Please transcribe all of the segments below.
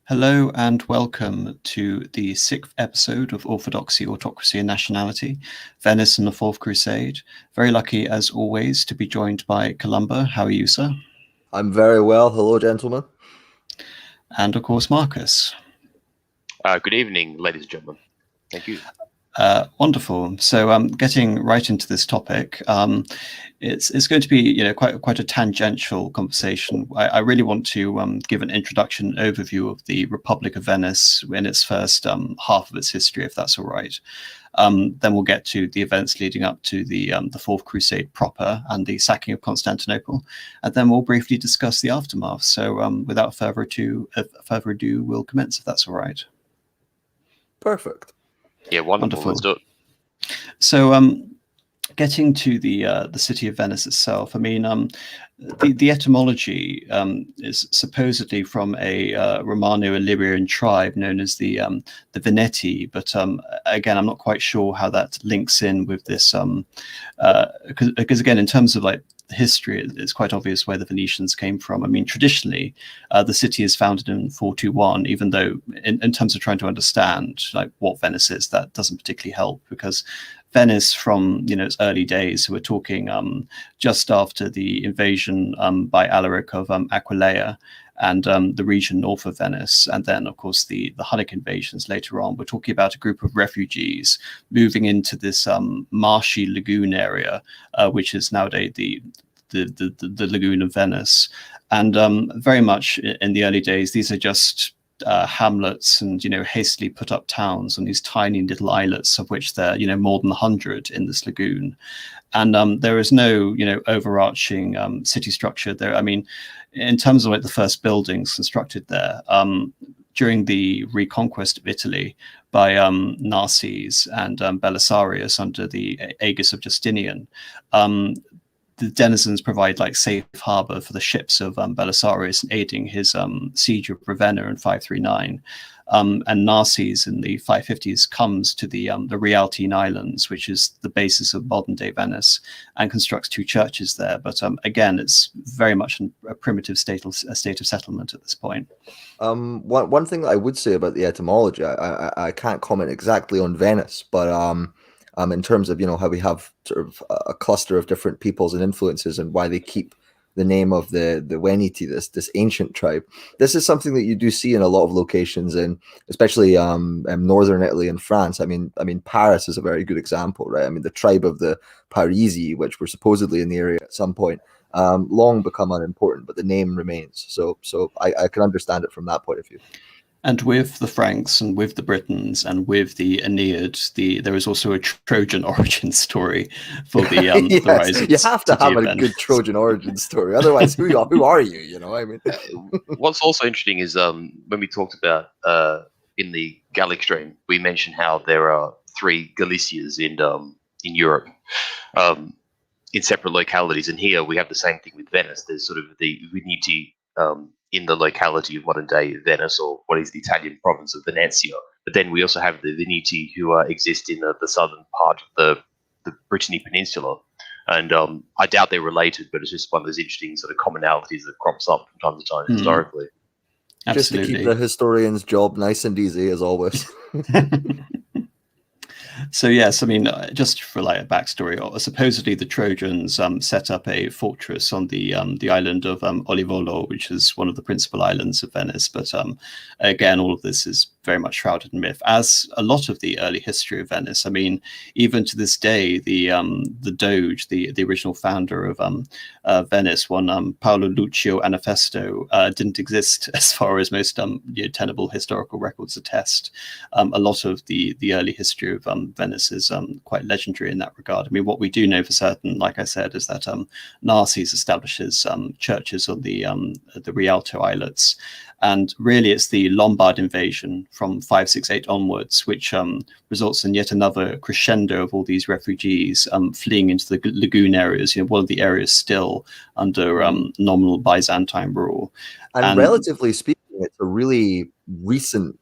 Hello and welcome to the sixth episode of Orthodoxy, Autocracy and Nationality, Venice and the Fourth Crusade. Very lucky, as always, to be joined by Columba. How are you, sir? I'm very well. Hello, gentlemen. And, of course, Marcus. Good evening, ladies and gentlemen. Thank you. Wonderful. So, getting right into this topic, it's going to be, quite a tangential conversation. I really want to give an introduction overview of the Republic of Venice in its first half of its history, if that's all right. Then we'll get to the events leading up to the Fourth Crusade proper and the sacking of Constantinople, and then we'll briefly discuss the aftermath. So, without further ado, we'll commence, if that's all right. Perfect. Yeah, wonderful. Let's do it. So, getting to the city of Venice itself, I mean, the etymology is supposedly from a Romano-Illyrian tribe known as the Veneti, but again, I'm not quite sure how that links in with this, because again, in terms of like history, it's quite obvious where the Venetians came from. I mean, traditionally, the city is founded in 421, even though in terms of trying to understand like what Venice is, that doesn't particularly help, because Venice from its early days, so we're talking just after the invasion by Alaric of Aquileia and the region north of Venice, and then of course the Hunnic invasions later on. We're talking about a group of refugees moving into this marshy lagoon area, which is nowadays the lagoon of Venice, and very much in the early days, these are just hamlets and hastily put up towns on these tiny little islets, of which there are more than 100 in this lagoon, and there is no overarching city structure there. I mean, in terms of like the first buildings constructed there during the reconquest of Italy by Narses and Belisarius under the aegis of Justinian, the denizens provide like safe harbor for the ships of Belisarius, aiding his siege of Ravenna in 539. And Narses in the 550s comes to the Rialtine Islands, which is the basis of modern day Venice, and constructs two churches there. But again, it's very much a primitive state of settlement at this point. One thing that I would say about the etymology, I can't comment exactly on Venice, but in terms of how we have sort of a cluster of different peoples and influences, and why they keep the name of the Veneti, this ancient tribe. This is something that you do see in a lot of locations, in especially northern Italy and France. I mean Paris is a very good example, right? I mean, the tribe of the Parisi, which were supposedly in the area at some point, long become unimportant, but the name remains. So I can understand it from that point of view. And with the Franks and with the Britons and with the Aeneid, there is also a Trojan origin story for the, yes, the rise of you have to have a event. good Trojan origin story. Otherwise, who are you? I mean, what's also interesting is when we talked about in the Gallic stream, we mentioned how there are 3 Galicias in Europe, in separate localities, and here we have the same thing with Venice. There's sort of the Veneti in the locality of modern day Venice, or what is the Italian province of Venezia. But then we also have the Veneti who exist in the southern part of the Brittany Peninsula. And I doubt they're related, but it's just one of those interesting sort of commonalities that crops up from time to time historically. Absolutely. Just to keep the historian's job nice and easy, as always. So yes, I mean, just for like a backstory, supposedly the Trojans set up a fortress on the island of Olivolo, which is one of the principal islands of Venice. But again, all of this is very much shrouded in myth, as a lot of the early history of Venice. I mean, even to this day, the Doge, the original founder of Venice, one Paolo Lucio Anafesto, didn't exist as far as most tenable historical records attest. A lot of the early history of Venice is quite legendary in that regard. I mean, what we do know for certain, like I said, is that Narses establishes churches on the Rialto Islets. And really, it's the Lombard invasion from 568 onwards, which results in yet another crescendo of all these refugees fleeing into the lagoon areas, one of the areas still under nominal Byzantine rule. And relatively speaking, it's a really recent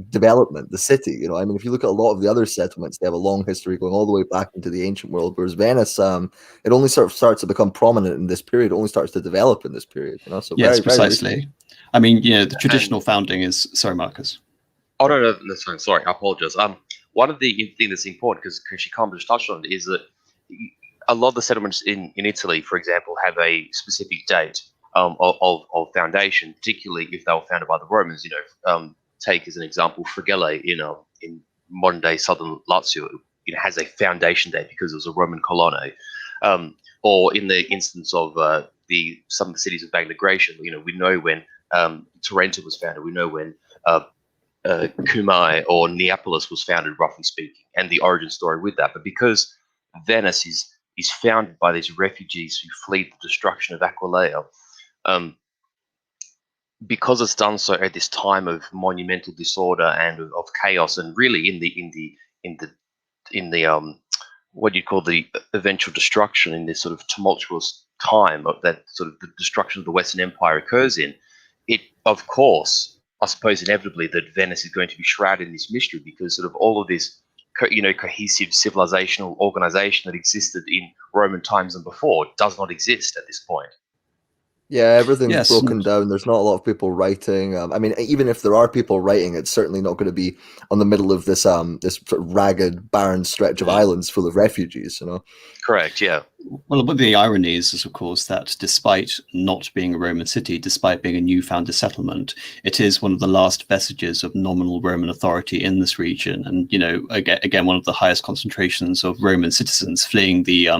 development, the city. I mean, if you look at a lot of the other settlements, they have a long history going all the way back into the ancient world, whereas Venice, it only sort of starts to become prominent in this period. It only starts to develop in this period. So yes, very, precisely. very I mean, the traditional founding is, sorry, Marcus. Oh no, that's fine. Sorry, I apologize. One of the thing that's important, because she kind of just touched on it, is that a lot of the settlements in Italy, for example, have a specific date of foundation, particularly if they were founded by the Romans. Take as an example Frigele in modern day southern Lazio. It has a foundation date because it was a Roman colony. Or in the instance of some of the cities of Bagration, we know when Tarentum was founded. We know when Cumae or Neapolis was founded, roughly speaking, and the origin story with that. But because Venice is founded by these refugees who fled the destruction of Aquileia, because it's done so at this time of monumental disorder and of chaos, and really in the what you call the eventual destruction, in this sort of tumultuous time of that sort of the destruction of the Western Empire occurs in, it, of course, I suppose inevitably that Venice is going to be shrouded in this mystery, because sort of all of this cohesive civilizational organization that existed in Roman times and before does not exist at this point. Yeah, everything's broken down. There's not a lot of people writing. I mean, even if there are people writing, it's certainly not going to be on the middle of this this sort of ragged, barren stretch of islands full of refugees. Correct. Yeah. Well, one of the ironies is, of course, that despite not being a Roman city, despite being a new founded settlement, it is one of the last vestiges of nominal Roman authority in this region. And, again, one of the highest concentrations of Roman citizens fleeing the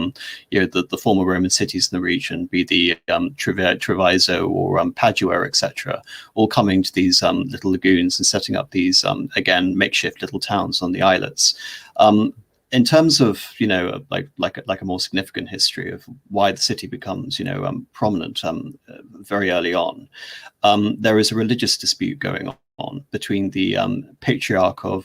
former Roman cities in the region, be the Treviso or Padua, etc., all coming to these little lagoons and setting up these, again, makeshift little towns on the islets. In terms of like a more significant history of why the city becomes prominent very early on, there is a religious dispute going on between the Patriarch of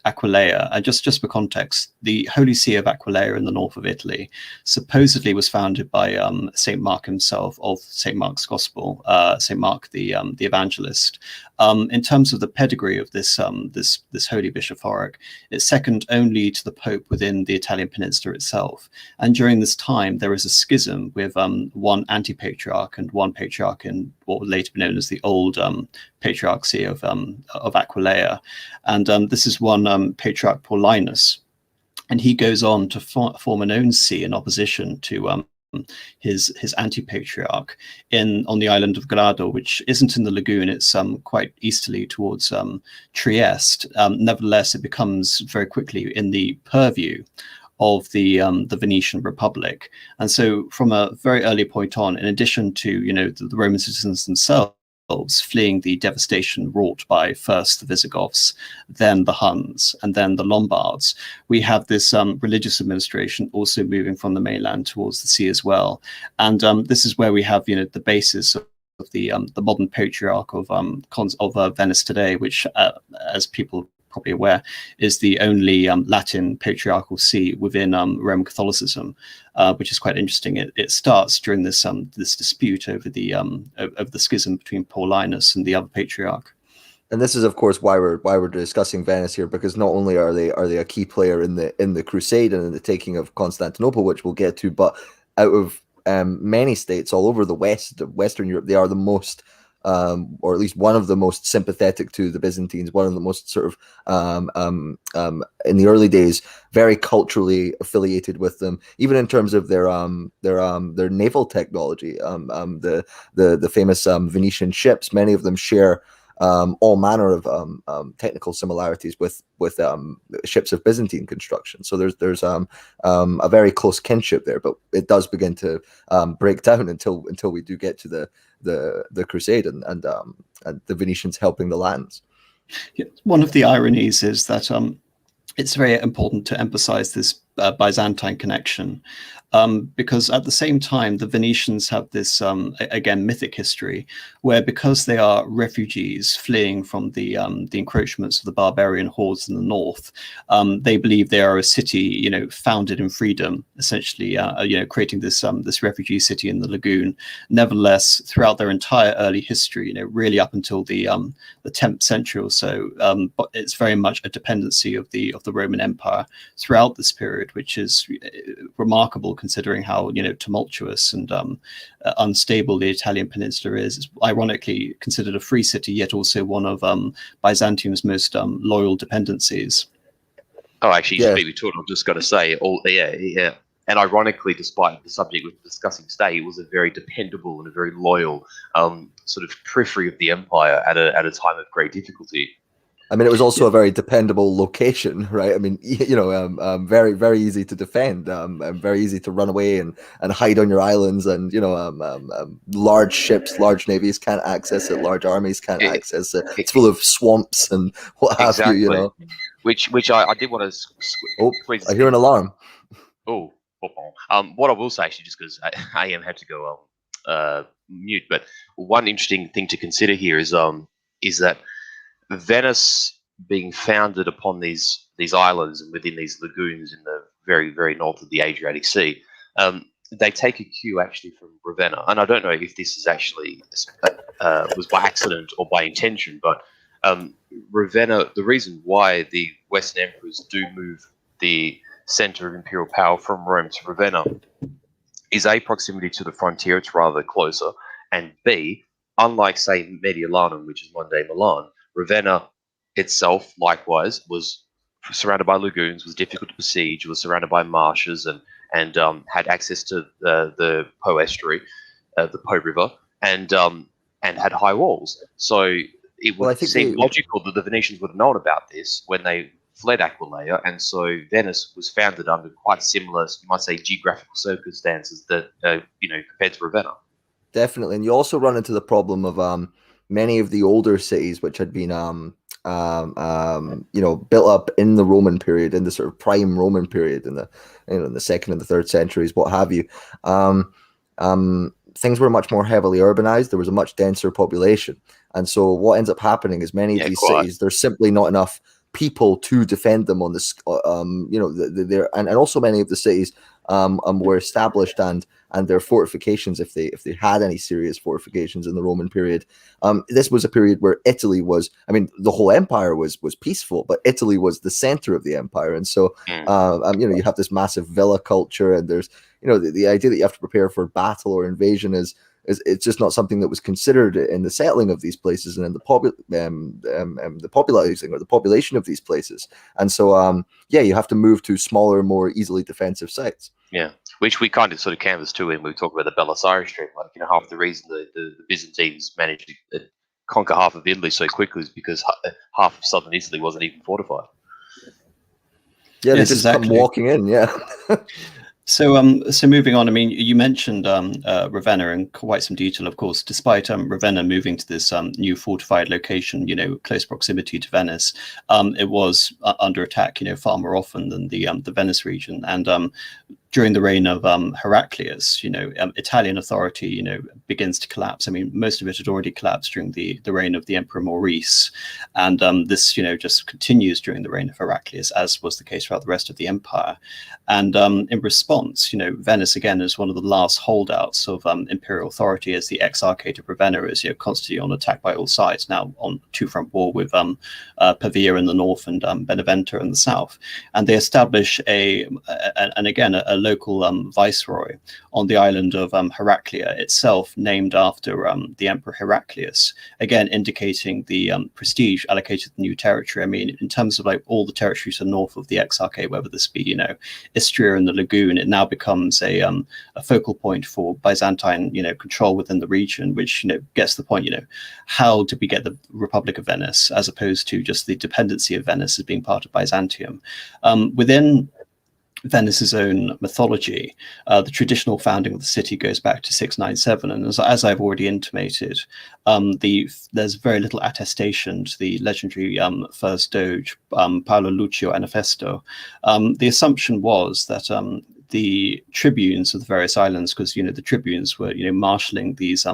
Aquileia. And just for context, the Holy See of Aquileia in the north of Italy supposedly was founded by Saint Mark himself, of Saint Mark's Gospel, Saint Mark the Evangelist. In terms of the pedigree of this holy bishopric, it's second only to the Pope within the Italian peninsula itself. And during this time, there is a schism with one anti-patriarch and one patriarch in what would later be known as the old Patriarchy of Aquileia. And this is one Patriarch Paulinus. And he goes on to form an own see in opposition to his anti-patriarch on the island of Grado, which isn't in the lagoon. It's quite easterly towards Trieste. Nevertheless, it becomes very quickly in the purview of the Venetian Republic. And so from a very early point on, in addition to the Roman citizens themselves fleeing the devastation wrought by first the Visigoths, then the Huns, and then the Lombards, we have this religious administration also moving from the mainland towards the sea as well. And this is where we have the basis of the modern patriarch of Venice today, which, as people probably aware, is the only Latin patriarchal see within Roman Catholicism, which is quite interesting. It starts during this dispute over the schism between Paulinus and the other patriarch. And this is, of course, why we're discussing Venice here, because not only are they a key player in the crusade and in the taking of Constantinople, which we'll get to, but out of many states all over the Western Europe, they are the most or at least one of the most sympathetic to the Byzantines, one of the most sort of in the early days very culturally affiliated with them, even in terms of their naval technology. The famous Venetian ships, many of them share all manner of technical similarities with ships of Byzantine construction. So there's a very close kinship there, but it does begin to break down until we do get to the Crusade and the Venetians helping the lands. Yeah, one of the ironies is that it's very important to emphasize this Byzantine connection, because at the same time the Venetians have this again mythic history where, because they are refugees fleeing from the encroachments of the barbarian hordes in the north, they believe they are a city founded in freedom, essentially creating this refugee city in the lagoon. Nevertheless, throughout their entire early history, really up until the 10th century or so, but it's very much a dependency of the Roman Empire throughout this period. period, which is remarkable considering how tumultuous and unstable the Italian peninsula is. It's ironically considered a free city, yet also one of Byzantium's most loyal dependencies. Oh, actually, Yeah. speak with Torn, I've just got to say, yeah. And ironically, despite the subject we're discussing today, it was a very dependable and a very loyal sort of periphery of the empire at a time of great difficulty. I mean, it was also a very dependable location, right? I mean, very, very easy to defend, and very easy to run away and hide on your islands, and large ships, large navies can't access it, large armies can't access it. It's full of swamps and what have Exactly. you, Which I did want to. Oh, I hear an alarm. Oh, what I will say, actually, just because I am had to go mute, but one interesting thing to consider here is that Venice being founded upon these islands and within these lagoons in the very, very north of the Adriatic Sea, they take a cue actually from Ravenna. And I don't know if this is actually was by accident or by intention, but Ravenna, the reason why the Western emperors do move the center of imperial power from Rome to Ravenna is A, proximity to the frontier, it's rather closer, and B, unlike, say, Mediolanum, which is modern-day Milan, Ravenna itself, likewise, was surrounded by lagoons, was difficult to besiege, was surrounded by marshes, and had access to the Po estuary, the Po River, and had high walls. So it would seem logical that the Venetians would have known about this when they fled Aquileia, and so Venice was founded under quite similar, you might say, geographical circumstances that compared to Ravenna. Definitely, and you also run into the problem of many of the older cities which had been built up in the Roman period, in the sort of prime Roman period, in the in the 2nd and the 3rd centuries, what have you. Things were much more heavily urbanized. There was a much denser population, and so what ends up happening is many of these cities, there's simply not enough people to defend them on this. And also many of the cities were established, and their fortifications, if they had any serious fortifications in the Roman period. This was a period where Italy was, I mean, the whole empire was peaceful, but Italy was the center of the empire, and so you have this massive villa culture, and there's the idea that you have to prepare for battle or invasion is it's just not something that was considered in the settling of these places and in the populating or the population of these places. And so, you have to move to smaller, more easily defensive sites. Yeah, which we kind of sort of canvass too when we talk about the Belisarius Street. Like, half the reason the Byzantines managed to conquer half of Italy so quickly is because half of southern Italy wasn't even fortified. Yeah, they just come walking in. Yeah. So moving on, I mean, you mentioned Ravenna in quite some detail, of course. Despite Ravenna moving to this new fortified location, close proximity to Venice, it was under attack, far more often than the Venice region. And during the reign of Heraclius, Italian authority, begins to collapse. I mean, most of it had already collapsed during the reign of the Emperor Maurice, and this, just continues during the reign of Heraclius, as was the case throughout the rest of the empire. And in response, Venice again is one of the last holdouts of imperial authority, as the Exarchate of Ravenna is constantly on attack by all sides, now on two-front war with Pavia in the north and Benevento in the south. And they establish a local viceroy on the island of Heraclea itself, named after the Emperor Heraclius, again indicating the prestige allocated to the new territory. I mean, in terms of like all the territories to the north of the Exarchate, whether this be Istria and the Lagoon, it now becomes a focal point for Byzantine control within the region, which gets the point. How did we get the Republic of Venice as opposed to just the dependency of Venice as being part of Byzantium? Within Venice's own mythology, the traditional founding of the city goes back to 697, and as I've already intimated, there's very little attestation to the legendary first Doge, Paolo Lucio Anafesto. The assumption was that the tribunes of the various islands, because the tribunes were marshalling these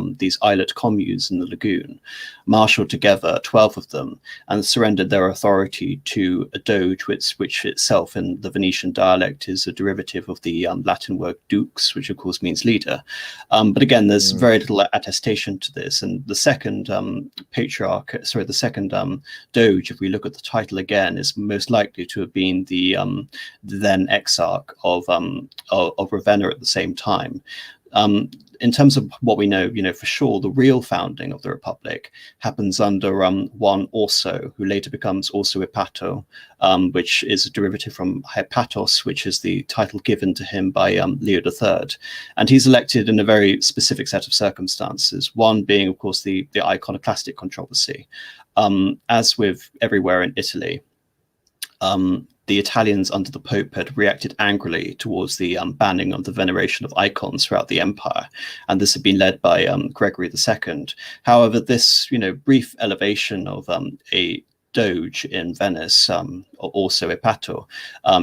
islet communes in the lagoon, marshaled together 12 of them and surrendered their authority to a doge, which itself in the Venetian dialect is a derivative of the Latin word dux, which of course means leader. But again, there's very little attestation to this. And the second the second doge, if we look at the title again, is most likely to have been the then exarch of Ravenna at the same time. In terms of what we know, for sure, the real founding of the Republic happens under one Orso, who later becomes Orso Epato, which is a derivative from Hepatos, which is the title given to him by Leo III. And he's elected in a very specific set of circumstances, one being, of course, the iconoclastic controversy. As with everywhere in Italy, the Italians under the Pope had reacted angrily towards the banning of the veneration of icons throughout the empire, and this had been led by Gregory II. However, this brief elevation of a doge in Venice, also Epato,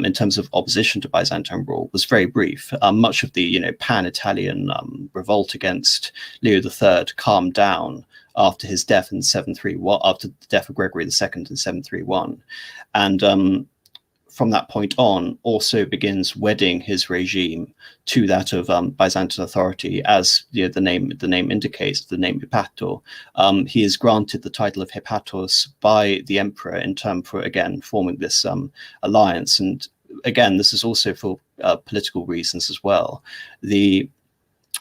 in terms of opposition to Byzantine rule, was very brief. Much of the pan-Italian revolt against Leo III calmed down after his death in 731, after the death of Gregory II in 731, and from that point on, also begins wedding his regime to that of Byzantine authority, as the name indicates, the name Hepato. He is granted the title of Hepatos by the emperor in turn for, again, forming this alliance. And again, this is also for political reasons as well. The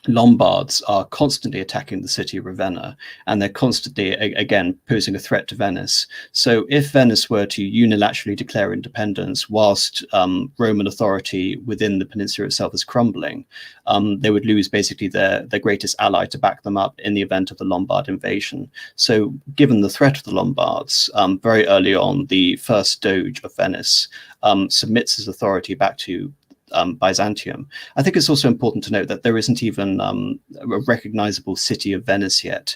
Lombards are constantly attacking the city of Ravenna, and they're constantly, again, posing a threat to Venice. So if Venice were to unilaterally declare independence whilst Roman authority within the peninsula itself is crumbling, they would lose basically their greatest ally to back them up in the event of a Lombard invasion. So given the threat of the Lombards, very early on, the first doge of Venice submits his authority back to Byzantium. I think it's also important to note that there isn't even a recognizable city of Venice yet.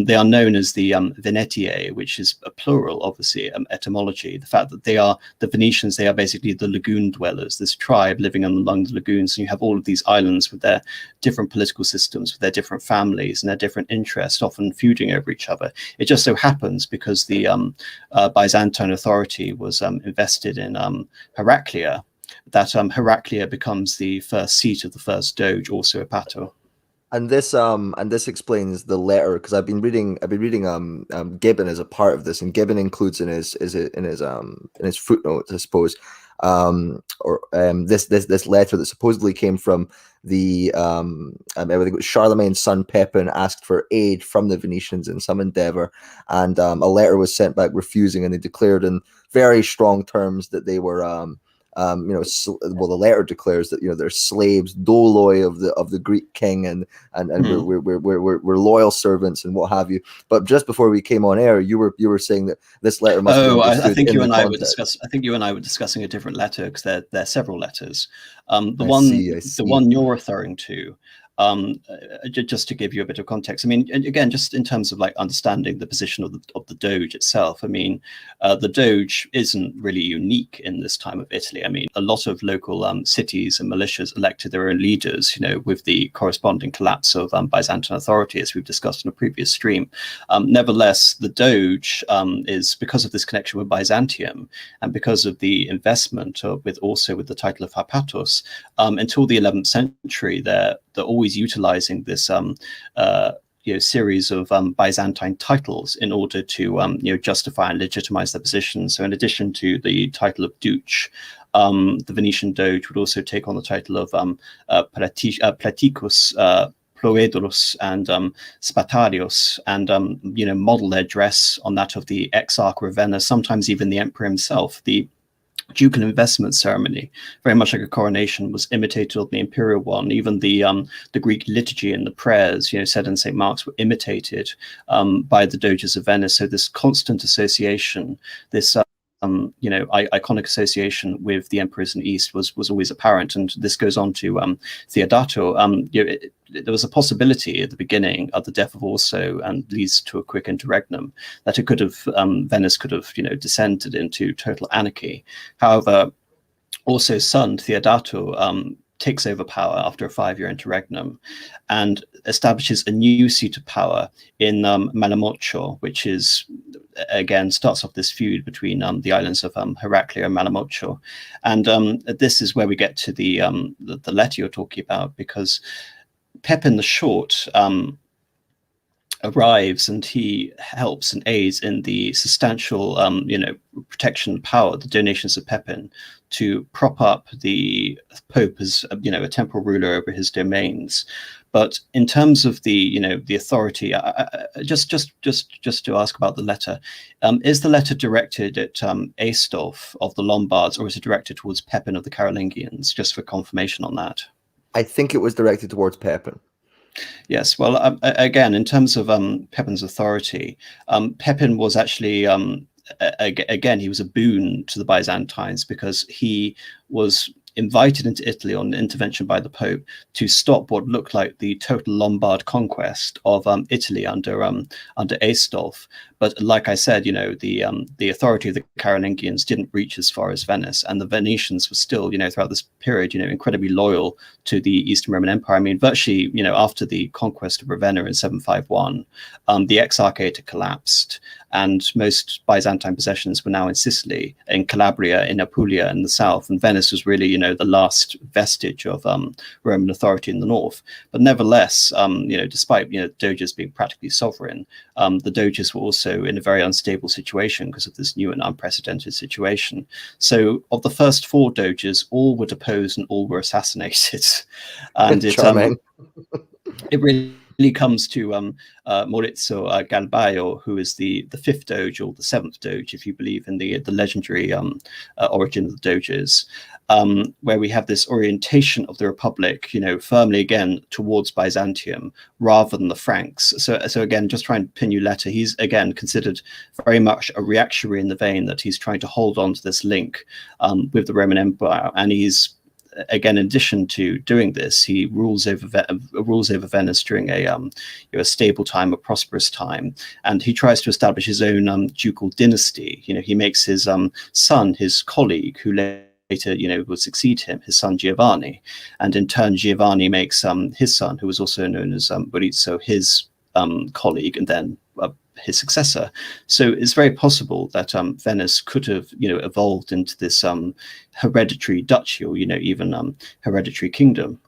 They are known as the Venetiae, which is a plural, obviously, etymology. The fact that they are the Venetians, they are basically the lagoon dwellers, this tribe living along the lagoons. And you have all of these islands with their different political systems, with their different families and their different interests, often feuding over each other. It just so happens because the Byzantine authority was invested in Heraclea, that Heraclea becomes the first seat of the first doge, also Epato. And this explains the letter, because I've been reading Gibbon as a part of this, and Gibbon includes in his footnotes, I suppose, this letter that supposedly came from the Charlemagne's son Pepin asked for aid from the Venetians in some endeavor, and a letter was sent back refusing, and they declared in very strong terms that they were the letter declares that they're slaves, doloi of the Greek king, and we're loyal servants and what have you. But just before we came on air, you were saying that this letter must be understood. I think in you the and I context. were discussing a different letter, because there are several letters. I see. The one you're referring to, just to give you a bit of context, I mean, again, just in terms of like understanding the position of the Doge itself, I mean, the Doge isn't really unique in this time of Italy. I mean, a lot of local cities and militias elected their own leaders, with the corresponding collapse of Byzantine authority, as we've discussed in a previous stream. Nevertheless, the Doge is, because of this connection with Byzantium and because of the investment with the title of Hepatos, until the 11th century, they're always utilizing this series of Byzantine titles in order to justify and legitimize their position. So in addition to the title of Duce, the Venetian Doge would also take on the title of Platicus, Ploedros, and Spatarios, and model their dress on that of the Exarch of Ravenna, sometimes even the emperor himself. The ducal investment ceremony, very much like a coronation, was imitated of the imperial one. Even the Greek liturgy and the prayers, said in St. Mark's, were imitated by the Doges of Venice. So this constant association, this iconic association with the emperors in the East was always apparent. And this goes on to Theodato. There was a possibility at the beginning of the death of Orso, and leads to a quick interregnum, that it could have Venice could have descended into total anarchy. However, Orso's son Theodato takes over power after a 5-year interregnum, and establishes a new seat of power in Malamocco, which is, again, starts off this feud between the islands of Heraclea and Malamocco. And this is where we get to the letter you're talking about, because Pepin the Short arrives, and he helps and aids in the substantial, protection power, the donations of Pepin, to prop up the Pope as, a temporal ruler over his domains. But in terms of the, the authority, just to ask about the letter, is the letter directed at Aistulf of the Lombards, or is it directed towards Pepin of the Carolingians? Just for confirmation on that. I think it was directed towards Pepin. Yes, well, again, in terms of Pepin's authority, Pepin was actually, again, he was a boon to the Byzantines, because he was invited into Italy on intervention by the Pope to stop what looked like the total Lombard conquest of Italy under Aistulf. But like I said, the authority of the Carolingians didn't reach as far as Venice, and the Venetians were still, throughout this period, incredibly loyal to the Eastern Roman Empire. I mean, virtually, after the conquest of Ravenna in 751, the Exarchate had collapsed, and most Byzantine possessions were now in Sicily, in Calabria, in Apulia in the south, and Venice was really, the last vestige of Roman authority in the north. But nevertheless, despite doges being practically sovereign, the doges were also in a very unstable situation because of this new and unprecedented situation. So, of the first 4 doges, all were deposed and all were assassinated, and it really comes to Maurizio Galbaio, who is the 5th doge, or the 7th doge, if you believe in the legendary origin of the doges, where we have this orientation of the Republic, firmly again towards Byzantium rather than the Franks. So again, just trying to pin you letter, he's again considered very much a reactionary in the vein that he's trying to hold on to this link with the Roman Empire, and he's, again, in addition to doing this, he rules over Venice during a stable time, a prosperous time, and he tries to establish his own ducal dynasty. He makes his son his colleague, who later will succeed him, his son Giovanni, and in turn Giovanni makes his son, who was also known as Maurizio, his colleague, and then his successor. So it's very possible that Venice could have, evolved into this hereditary duchy, or even hereditary kingdom.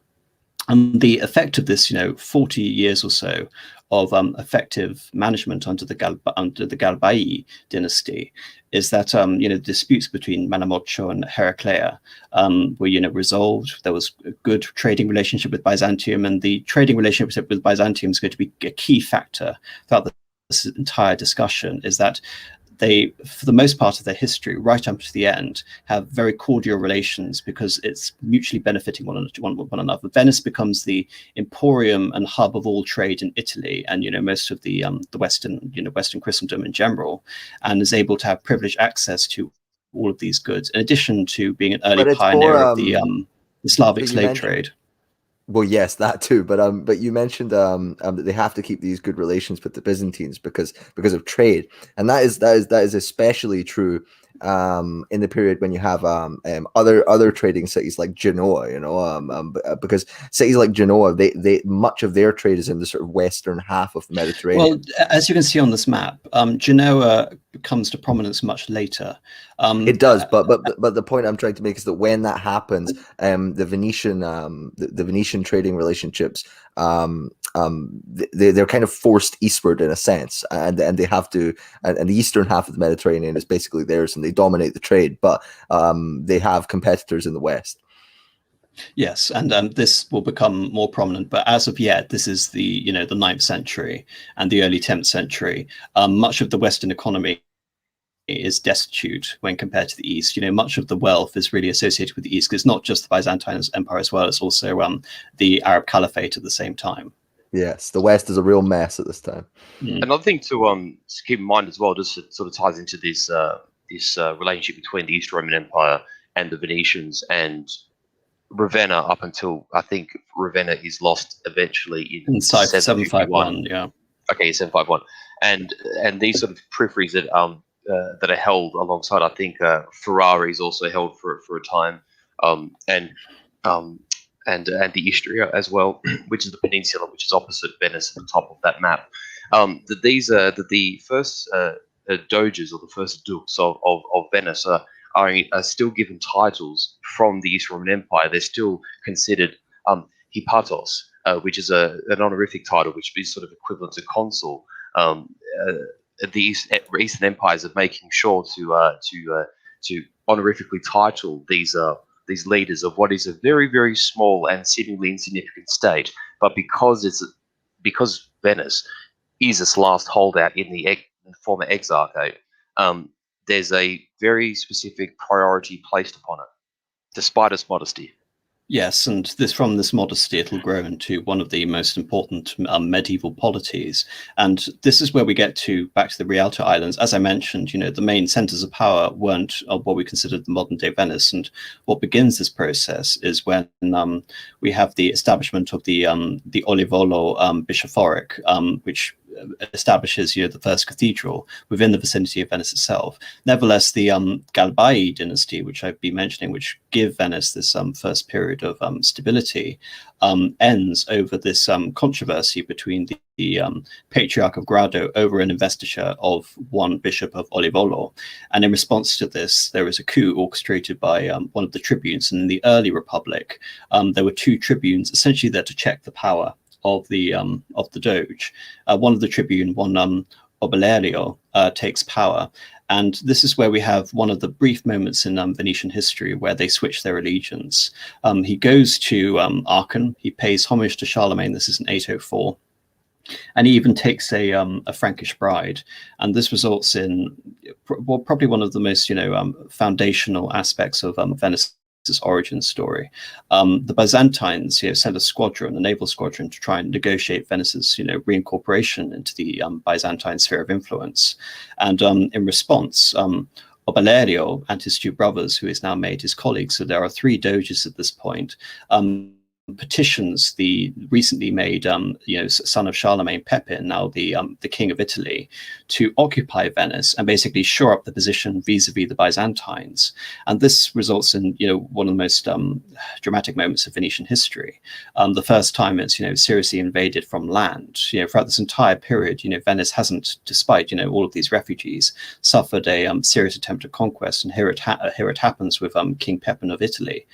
And the effect of this, 40 years or so of effective management under the Galbai dynasty is that disputes between Malamocco and Heraclea were resolved. There was a good trading relationship with Byzantium, and the trading relationship with Byzantium is going to be a key factor throughout this entire discussion. Is that they, for the most part of their history, right up to the end, have very cordial relations because it's mutually benefiting one another. Venice becomes the emporium and hub of all trade in Italy, and most of the Western Christendom in general, and is able to have privileged access to all of these goods, in addition to being an early pioneer of the Slavic slave trade. Well, yes, that too. But you mentioned that they have to keep these good relations with the Byzantines because of trade, and that is especially true in the period when you have other trading cities like Genoa. Because cities like Genoa, they much of their trade is in the sort of western half of the Mediterranean. Well, as you can see on this map, Genoa comes to prominence much later. It does, but the point I'm trying to make is that when that happens, the Venetian trading relationships, they're kind of forced eastward in a sense, and they have to, and the eastern half of the Mediterranean is basically theirs, and they dominate the trade, but they have competitors in the west. Yes, and this will become more prominent, but as of yet, this is the the 9th century and the early 10th century. Much of the Western economy is destitute when compared to the East. Much of the wealth is really associated with the East, because it's not just the Byzantine Empire as well, it's also the Arab Caliphate at the same time. Yes, the West is a real mess at this time. Another thing to keep in mind as well, just sort of ties into this relationship between the East Roman Empire and the Venetians and Ravenna, up until I think Ravenna is lost eventually in 751. Yeah. Okay, 751, and these sort of peripheries that are held alongside. I think Ferrari is also held for a time, and the Istria as well, which is the peninsula which is opposite Venice at the top of that map. The first doges or the first dukes of Venice are still given titles from the East Roman Empire. They're still considered Hippatos, which is an honorific title, which is sort of equivalent to consul. The Eastern empires are making sure to honorifically title these leaders of what is a very, very small and seemingly insignificant state, but because Venice is its last holdout in the former Exarchate, there's a very specific priority placed upon it, despite its modesty. Yes, and from this modesty, it'll grow into one of the most important medieval polities. And this is where we get back to the Rialto Islands. As I mentioned, the main centers of power weren't what we considered the modern day Venice. And what begins this process is when we have the establishment of the Olivolo bishopric, which establishes the first cathedral within the vicinity of Venice itself. Nevertheless, the Galbai dynasty, which I've been mentioning, which give Venice this first period of stability, ends over this controversy between the Patriarch of Grado over an investiture of one bishop of Olivolo. And in response to this, there was a coup orchestrated by one of the tribunes. And in the early Republic, there were two tribunes essentially there to check the power of the Doge. One of the tribune, one Obelerio, takes power, and this is where we have one of the brief moments in Venetian history where they switch their allegiance. He goes to Aachen. He pays homage to Charlemagne. This is in 804. And he even takes a Frankish bride, and this results in probably one of the most foundational aspects of Venice's origin story. The Byzantines sent a naval squadron, to try and negotiate Venice's reincorporation into the Byzantine sphere of influence. And in response, Obelerio and his two brothers, who is now made his colleagues, so there are three doges at this point, petitions the recently made son of Charlemagne, Pepin, now the king of Italy, to occupy Venice and basically shore up the position vis-a-vis the Byzantines. And this results in one of the most dramatic moments of Venetian history. The first time it's seriously invaded from land. Throughout this entire period, Venice hasn't, despite all of these refugees, suffered a serious attempt at conquest. And here it happens with King Pepin of Italy.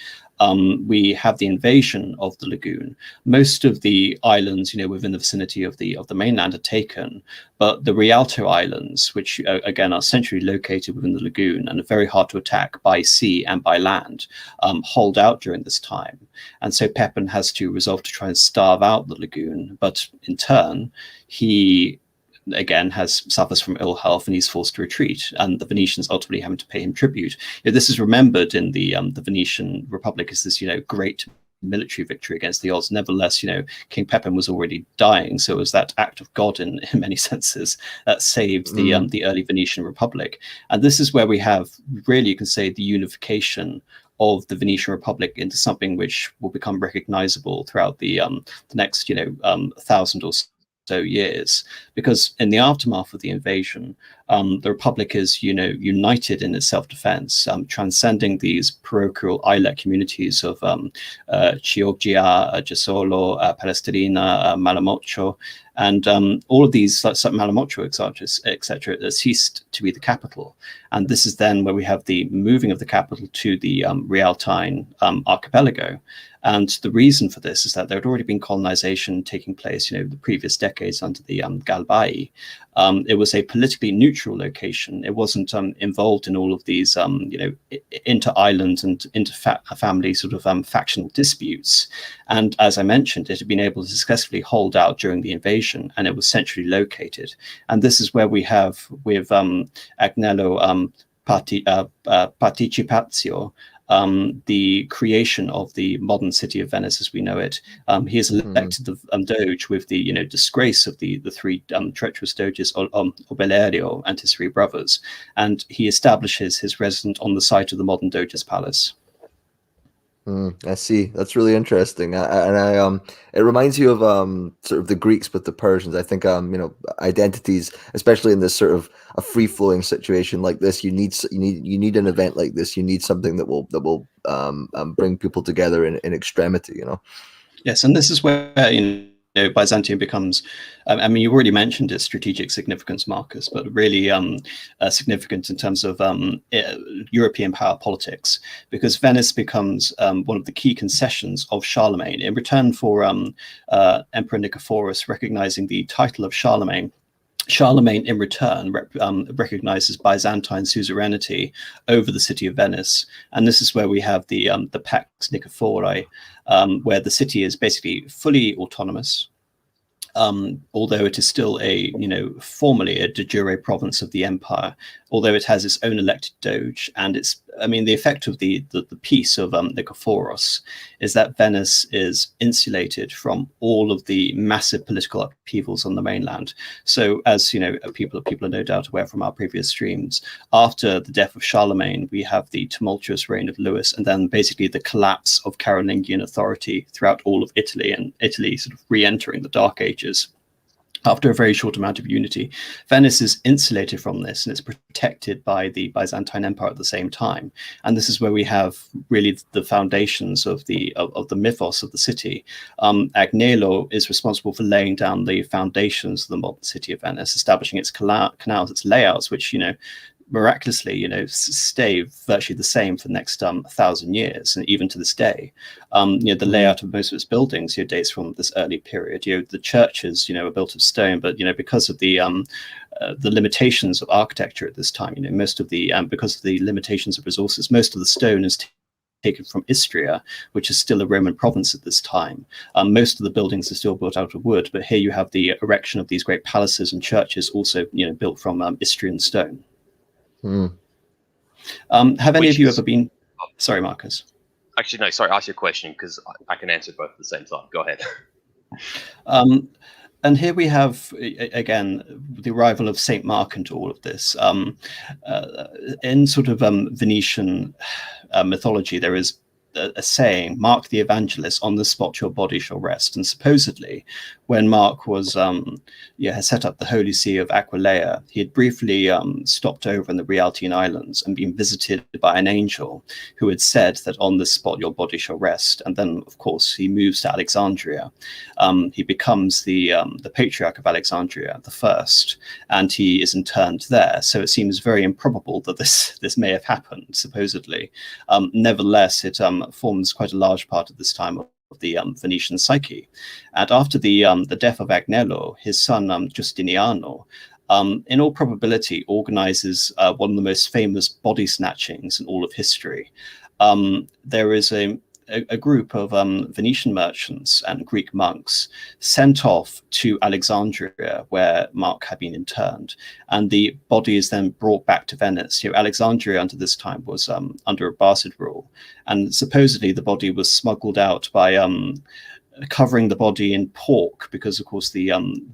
We have the invasion of the lagoon. Most of the islands, within the vicinity of the mainland, are taken, but the Rialto Islands, which again are centrally located within the lagoon and are very hard to attack by sea and by land, hold out during this time. And so Pepin has to resolve to try and starve out the lagoon, but in turn, he again suffers from ill health and he's forced to retreat, and the Venetians ultimately having to pay him tribute. This is remembered in the Venetian Republic as this great military victory against the odds. Nevertheless, King Pepin was already dying, so it was that act of God in many senses that saved the early Venetian Republic. And this is where we have, really, you can say, the unification of the Venetian Republic into something which will become recognizable throughout the next 1,000 or so years, because in the aftermath of the invasion, the Republic is united in its self-defense, transcending these parochial islet communities of Chioggia, Jesolo, Palestrina, Malamoccio, and all of these, like Malamoccio, etc., ceased to be the capital. And this is then where we have the moving of the capital to the Rialtine archipelago. And the reason for this is that there had already been colonization taking place, the previous decades under the Galbai. It was a politically neutral location. It wasn't involved in all of these, inter-island and inter-family sort of factional disputes. And as I mentioned, it had been able to successfully hold out during the invasion, and it was centrally located. And this is where we have with Agnello Participazio, the creation of the modern city of Venice as we know it. He is elected the Doge with the disgrace of the three treacherous Doges, Obelerio and his three brothers, and he establishes his residence on the site of the modern Doge's palace. I see. That's really interesting. It reminds you of sort of the Greeks with the Persians. I think identities, especially in this sort of a free flowing situation like this, you need an event like this. You need something that will bring people together in extremity. Yes, and this is where Byzantium becomes. I mean, you already mentioned its strategic significance, Marcus, but really significant in terms of European power politics, because Venice becomes one of the key concessions of Charlemagne in return for Emperor Nicephorus recognizing the title of Charlemagne. Charlemagne, in return, recognizes Byzantine suzerainty over the city of Venice, and this is where we have the Pax Nicephori, where the city is basically fully autonomous, although it is still formally a de jure province of the empire, although it has its own elected doge. And the effect of the peace of Nicephorus is that Venice is insulated from all of the massive political upheavals on the mainland. So, as people are no doubt aware from our previous streams, after the death of Charlemagne, we have the tumultuous reign of Louis, and then basically the collapse of Carolingian authority throughout all of Italy, and Italy sort of re-entering the Dark Ages. After a very short amount of unity, Venice is insulated from this, and it's protected by the Byzantine Empire at the same time. And this is where we have really the foundations of the mythos of the city. Agnello is responsible for laying down the foundations of the modern city of Venice, establishing its canals, its layouts, which miraculously, stay virtually the same for the next 1,000 years, and even to this day. The layout of most of its buildings dates from this early period. The churches, are built of stone, but because of the limitations of architecture at this time, most of the because of the limitations of resources, most of the stone is taken from Istria, which is still a Roman province at this time. Most of the buildings are still built out of wood, but here you have the erection of these great palaces and churches, also built from Istrian stone. Have any of you ever been? Sorry, Marcus. Actually, no. Sorry, ask your question because I can answer both at the same time. Go ahead. And here we have again the arrival of Saint Mark into all of this. In sort of Venetian mythology, there is a saying, "Mark the evangelist, on the spot your body shall rest." And supposedly, when Mark was had set up the Holy See of Aquileia, he had briefly stopped over in the Rialtian Islands and been visited by an angel who had said that on this spot your body shall rest. And then, of course, he moves to Alexandria. He becomes the Patriarch of Alexandria, the first, and he is interned there. So it seems very improbable that this may have happened, supposedly. Nevertheless, it forms quite a large part of this time of the Venetian psyche. And after the death of Agnello, his son Giustiniano, in all probability, organizes one of the most famous body snatchings in all of history. There is a group of Venetian merchants and Greek monks sent off to Alexandria, where Mark had been interned, and the body is then brought back to Venice. Alexandria under this time was under a Abbasid rule, and supposedly the body was smuggled out by covering the body in pork, because of course the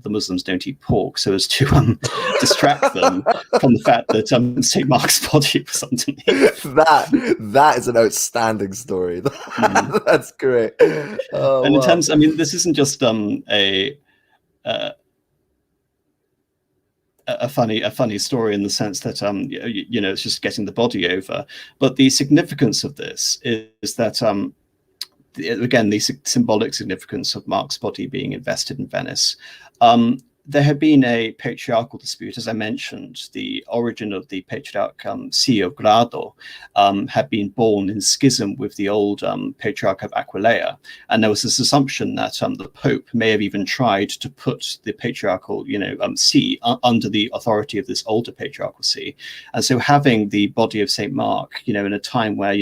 Muslims don't eat pork, so as to distract them from the fact that St. Mark's body was underneath. That is an outstanding story. That's great. Oh, and in terms, this isn't just a funny story in the sense that it's just getting the body over, but the significance of this is that again, the symbolic significance of Mark's body being invested in Venice. There had been a patriarchal dispute, as I mentioned. The origin of the patriarch See of Grado had been born in schism with the old patriarch of Aquileia, and there was this assumption that the Pope may have even tried to put the patriarchal, see under the authority of this older patriarchal see. And so, having the body of Saint Mark, in a time where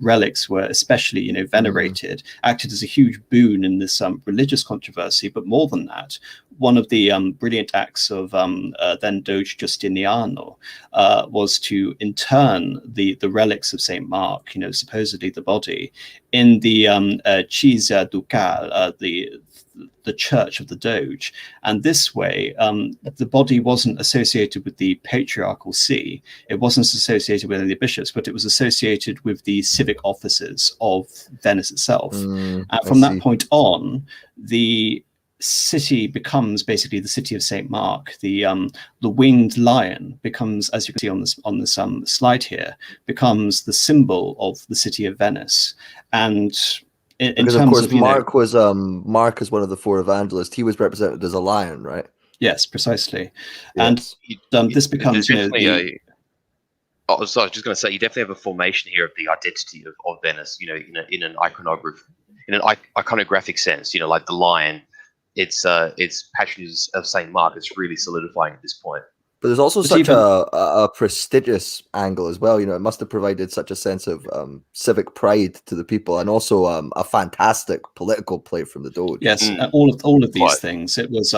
relics were especially venerated, acted as a huge boon in this religious controversy. But more than that, one of the brilliant acts of then Doge Giustiniano was to intern the relics of Saint Mark, supposedly the body, in the Chiesa Ducale, the church of the Doge. And this way, the body wasn't associated with the patriarchal see. It wasn't associated with any bishops, but it was associated with the civic offices of Venice itself. And from that point on, the city becomes basically the city of Saint Mark. The winged lion becomes, as you can see on this slide here, becomes the symbol of the city of Venice. And in terms of course, of, Mark is one of the four evangelists. He was represented as a lion, right? Yes, precisely. Yes. And this becomes, sorry, I was just going to say, you definitely have a formation here of the identity of Venice. In an iconographic sense. Like the lion. It's patronage of Saint Mark. It's really solidifying at this point. But there's also such a prestigious angle as well. It must have provided such a sense of civic pride to the people, and also a fantastic political play from the Doge. Yes, all of these things. It was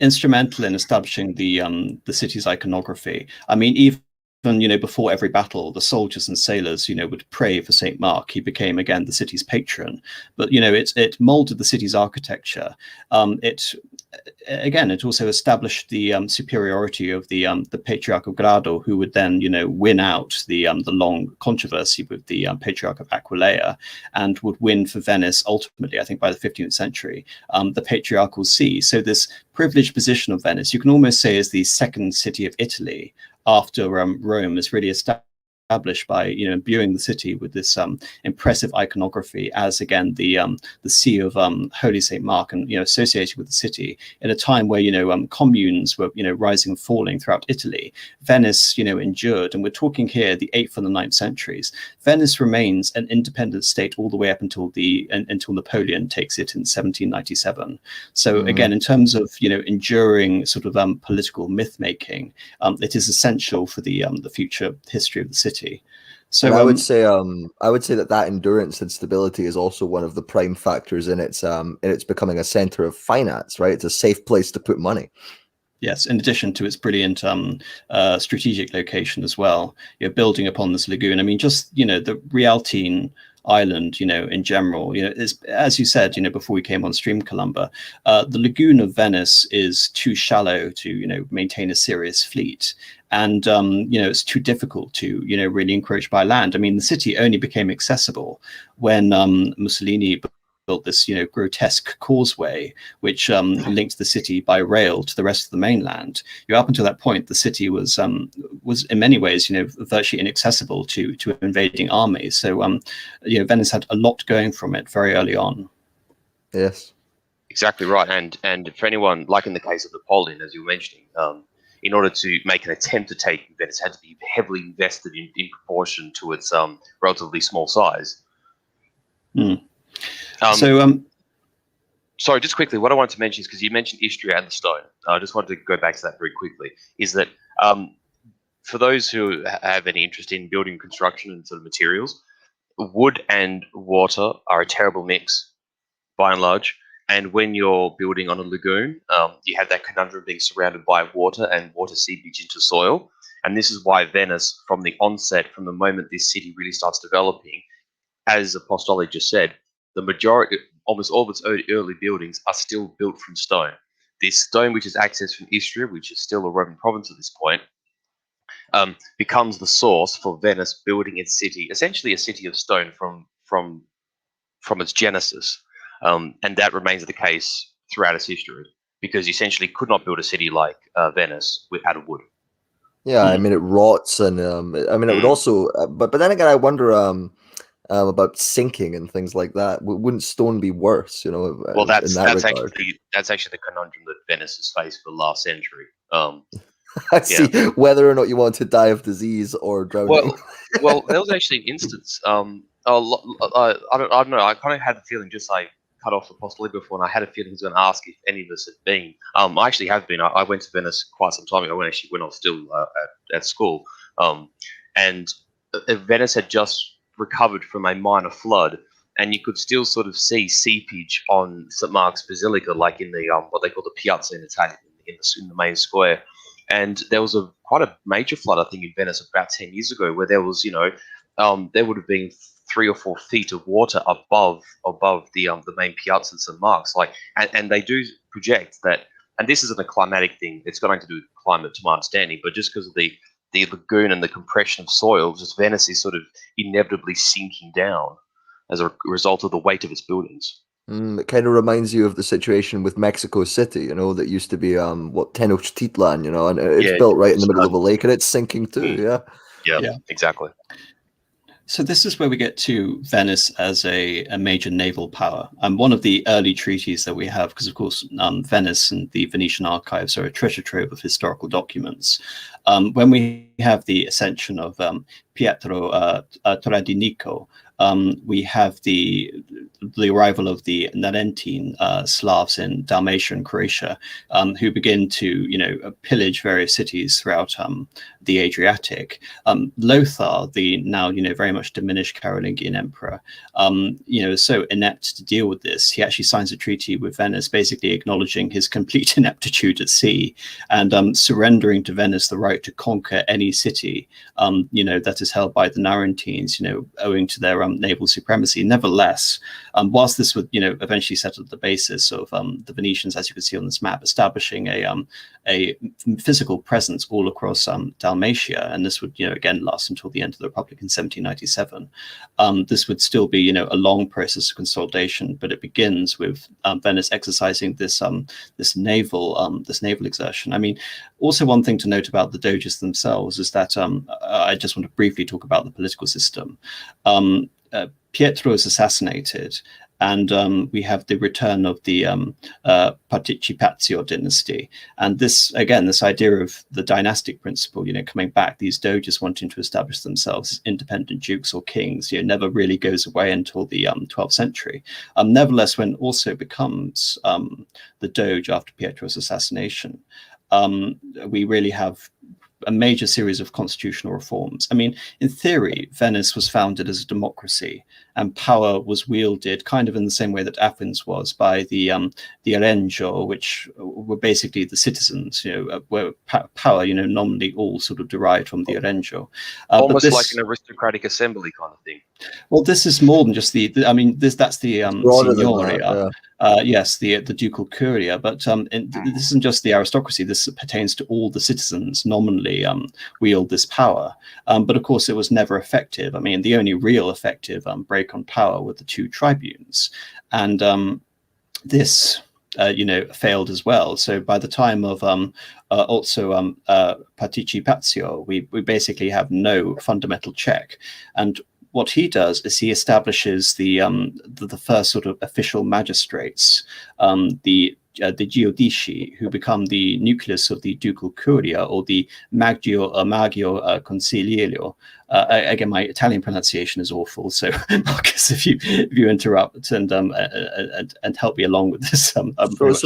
instrumental in establishing the city's iconography. I mean, even before every battle, the soldiers and sailors, would pray for Saint Mark. He became again the city's patron. But it molded the city's architecture. It also established the superiority of the Patriarch of Grado, who would then win out the long controversy with the Patriarch of Aquileia, and would win for Venice ultimately, I think, by the 15th century, the Patriarchal See. So this privileged position of Venice, you can almost say, is the second city of Italy after Rome is really established by imbuing the city with this impressive iconography as again the see of Holy Saint Mark, and associated with the city in a time where communes were rising and falling throughout Italy. Venice endured, and we're talking here the 8th and the 9th centuries. Venice remains an independent state all the way up until Napoleon takes it in 1797. So again, in terms of enduring sort of political myth making, it is essential for the future history of the city. So I would say that endurance and stability is also one of the prime factors in its becoming a center of finance, right? It's a safe place to put money. Yes, in addition to its brilliant strategic location as well, building upon this lagoon. I mean, just the Rialtine Island, in general, is, as you said, before we came on stream, Columba, the lagoon of Venice is too shallow to maintain a serious fleet. And it's too difficult to really encroach by land. I mean, the city only became accessible when Mussolini built this grotesque causeway which linked the city by rail to the rest of the mainland. Up until that point, the city was in many ways virtually inaccessible to invading armies. So Venice had a lot going from it very early on. Yes, exactly right. And for anyone, like in the case of Napoleon, as you were mentioning, in order to make an attempt to take Venice, had to be heavily invested in proportion to its relatively small size. Sorry, just quickly, what I wanted to mention is, because you mentioned Istria and the stone, I just wanted to go back to that very quickly, is that for those who have any interest in building construction and sort of materials, wood and water are a terrible mix, by and large. And when you're building on a lagoon, you have that conundrum of being surrounded by water and water seepage into soil. And this is why Venice, from the onset, from the moment this city really starts developing, as Apostoli just said, the majority, almost all of its early buildings are still built from stone. This stone, which is accessed from Istria, which is still a Roman province at this point, becomes the source for Venice building its city, essentially a city of stone from its genesis. And that remains the case throughout its history, because you essentially could not build a city like Venice without wood. Yeah, I mean, it rots, and it would also, but then again, I wonder about sinking and things like that. Wouldn't stone be worse? Well, that's actually the conundrum that Venice has faced for the last century. I see. Whether or not you want to die of disease or drowning. Well, there was actually an instance. I don't know. I kind of had the feeling, just like cut off Apostoli before, and I had a feeling he was going to ask if any of us had been. I actually have been. I went to Venice quite some time ago when I was still at school, and Venice had just recovered from a minor flood, and you could still sort of see seepage on St. Mark's Basilica, like in the what they call the Piazza in Italian, in the main square. And there was quite a major flood, I think, in Venice about 10 years ago, where there was, there would have been 3 or 4 feet of water above the main piazza in St. Mark's. Like, and they do project that, and this isn't a climatic thing. It's got nothing to do with climate, to my understanding, but just because of the lagoon and the compression of soil, just Venice is sort of inevitably sinking down as a result of the weight of its buildings. It kind of reminds you of the situation with Mexico City, that used to be Tenochtitlan, and it's built right in the middle of a lake, and it's sinking too. Yeah, exactly. So this is where we get to Venice as a major naval power. One of the early treaties that we have, because of course Venice and the Venetian archives are a treasure trove of historical documents. When we have the ascension of Pietro Tradinico, we have the arrival of the Narentine Slavs in Dalmatia and Croatia, who begin to pillage various cities throughout the Adriatic. Lothar, the now very much diminished Carolingian emperor, is so inept to deal with this. He actually signs a treaty with Venice, basically acknowledging his complete ineptitude at sea and surrendering to Venice the right to conquer any city that is held by the Narentines, owing to their naval supremacy. Nevertheless, whilst this would eventually set up the basis of the Venetians, as you can see on this map, establishing a physical presence all across Dalmatia, and this would again last until the end of the Republic in 1797. This would still be a long process of consolidation, but it begins with Venice exercising this naval exertion. I mean, also one thing to note about the doges themselves is that I just want to briefly talk about the political system. Pietro is assassinated, and we have the return of the Participatio dynasty. And this idea of the dynastic principle, coming back, these doges wanting to establish themselves as independent dukes or kings, never really goes away until the 12th century. Nevertheless, when also becomes the doge after Pietro's assassination, we really have a major series of constitutional reforms. I mean, in theory, Venice was founded as a democracy, and power was wielded kind of in the same way that Athens was by the Arenjo, which were basically the citizens, where power, nominally all sort of derived from the Arenjo. Almost like an aristocratic assembly kind of thing. Well, this is more than just that's the signoria. Yes, the ducal curia, but this isn't just the aristocracy. This pertains to all the citizens nominally wield this power. But of course, it was never effective. I mean, the only real effective break on power were the two tribunes, and this failed as well. So by the time of Participatio, we basically have no fundamental check. And what he does is he establishes the first sort of official magistrates, the giudici, who become the nucleus of the ducal curia, or the magio consiglio. Again, my Italian pronunciation is awful, so Marcus, if you interrupt and help me along with this, so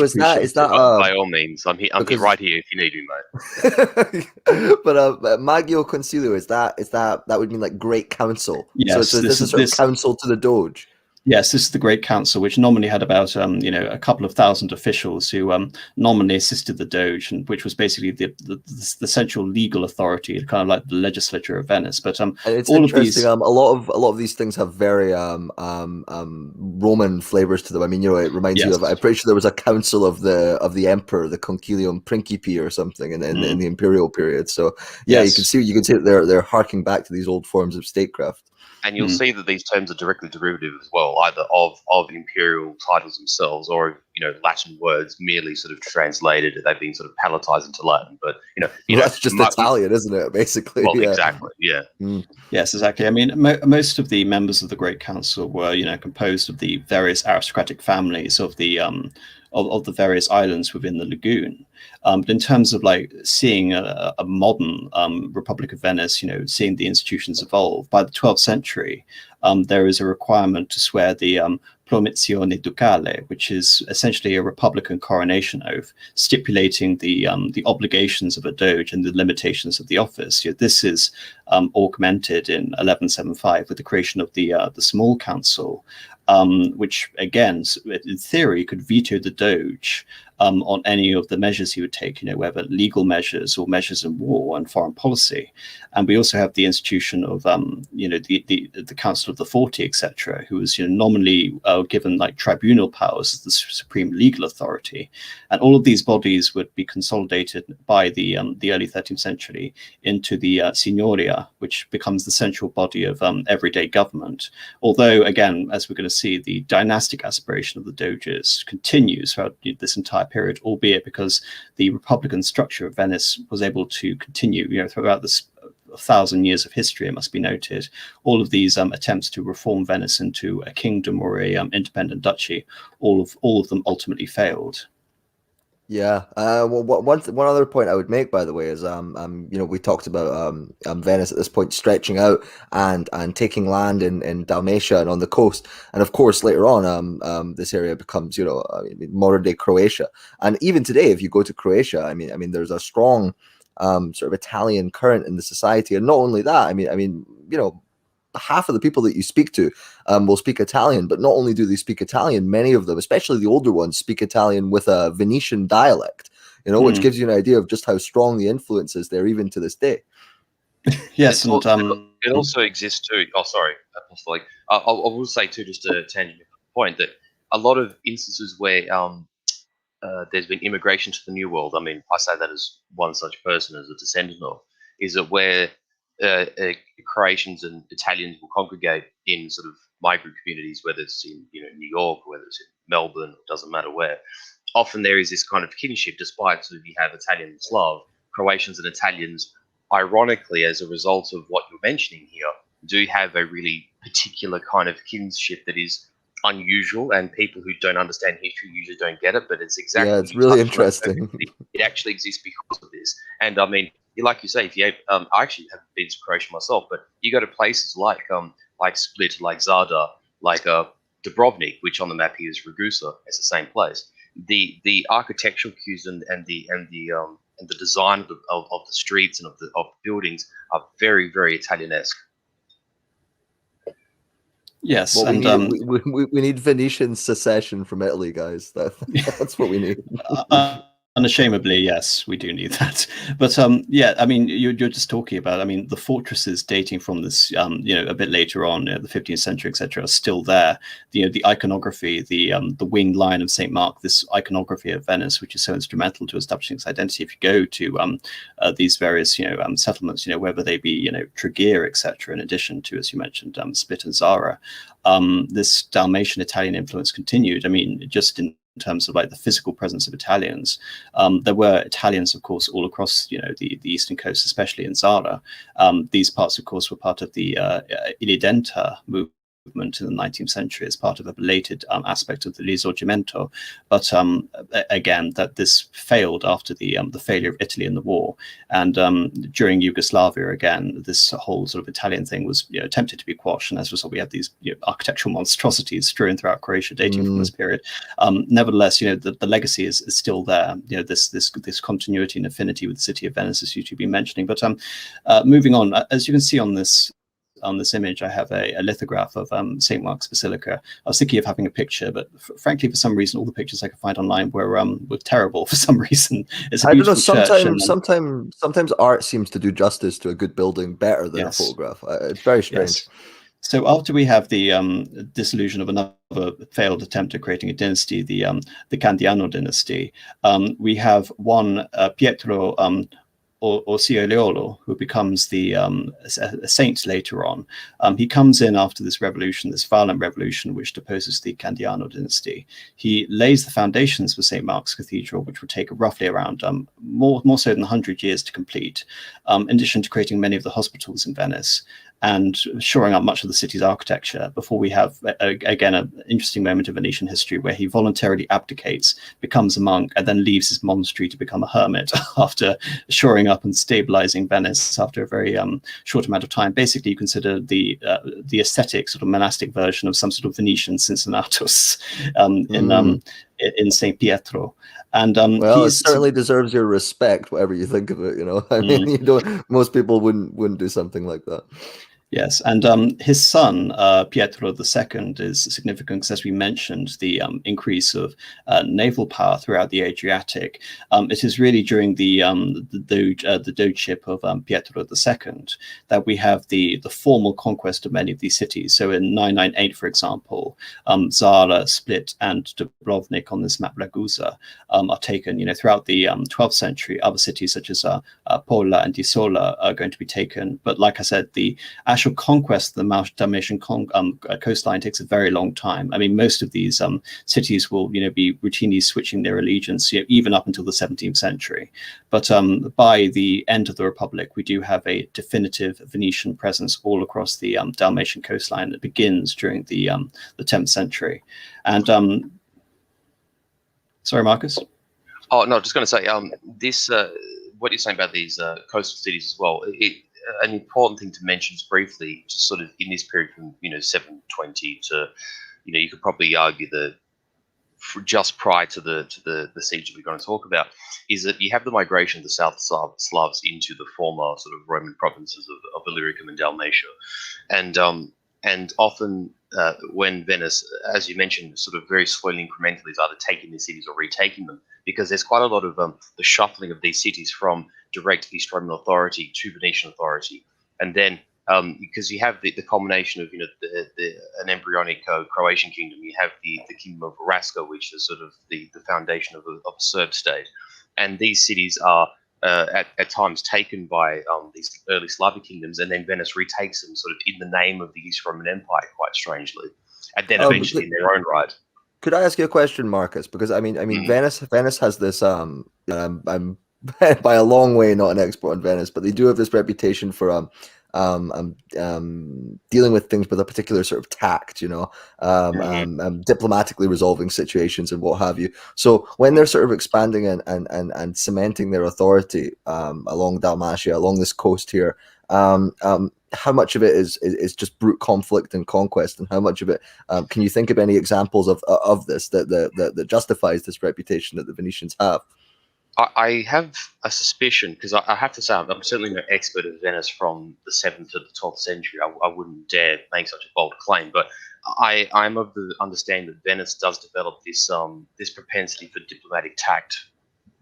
is that by all means, I'm right here if you need me, mate. But magio consiglio, is that would mean like great council? Yes, so this is sort of council to the doge. Yes, this is the Great Council, which nominally had about a couple of thousand officials who nominally assisted the Doge, and which was basically the central legal authority, kind of like the legislature of Venice. But and it's all interesting. of these, a lot of these things have very Roman flavors to them. I mean, it reminds you of. I'm pretty sure there was a council of the emperor, the Concilium Principi or something, in the imperial period. So yeah, you can see that they're harking back to these old forms of statecraft. And you'll see that these terms are directly derivative as well, either of imperial titles themselves, or Latin words merely sort of translated. They've been sort of palatized into Latin, but that's just Italian, isn't it? Basically, well, exactly, yeah. Yes, exactly. I mean, most of the members of the Great Council were composed of the various aristocratic families of the various islands within the lagoon. But in terms of like seeing a modern Republic of Venice, seeing the institutions evolve, by the 12th century, there is a requirement to swear the Promizione Ducale, which is essentially a republican coronation oath, stipulating the obligations of a doge and the limitations of the office. This is augmented in 1175 with the creation of the Small Council, which again, in theory, could veto the Doge on any of the measures he would take, whether legal measures or measures in war and foreign policy. And we also have the institution of, the Council of the 40, etc., who was nominally given like tribunal powers as the supreme legal authority. And all of these bodies would be consolidated by the early 13th century into the Signoria, which becomes the central body of everyday government. Although, again, as we're going to see, the dynastic aspiration of the Doges continues throughout this entire period, albeit because the Republican structure of Venice was able to continue, throughout this 1,000 years of history, it must be noted. All of these attempts to reform Venice into a kingdom or a independent duchy, all of them ultimately failed. Yeah. One other point I would make, by the way, is we talked about Venice at this point stretching out and taking land in Dalmatia and on the coast, and of course later on this area becomes modern day Croatia. And even today, if you go to Croatia, I mean there's a strong sort of Italian current in the society, and not only that, I mean half of the people that you speak to will speak Italian, but not only do they speak Italian, many of them, especially the older ones, speak Italian with a Venetian dialect, which gives you an idea of just how strong the influence is there even to this day. Yes, and it also exists too. Oh, sorry, Apostolic. I will say too, just to tangent the point, that a lot of instances where there's been immigration to the New World, I mean, I say that as one such person, as a descendant of, is that where Croatians and Italians will congregate in sort of migrant communities, whether it's in New York, or whether it's in Melbourne, it doesn't matter where. Often there is this kind of kinship, despite sort of you have Italian and Slav, Croatians and Italians, ironically, as a result of what you're mentioning here, do have a really particular kind of kinship that is unusual, and people who don't understand history usually don't get it. But it's exactly, it's really interesting. It actually exists because of this. And I mean, like you say, if you have, I actually haven't been to Croatia myself, but you go to places like Split, like Zadar, like Dubrovnik, which on the map here is Ragusa. It's the same place. The architectural cues and the design of the streets and of the buildings are very, very Italianesque. Yes, well, and we need Venetian secession from Italy, guys. That's what we need. Unashamedly, yes, we do need that. But yeah, I mean, you're just talking about, I mean, the fortresses dating from this, a bit later on, the 15th century, etc., are still there. The iconography, the winged lion of St. Mark, this iconography of Venice, which is so instrumental to establishing its identity. If you go to these various, settlements, whether they be, Tregear, etc., in addition to, as you mentioned, Split and Zara, this Dalmatian Italian influence continued. I mean, just in terms of like the physical presence of Italians, there were Italians, of course, all across the eastern coast, especially in Zara. These parts, of course, were part of the Ilidenta movement in the 19th century as part of a belated aspect of the Risorgimento. But again, that this failed after the failure of Italy in the war, and during Yugoslavia, again, this whole sort of Italian thing was attempted to be quashed, and as a result, we have these architectural monstrosities strewn throughout Croatia dating from this period. Nevertheless, the legacy is still there. This continuity and affinity with the city of Venice, as you've been mentioning. But moving on, as you can see on this image, I have a lithograph of St. Mark's Basilica. I was thinking of having a picture, but frankly, for some reason, all the pictures I could find online were terrible for some reason. It's a beautiful church. Sometimes art seems to do justice to a good building better than a photograph. It's very strange. Yes. So after we have the dissolution of another failed attempt at creating a dynasty, the Candiano dynasty, we have one Pietro Orseoliolo, who becomes a saint later on. He comes in after this revolution, this violent revolution, which deposes the Candiano dynasty. He lays the foundations for St. Mark's Cathedral, which would take roughly around more so than 100 years to complete, in addition to creating many of the hospitals in Venice and shoring up much of the city's architecture, before we have, again, an interesting moment of Venetian history where he voluntarily abdicates, becomes a monk, and then leaves his monastery to become a hermit after shoring up and stabilizing Venice after a very short amount of time. Basically, you consider the aesthetic sort of monastic version of some sort of Venetian Cincinnatus in St. Pietro. And Well, it he's certainly deserves your respect, whatever you think of it. You know, I mean, you don't. Most people wouldn't do something like that. Yes, and his son, Pietro II, is significant because, as we mentioned, the increase of naval power throughout the Adriatic. It is really during the dogeship of Pietro II that we have the formal conquest of many of these cities. So in 998, for example, Zara, Split, and Dubrovnik on this map, Ragusa, are taken. Throughout the 12th century, other cities such as Pola and Disola are going to be taken. But like I said, the actual conquest of the Dalmatian coastline takes a very long time. I mean, most of these cities will, be routinely switching their allegiance, even up until the 17th century. But by the end of the Republic, we do have a definitive Venetian presence all across the Dalmatian coastline that begins during the 10th century. And sorry, Marcus. Oh no, just going to say this. What you're saying about these coastal cities as well. An important thing to mention is briefly, just sort of in this period from 720 to you could probably argue that just prior to the siege that we're going to talk about, is that you have the migration of the South Slavs into the former sort of Roman provinces of Illyricum and Dalmatia, and often when Venice, as you mentioned, sort of very slowly, incrementally is either taking these cities or retaking them, because there's quite a lot of the shuffling of these cities from direct East Roman authority to Venetian authority, and then because you have the culmination of an embryonic Croatian kingdom, you have the kingdom of Raska, which is sort of the foundation of a Serb state, and these cities are at times taken by these early Slavic kingdoms, and then Venice retakes them sort of in the name of the East Roman Empire, quite strangely, and then eventually in their own right. Could I ask you a question, Marcus? Because I mean, Venice has this. I'm by a long way not an expert on Venice, but they do have this reputation for dealing with things with a particular sort of tact, diplomatically resolving situations and what have you. So when they're sort of expanding and cementing their authority along Dalmatia, along this coast here, how much of it is just brute conflict and conquest, and how much of it can you think of any examples of this that justifies this reputation that the Venetians have? I have a suspicion, because I have to say I'm certainly no expert of Venice from the 7th to the 12th century. I wouldn't dare make such a bold claim, but I'm of the understanding that Venice does develop this propensity for diplomatic tact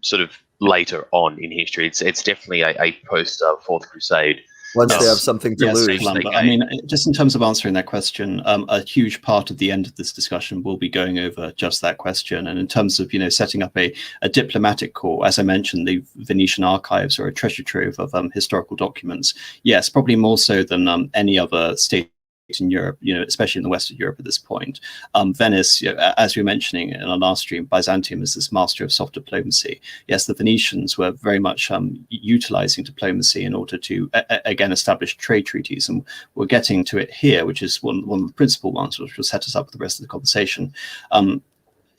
sort of later on in history. It's definitely a post Fourth Crusade. Once they have something to lose. I mean, just in terms of answering that question, a huge part of the end of this discussion will be going over just that question. And in terms of, setting up a diplomatic corps, as I mentioned, the Venetian archives are a treasure trove of historical documents. Yes, probably more so than any other state in Europe, especially in the West of Europe at this point. Venice, as we were mentioning in our last stream, Byzantium is this master of soft diplomacy. Yes, the Venetians were very much utilizing diplomacy in order to, again, establish trade treaties. And we're getting to it here, which is one of the principal ones, which will set us up with the rest of the conversation.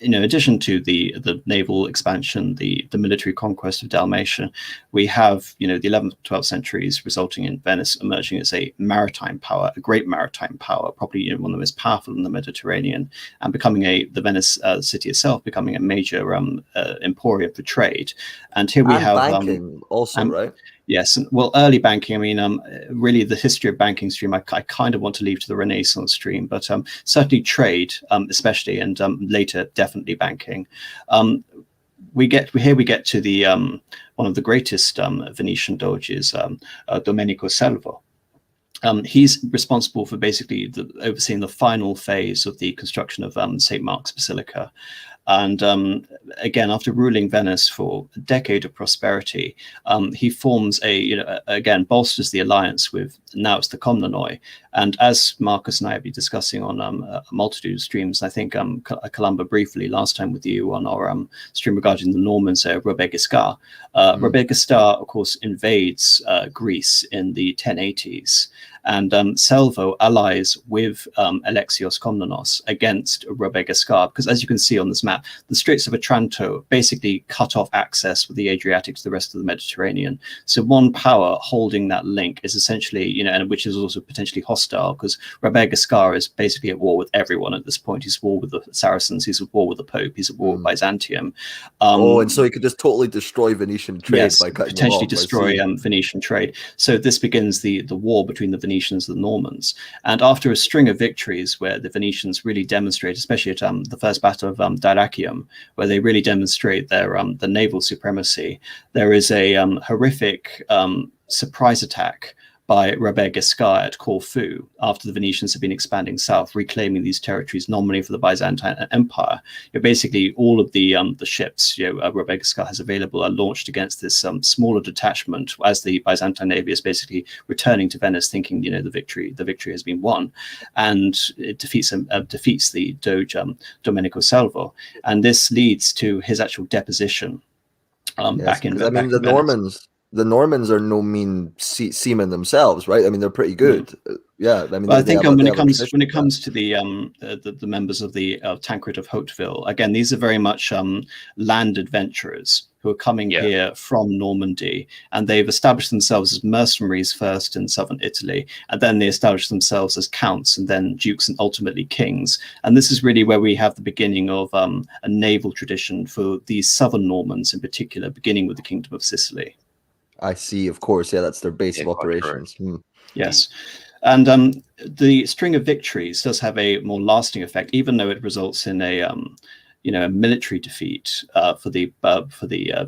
In addition to the naval expansion, the military conquest of Dalmatia, we have the 11th, 12th centuries resulting in Venice emerging as a maritime power, a great maritime power, probably one of the most powerful in the Mediterranean, and becoming the Venice city itself becoming a major emporium for trade. And here we have banking also, right? Yes, well, early banking. I mean, really, the history of banking stream, I kind of want to leave to the Renaissance stream, but certainly trade, especially, and later definitely banking. We get to the one of the greatest Venetian doges, Domenico Salvo. He's responsible for basically overseeing the final phase of the construction of St. Mark's Basilica. And again, after ruling Venice for a decade of prosperity, he forms again, bolsters the alliance with, now it's the Komnenoi. And as Marcus and I have been discussing on a multitude of streams, I think Columba briefly last time with you on our stream regarding the Normans, Robert Guiscard. Robert Guiscard, of course, invades Greece in the 1080s. and Salvo allies with Alexios Komnenos against Robert Guiscard, because as you can see on this map, the Straits of Otranto basically cut off access with the Adriatic to the rest of the Mediterranean. So one power holding that link is essentially, and which is also potentially hostile, because Robert Guiscard is basically at war with everyone at this point. He's at war with the Saracens, he's at war with the Pope, he's at war with Byzantium. And so he could just totally destroy Venetian trade by cutting potentially off, destroy Venetian trade. So this begins the war between the Venetians and the Normans. And after a string of victories where the Venetians really demonstrate, especially at the First Battle of Dyrrhachium, where they really demonstrate their the naval supremacy, there is a horrific surprise attack by Robert Guiscard at Corfu after the Venetians have been expanding south, reclaiming these territories nominally for the Byzantine Empire. Basically, all of the ships Robert Guiscard has available are launched against this smaller detachment as the Byzantine navy is basically returning to Venice, thinking the victory has been won, and it defeats the Doge Domenico Salvo, and this leads to his actual deposition. Back in Venice. The Normans are no mean seamen themselves, right? I mean, they're pretty good. Yeah, I mean, but I think when it comes to the members of the Tancred of Hauteville, again, these are very much land adventurers who are coming here from Normandy, and they've established themselves as mercenaries first in southern Italy, and then they establish themselves as counts, and then dukes, and ultimately kings. And this is really where we have the beginning of a naval tradition for these southern Normans in particular, beginning with the Kingdom of Sicily. I see, of course. Yeah, that's their base of operations. Yes. And the string of victories does have a more lasting effect, even though it results in a military defeat for the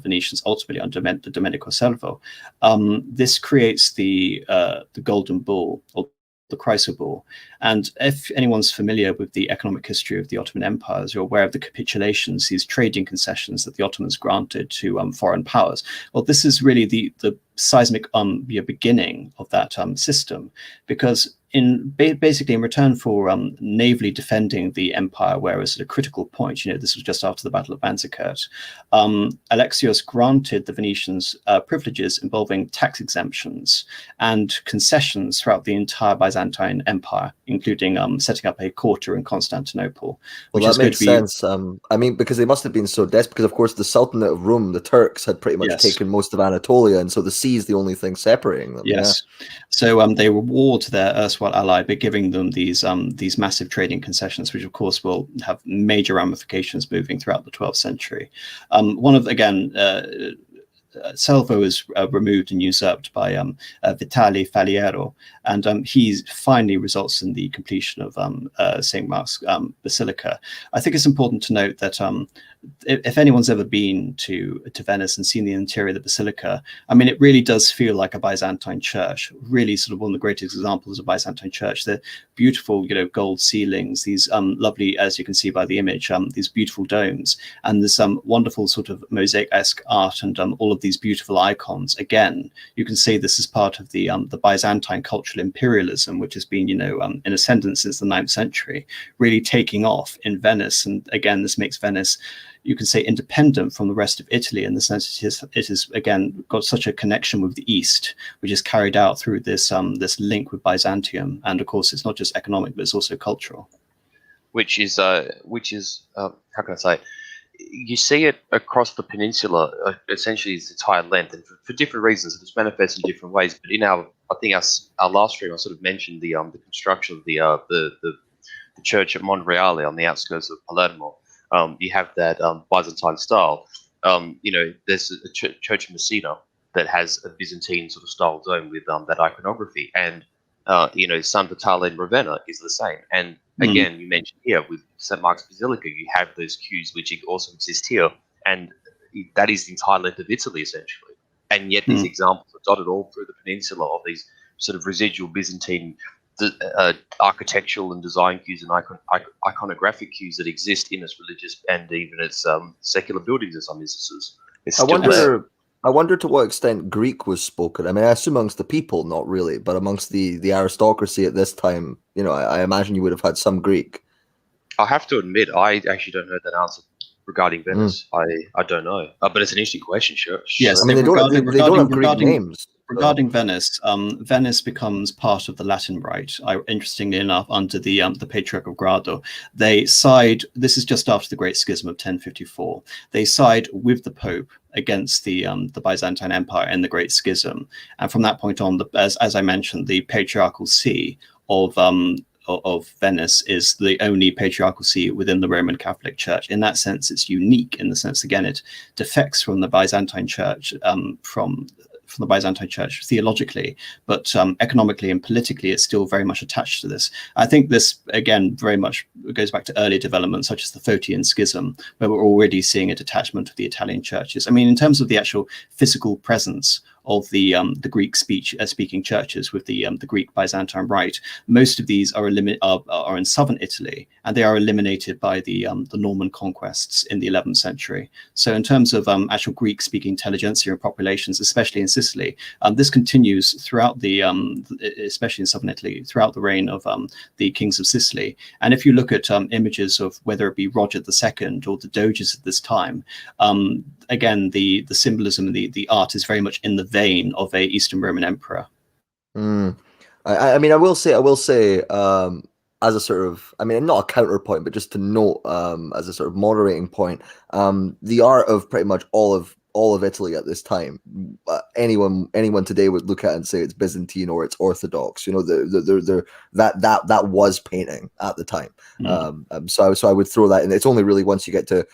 Venetians, ultimately under Domenico Salvo. This creates the Golden Bull, or the Chrysobull. And if anyone's familiar with the economic history of the Ottoman empires, you're aware of the capitulations, these trading concessions that the Ottomans granted to foreign powers. Well, this is really the seismic beginning of that system, because basically in return for navally defending the empire, whereas at a critical point, this was just after the Battle of Manzikert, Alexios granted the Venetians privileges involving tax exemptions and concessions throughout the entire Byzantine Empire, including setting up a quarter in Constantinople. Well, that makes sense. I mean, because they must have been so desperate, because of course the Sultanate of Rome, the Turks, had pretty much taken most of Anatolia, and so the sea is the only thing separating them. Yes. So they reward their erstwhile ally by giving them these massive trading concessions, which of course will have major ramifications moving throughout the 12th century. Salvo is removed and usurped by Vitale Faliero, and he finally results in the completion of St. Mark's Basilica. I think it's important to note that if anyone's ever been to Venice and seen the interior of the Basilica, I mean, it really does feel like a Byzantine church, really sort of one of the greatest examples of Byzantine church. The beautiful, gold ceilings, these lovely, as you can see by the image, these beautiful domes, and there's some wonderful sort of mosaic-esque art and all of these beautiful icons. Again, you can see this is part of the Byzantine cultural imperialism, which has been, in ascendance since the 9th century, really taking off in Venice. And again, this makes Venice, you can say, independent from the rest of Italy in the sense it has again got such a connection with the East, which is carried out through this link with Byzantium. And of course, it's not just economic, but it's also cultural. Which is how can I say? You see it across the peninsula, essentially its entire length, and for different reasons. It manifests in different ways. But in our last stream, I sort of mentioned the construction of the church at Monreale on the outskirts of Palermo. You have that Byzantine style. There's a church in Messina that has a Byzantine sort of style dome with that iconography, and San Vitale in Ravenna is the same. And again, you mentioned here with St. Mark's Basilica, you have those cues which also exist here, and that is the entire length of Italy essentially. And yet these examples are dotted all through the peninsula of these sort of residual Byzantine architectural and design cues and iconographic cues that exist in its religious and even its secular buildings in some instances. I wonder to what extent Greek was spoken. I mean, I assume amongst the people, not really, but amongst the aristocracy at this time, I imagine you would have had some Greek. I have to admit, I actually don't know that answer regarding Venice. I don't know, but it's an interesting question. Sure. Yes, I mean they don't have Greek names. regarding Venice, Venice becomes part of the Latin Rite. Interestingly enough, under the Patriarch of Grado, they side. This is just after the Great Schism of 1054. They side with the Pope against the Byzantine Empire and the Great Schism, and from that point on, as I mentioned, the Patriarchal See of Venice is the only patriarchal see within the Roman Catholic Church. In that sense, it's unique in the sense, again, it defects from the Byzantine Church, from the Byzantine Church theologically, but economically and politically, it's still very much attached to this. I think this, again, very much goes back to early developments, such as the Photian Schism, where we're already seeing a detachment of the Italian churches. I mean, in terms of the actual physical presence of the Greek speaking churches with the Greek Byzantine Rite, most of these are in southern Italy, and they are eliminated by the Norman conquests in the 11th century. So in terms of actual Greek speaking intelligentsia and populations, especially in Sicily, this continues throughout the especially in southern Italy, throughout the reign of the kings of Sicily. And if you look at images of whether it be Roger II or the doges at this time, again, the symbolism and the art is very much in the vein of a Eastern Roman emperor. I mean, I will say, as a sort of, I mean, not a counterpoint, but just to note, as a sort of moderating point, the art of pretty much all of Italy at this time, anyone today would look at it and say it's Byzantine or it's Orthodox. You know, that was painting at the time. So I would throw that in. It's only really once you get to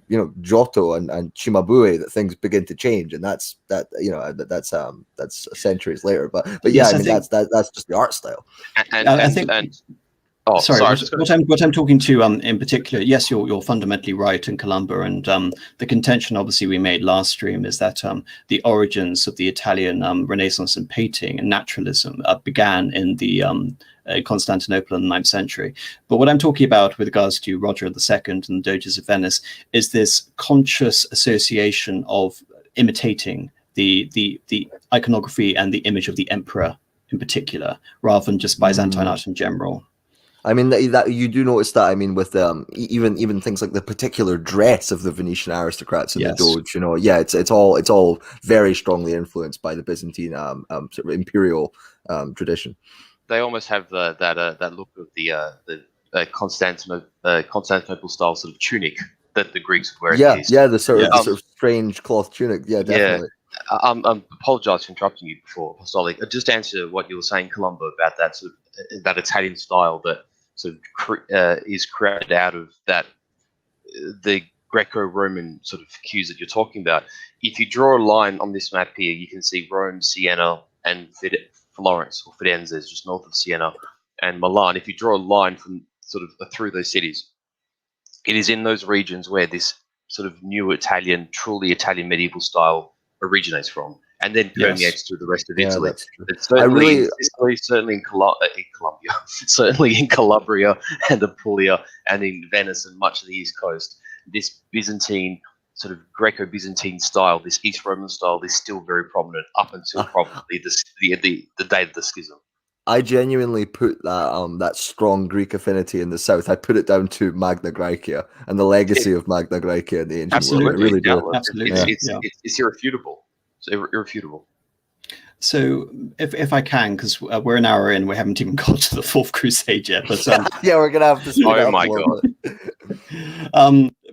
you know, Giotto and Cimabue that things begin to change, and that's centuries later. But yes, I mean, that's just the art style. Oh, sorry. What I'm talking to in particular, yes, you're fundamentally right in Columba, and the contention obviously we made last stream is that the origins of the Italian Renaissance in painting and naturalism began in the Constantinople in the 9th century. But what I'm talking about with regards to Roger II and the Doges of Venice is this conscious association of imitating the iconography and the image of the emperor in particular, rather than just Byzantine art in general. I mean, that you do notice that. I mean, with even things like the particular dress of the Venetian aristocrats and the Doge, you know, yeah, it's all very strongly influenced by the Byzantine sort of imperial tradition. They almost have that look of the Constantinople style sort of tunic that the Greeks would wear. The sort of strange cloth tunic. Yeah, definitely. I apologize for interrupting you before, Apostolic. Just answer what you were saying, Columba, about that sort of that Italian style that sort of is created out of that the Greco-Roman sort of cues that you're talking about. If you draw a line on this map here, you can see Rome, Siena, and Florence, or Firenze, is just north of Siena, and Milan. If you draw a line from sort of through those cities, it is in those regions where this sort of new Italian, truly Italian medieval style originates from, and then permeates through the rest of Italy. It's certainly in Sicily, certainly in Colombia, certainly in Calabria and Apulia, and in Venice and much of the East Coast. This Byzantine, sort of Greco-Byzantine style, this East Roman style, is still very prominent up until probably the date of the schism. I genuinely put that strong Greek affinity in the south. I put it down to Magna Graecia and the legacy of Magna Graecia in the ancient world. I really do. Absolutely. It's irrefutable. It's irrefutable. So, if I can, because we're an hour in, we haven't even got to the Fourth Crusade yet. But we're gonna have to. Oh my god!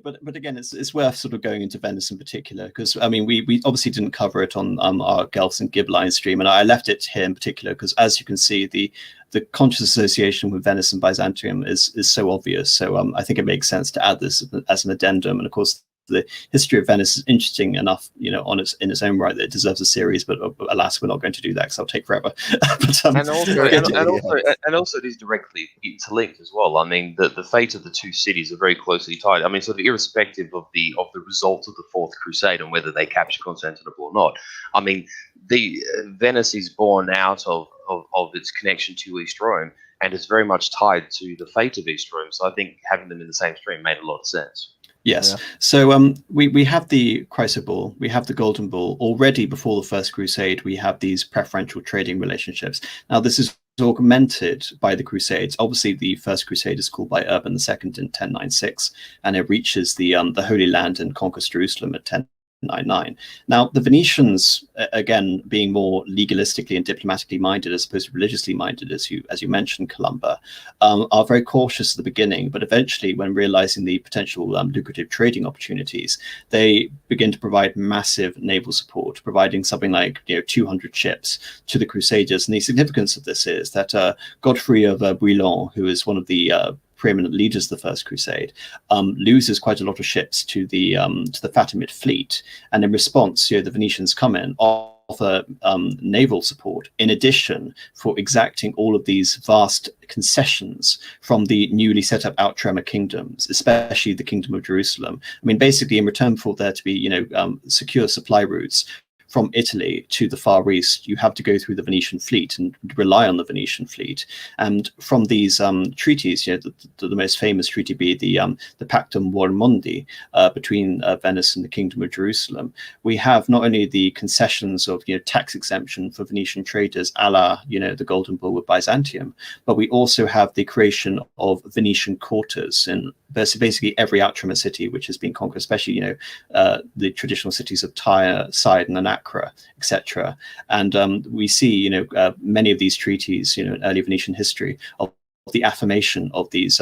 But again, it's worth sort of going into Venice in particular, because I mean we obviously didn't cover it on our Guelphs and Ghibelline stream, and I left it here in particular because, as you can see, the conscious association with Venice and Byzantium is so obvious. So I think it makes sense to add this as an addendum, and of course, the history of Venice is interesting enough, you know, in its own right, that it deserves a series. But alas, we're not going to do that because it'll take forever. And also, it is directly interlinked as well. I mean, the fate of the two cities are very closely tied. I mean, sort of irrespective of the result of the Fourth Crusade and whether they capture Constantinople or not. I mean, the Venice is born out of its connection to East Rome, and it's very much tied to the fate of East Rome. So I think having them in the same stream made a lot of sense. Yes. Yeah. So we have the Chrysobull, we have the Golden Bull. Already before the First Crusade, we have these preferential trading relationships. Now, this is augmented by the Crusades. Obviously, the First Crusade is called by Urban II in 1096, and it reaches the Holy Land and conquers Jerusalem at 799. Now, the Venetians, again, being more legalistically and diplomatically minded as opposed to religiously minded, as you mentioned, Columba, are very cautious at the beginning, but eventually, when realizing the potential lucrative trading opportunities, they begin to provide massive naval support, providing something like 200 ships to the Crusaders. And the significance of this is that Godfrey of Bouillon, who is one of the preeminent leaders of the First Crusade, loses quite a lot of ships to the Fatimid fleet, and in response, the Venetians come in, offer naval support, in addition for exacting all of these vast concessions from the newly set up Outremer kingdoms, especially the Kingdom of Jerusalem. I mean, basically, in return for there to be secure supply routes from Italy to the Far East, you have to go through the Venetian fleet and rely on the Venetian fleet. And from these treaties, the most famous treaty be the Pactum Warmondi between Venice and the Kingdom of Jerusalem. We have not only the concessions of tax exemption for Venetian traders, a la the Golden Bull with Byzantium, but we also have the creation of Venetian quarters in basically every Outremer city which has been conquered, especially the traditional cities of Tyre, Sidon, and Accra, etc. And we see many of these treaties in early Venetian history of the affirmation of these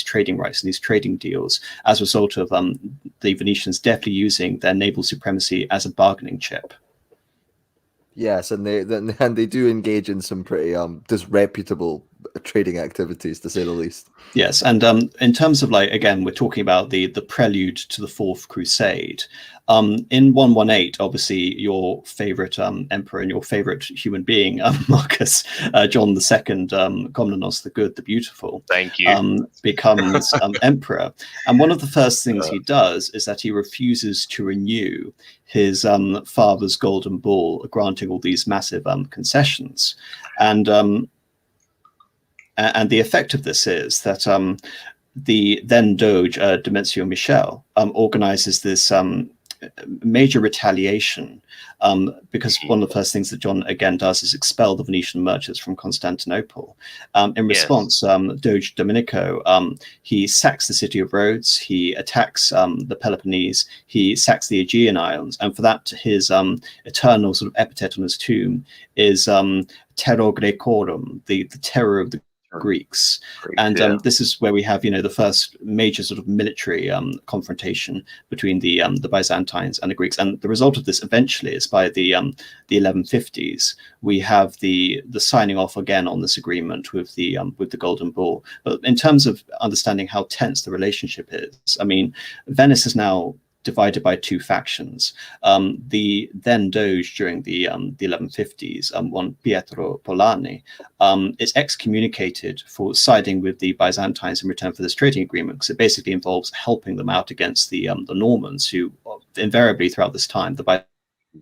trading rights and these trading deals as a result of the Venetians definitely using their naval supremacy as a bargaining chip. Yes, and they do engage in some pretty disreputable trading activities, to say the least. Yes, and in terms of again, we're talking about the prelude to the Fourth Crusade. In 118, obviously, your favorite emperor and your favorite human being, Marcus, John II, Komnenos the Good, the Beautiful, thank you, becomes emperor. And one of the first things he does is that he refuses to renew his father's golden bull, granting all these massive concessions. And the effect of this is that the then Doge Domizio Michel organizes this major retaliation, because one of the first things that John again does is expel the Venetian merchants from Constantinople. In response, Doge Domenico, he sacks the city of Rhodes, he attacks the Peloponnese, he sacks the Aegean Islands, and for that his eternal sort of epithet on his tomb is Terror Graecorum, the terror of the Greeks. And this is where we have the first major sort of military confrontation between the Byzantines and the Greeks. And the result of this eventually is by the 1150s we have the signing off again on this agreement with the Golden Bull. But in terms of understanding how tense the relationship is, I mean, Venice is now divided by two factions. The then Doge during the 1150s, one Pietro Polani, is excommunicated for siding with the Byzantines in return for this trading agreement, because it basically involves helping them out against the Normans, who invariably throughout this time, the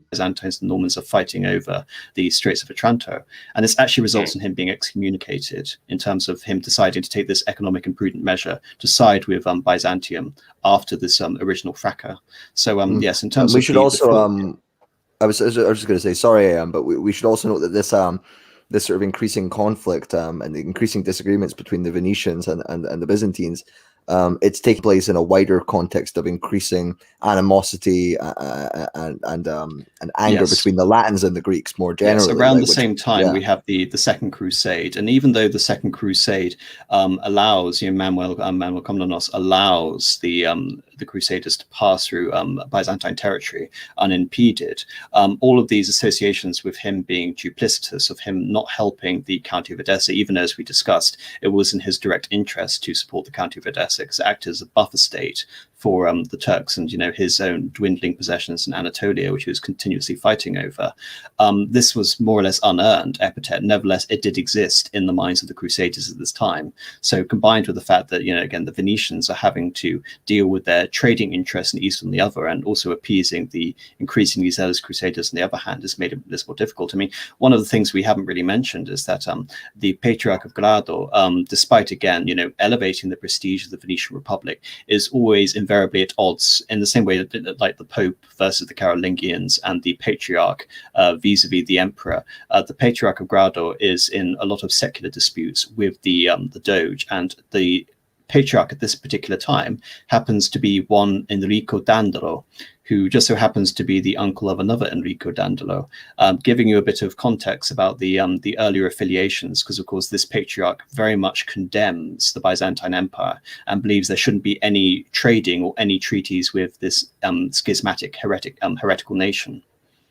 Byzantines and Normans are fighting over the Straits of Otranto, and this actually results in him being excommunicated in terms of him deciding to take this economic and prudent measure to side with Byzantium after this original fracas. So yes, in terms we of should also I was just going to say, sorry, but we should also note that this sort of increasing conflict and the increasing disagreements between the Venetians and the Byzantines, it's taking place in a wider context of increasing animosity and anger between the Latins and the Greeks more generally. Yes, around the same time, we have the Second Crusade, and even though the Second Crusade allows Manuel Komnenos allows the Crusaders to pass through Byzantine territory unimpeded, all of these associations with him being duplicitous, of him not helping the County of Edessa, even as we discussed, it was in his direct interest to support the County of Edessa, because it acted as a buffer state for the Turks and his own dwindling possessions in Anatolia, which he was continuously fighting over. This was more or less unearned epithet. Nevertheless, it did exist in the minds of the Crusaders at this time. So combined with the fact that again the Venetians are having to deal with their trading interests in east on the other, and also appeasing the increasingly zealous Crusaders on the other hand, has made this more difficult. I mean, one of the things we haven't really mentioned is that the Patriarch of Grado, despite again elevating the prestige of the Venetian Republic, is always invariably at odds, in the same way that like the Pope versus the Carolingians and the Patriarch vis-a-vis the Emperor. The Patriarch of Grado is in a lot of secular disputes with the Doge, and the Patriarch at this particular time happens to be one Enrico Dandolo, who just so happens to be the uncle of another Enrico Dandolo, giving you a bit of context about the earlier affiliations, because of course this patriarch very much condemns the Byzantine Empire and believes there shouldn't be any trading or any treaties with this schismatic heretical nation.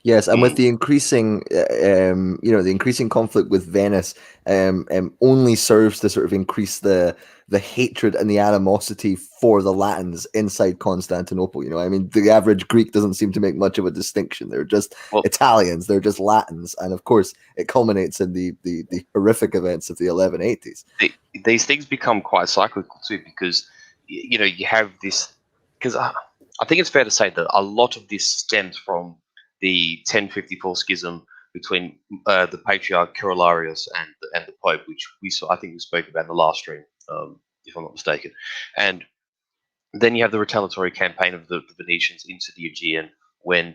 Yes, and with the increasing, the increasing conflict with Venice, only serves to sort of increase the hatred and the animosity for the Latins inside Constantinople. I mean, the average Greek doesn't seem to make much of a distinction. They're just Italians. They're just Latins, and of course, it culminates in the horrific events of the 1180s. These things become quite cyclical too, because you have this. Because I think it's fair to say that a lot of this stems from the 1054 schism between the Patriarch Corolarius and the Pope, which I think we spoke about in the last stream, if I'm not mistaken. And then you have the retaliatory campaign of the Venetians into the Aegean when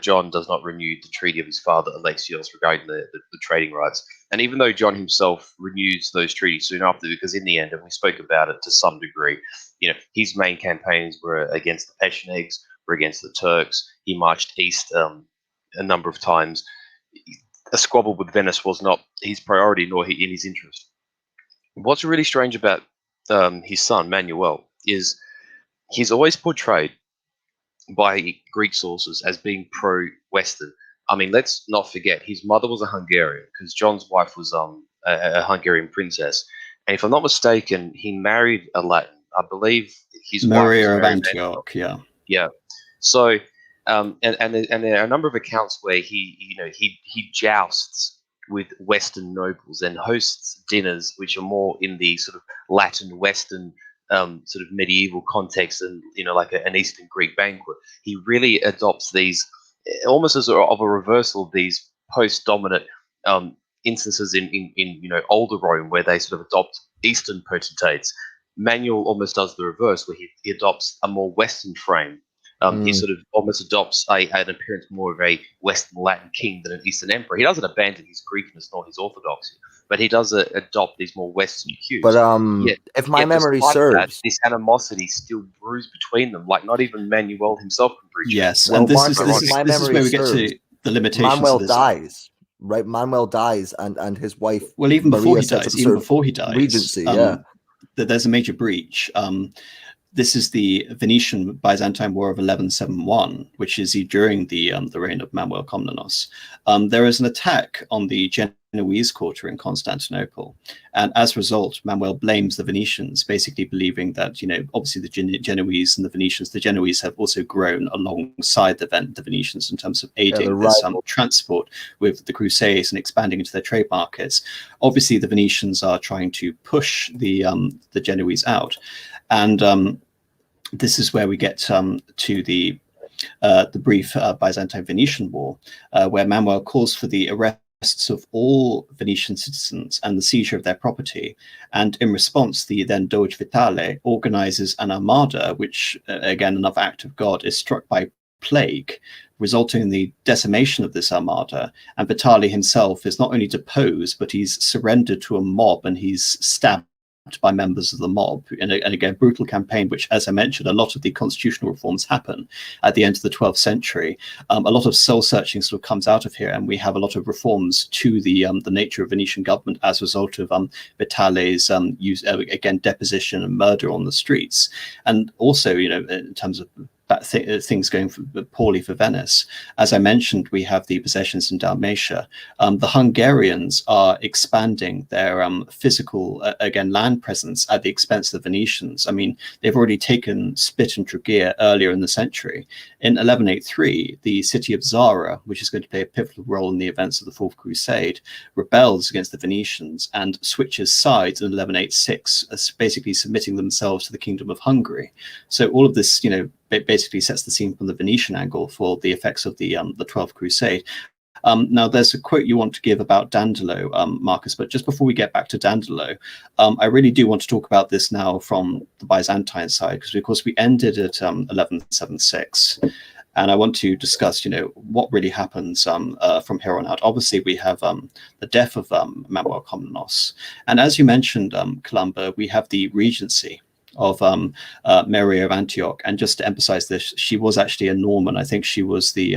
John does not renew the treaty of his father Alexios regarding the trading rights. And even though John himself renews those treaties soon after, because in the end, and we spoke about it to some degree, his main campaigns were against the Pechenegs, were against the Turks. He marched east a number of times. A squabble with Venice was not his priority, nor in his interest. What's really strange about his son, Manuel, is he's always portrayed by Greek sources as being pro-Western. I mean, let's not forget, his mother was a Hungarian, because John's wife was a Hungarian princess. And if I'm not mistaken, he married a Latin. I believe his Maria wife of was Antioch, yeah. Yeah. So, and there are a number of accounts where he jousts with Western nobles and hosts dinners which are more in the sort of Latin Western sort of medieval context, and like an Eastern Greek banquet. He really adopts these almost as of a reversal of these post-dominant instances in older Rome, where they sort of adopt Eastern potentates. Manuel almost does the reverse, where he adopts a more Western frame. He sort of almost adopts an appearance more of a Western Latin king than an Eastern emperor. He doesn't abandon his Greekness nor his orthodoxy, but he does adopt these more Western cues. But if my memory serves, this animosity still brews between them. Like not even Manuel himself can breach. Yes, well, and this Marcus, is where we get to the limitations. Manuel of this. dies, right? Manuel dies, and his wife. Well, even before Maria he dies, regency. There's a major breach. This is the Venetian-Byzantine War of 1171, which is during the reign of Manuel Komnenos. There is an attack on the Genoese quarter in Constantinople, and as a result, Manuel blames the Venetians, basically believing that obviously the Genoese and the Venetians, the Genoese have also grown alongside the Venetians in terms of aiding this transport with the Crusades and expanding into their trade markets. Obviously, the Venetians are trying to push the Genoese out, and this is where we get to the brief Byzantine-Venetian War, where Manuel calls for the arrests of all Venetian citizens and the seizure of their property. And in response, the then Doge Vitale organizes an armada, which, again, another act of God, is struck by plague, resulting in the decimation of this armada. And Vitale himself is not only deposed, but he's surrendered to a mob and he's stabbed by members of the mob. And again, brutal campaign, which, as I mentioned, a lot of the constitutional reforms happen at the end of the 12th century. A lot of soul searching sort of comes out of here, and we have a lot of reforms to the nature of Venetian government as a result of Vitale's use, again, deposition and murder on the streets. And also, in terms of things going poorly for Venice. As I mentioned, we have the possessions in Dalmatia. The Hungarians are expanding their physical, again, land presence at the expense of the Venetians. I mean, they've already taken Split and Tregear earlier in the century. In 1183, the city of Zara, which is going to play a pivotal role in the events of the Fourth Crusade, rebels against the Venetians and switches sides in 1186, basically submitting themselves to the Kingdom of Hungary. So all of this, basically sets the scene from the Venetian angle for the effects of the 12th Crusade. Now, there's a quote you want to give about Dandolo, Marcus, but just before we get back to Dandolo, I really do want to talk about this now from the Byzantine side, because of course we ended at 1176. And I want to discuss, what really happens from here on out. Obviously, we have the death of Manuel Komnenos. And as you mentioned, Columba, we have the regency of Mary of Antioch. And just to emphasize this, she was actually a Norman. I think she was the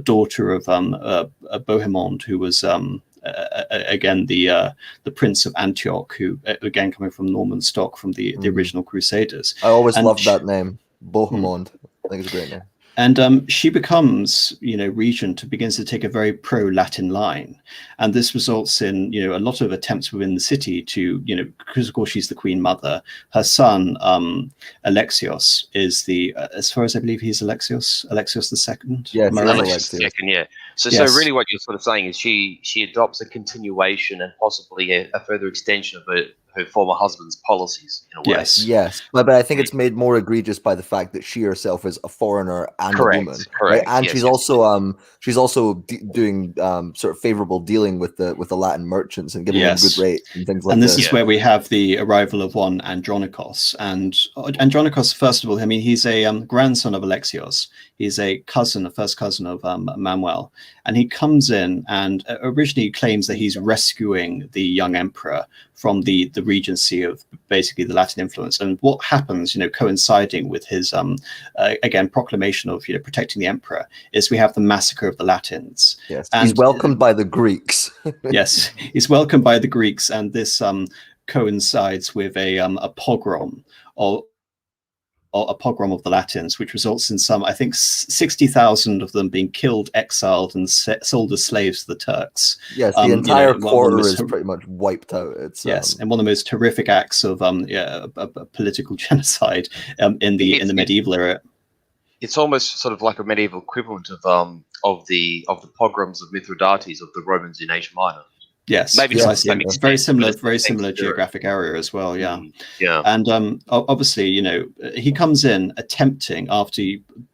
daughter of Bohemond, who was again the Prince of Antioch, who again coming from Norman stock from the original Crusaders. I always loved that name, Bohemond. I think it's a great name. And she becomes, regent, and begins to take a very pro-Latin line, and this results in, a lot of attempts within the city to, because of course she's the Queen Mother. Her son, Alexios, is as far as I believe, he's Alexios II. Yeah, Alexios II. Yeah. So really, what you're sort of saying is she adopts a continuation and possibly a further extension of her former husband's policies in a way. Yes, but I think it's made more egregious by the fact that she herself is a foreigner and a woman, correct, right? And she's also doing sort of favorable dealing with the Latin merchants and giving them good rates and things like that. And this is where we have the arrival of one Andronikos. And Andronikos, first of all, I mean, he's a grandson of Alexios. He's a first cousin of Manuel, and he comes in and originally claims that he's rescuing the young emperor from the regency of basically the Latin influence. And what happens, coinciding with his again proclamation of protecting the emperor, is we have the massacre of the Latins. Yes, and he's welcomed by the Greeks. Yes, he's welcomed by the Greeks, and this coincides with a pogrom of the Latins, which results in some, I think, 60,000 of them being killed, exiled, and sold as slaves to the Turks. Yes, the entire quarter is pretty much wiped out. It's and one of the most horrific acts of political genocide in the medieval era. It's almost sort of like a medieval equivalent of the pogroms of Mithridates of the Romans in Asia Minor. Yes, maybe very similar geographic area as well. Yeah, and obviously, he comes in attempting after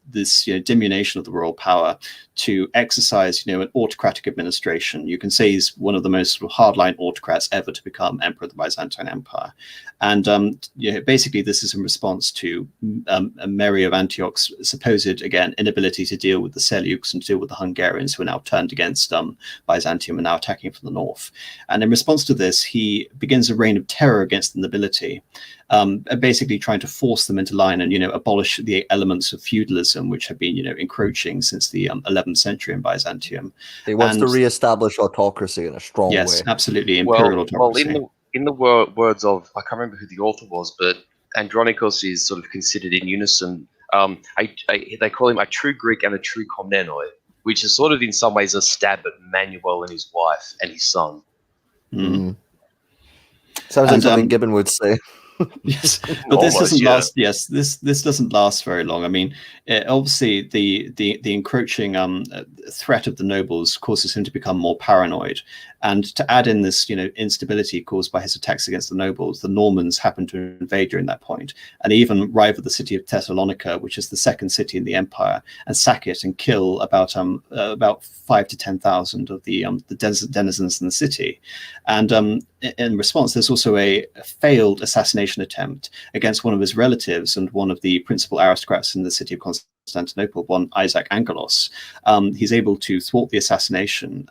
this diminution of the royal power to exercise an autocratic administration. You can say he's one of the most hardline autocrats ever to become emperor of the Byzantine Empire, and basically this is in response to Mary of Antioch's supposed inability to deal with the Seleuks and to deal with the Hungarians, who are now turned against Byzantium and now attacking from the north. And in response to this, he begins a reign of terror against the nobility, basically trying to force them into line and abolish the elements of feudalism which have been encroaching since the 11th century in Byzantium. He wants to re-establish autocracy in a strong way. Yes, absolutely, imperial autocracy. Well, in the words of, I can't remember who the author was, but Andronikos is sort of considered in unison. They call him a true Greek and a true Komnenoi, which is sort of in some ways a stab at Manuel and his wife and his son. Mm. Sounds like something Gibbon would say. Yes, but this doesn't last. Yes, this doesn't last very long. I mean, obviously the encroaching threat of the nobles causes him to become more paranoid, and to add in this instability caused by his attacks against the nobles, the Normans happen to invade during that point, and they even rival the city of Thessalonica, which is the second city in the empire, and sack it and kill about 5,000 to 10,000 of the denizens in the city. And in response, there's also a failed assassination attempt against one of his relatives and one of the principal aristocrats in the city of Constantinople, one Isaac Angelos. He's able to thwart the assassination,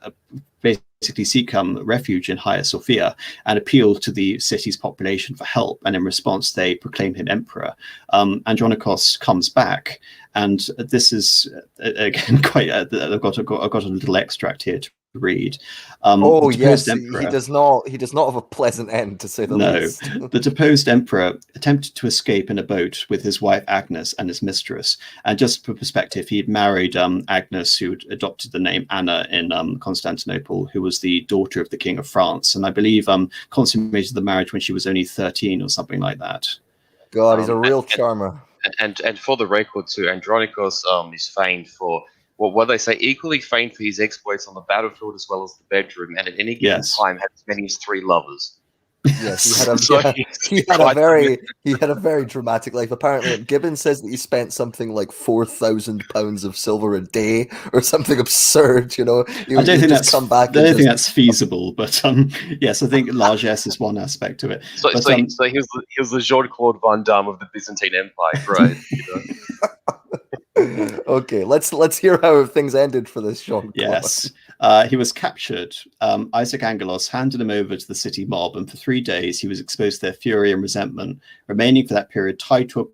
basically seek refuge in Hagia Sophia and appeal to the city's population for help. And in response, they proclaim him emperor. Andronikos comes back, and this is again quite. I've got a little extract here to read. Yes, emperor, he does not have a pleasant end, to say the least. The deposed emperor attempted to escape in a boat with his wife Agnes and his mistress. And just for perspective, he'd married Agnes, who adopted the name Anna in Constantinople, who was the daughter of the King of France, and I believe consummated the marriage when she was only 13 or something like that. God, he's a real charmer. And for the record too, Andronikos is famed for, well, what they say, equally famed for his exploits on the battlefield as well as the bedroom, and at any given time had as many as 3 lovers. Yes, he had a very dramatic life. Apparently, Gibbon says that he spent something like £4,000 of silver a day, or something absurd. I don't think that's feasible, but yes, I think largesse is one aspect of it. So he was the Jean-Claude Van Damme of the Byzantine Empire, right? Okay, let's hear how things ended for this Jean-Claude. Yes. He was captured. Isaac Angelos handed him over to the city mob, and for 3 days he was exposed to their fury and resentment, remaining for that period tied to a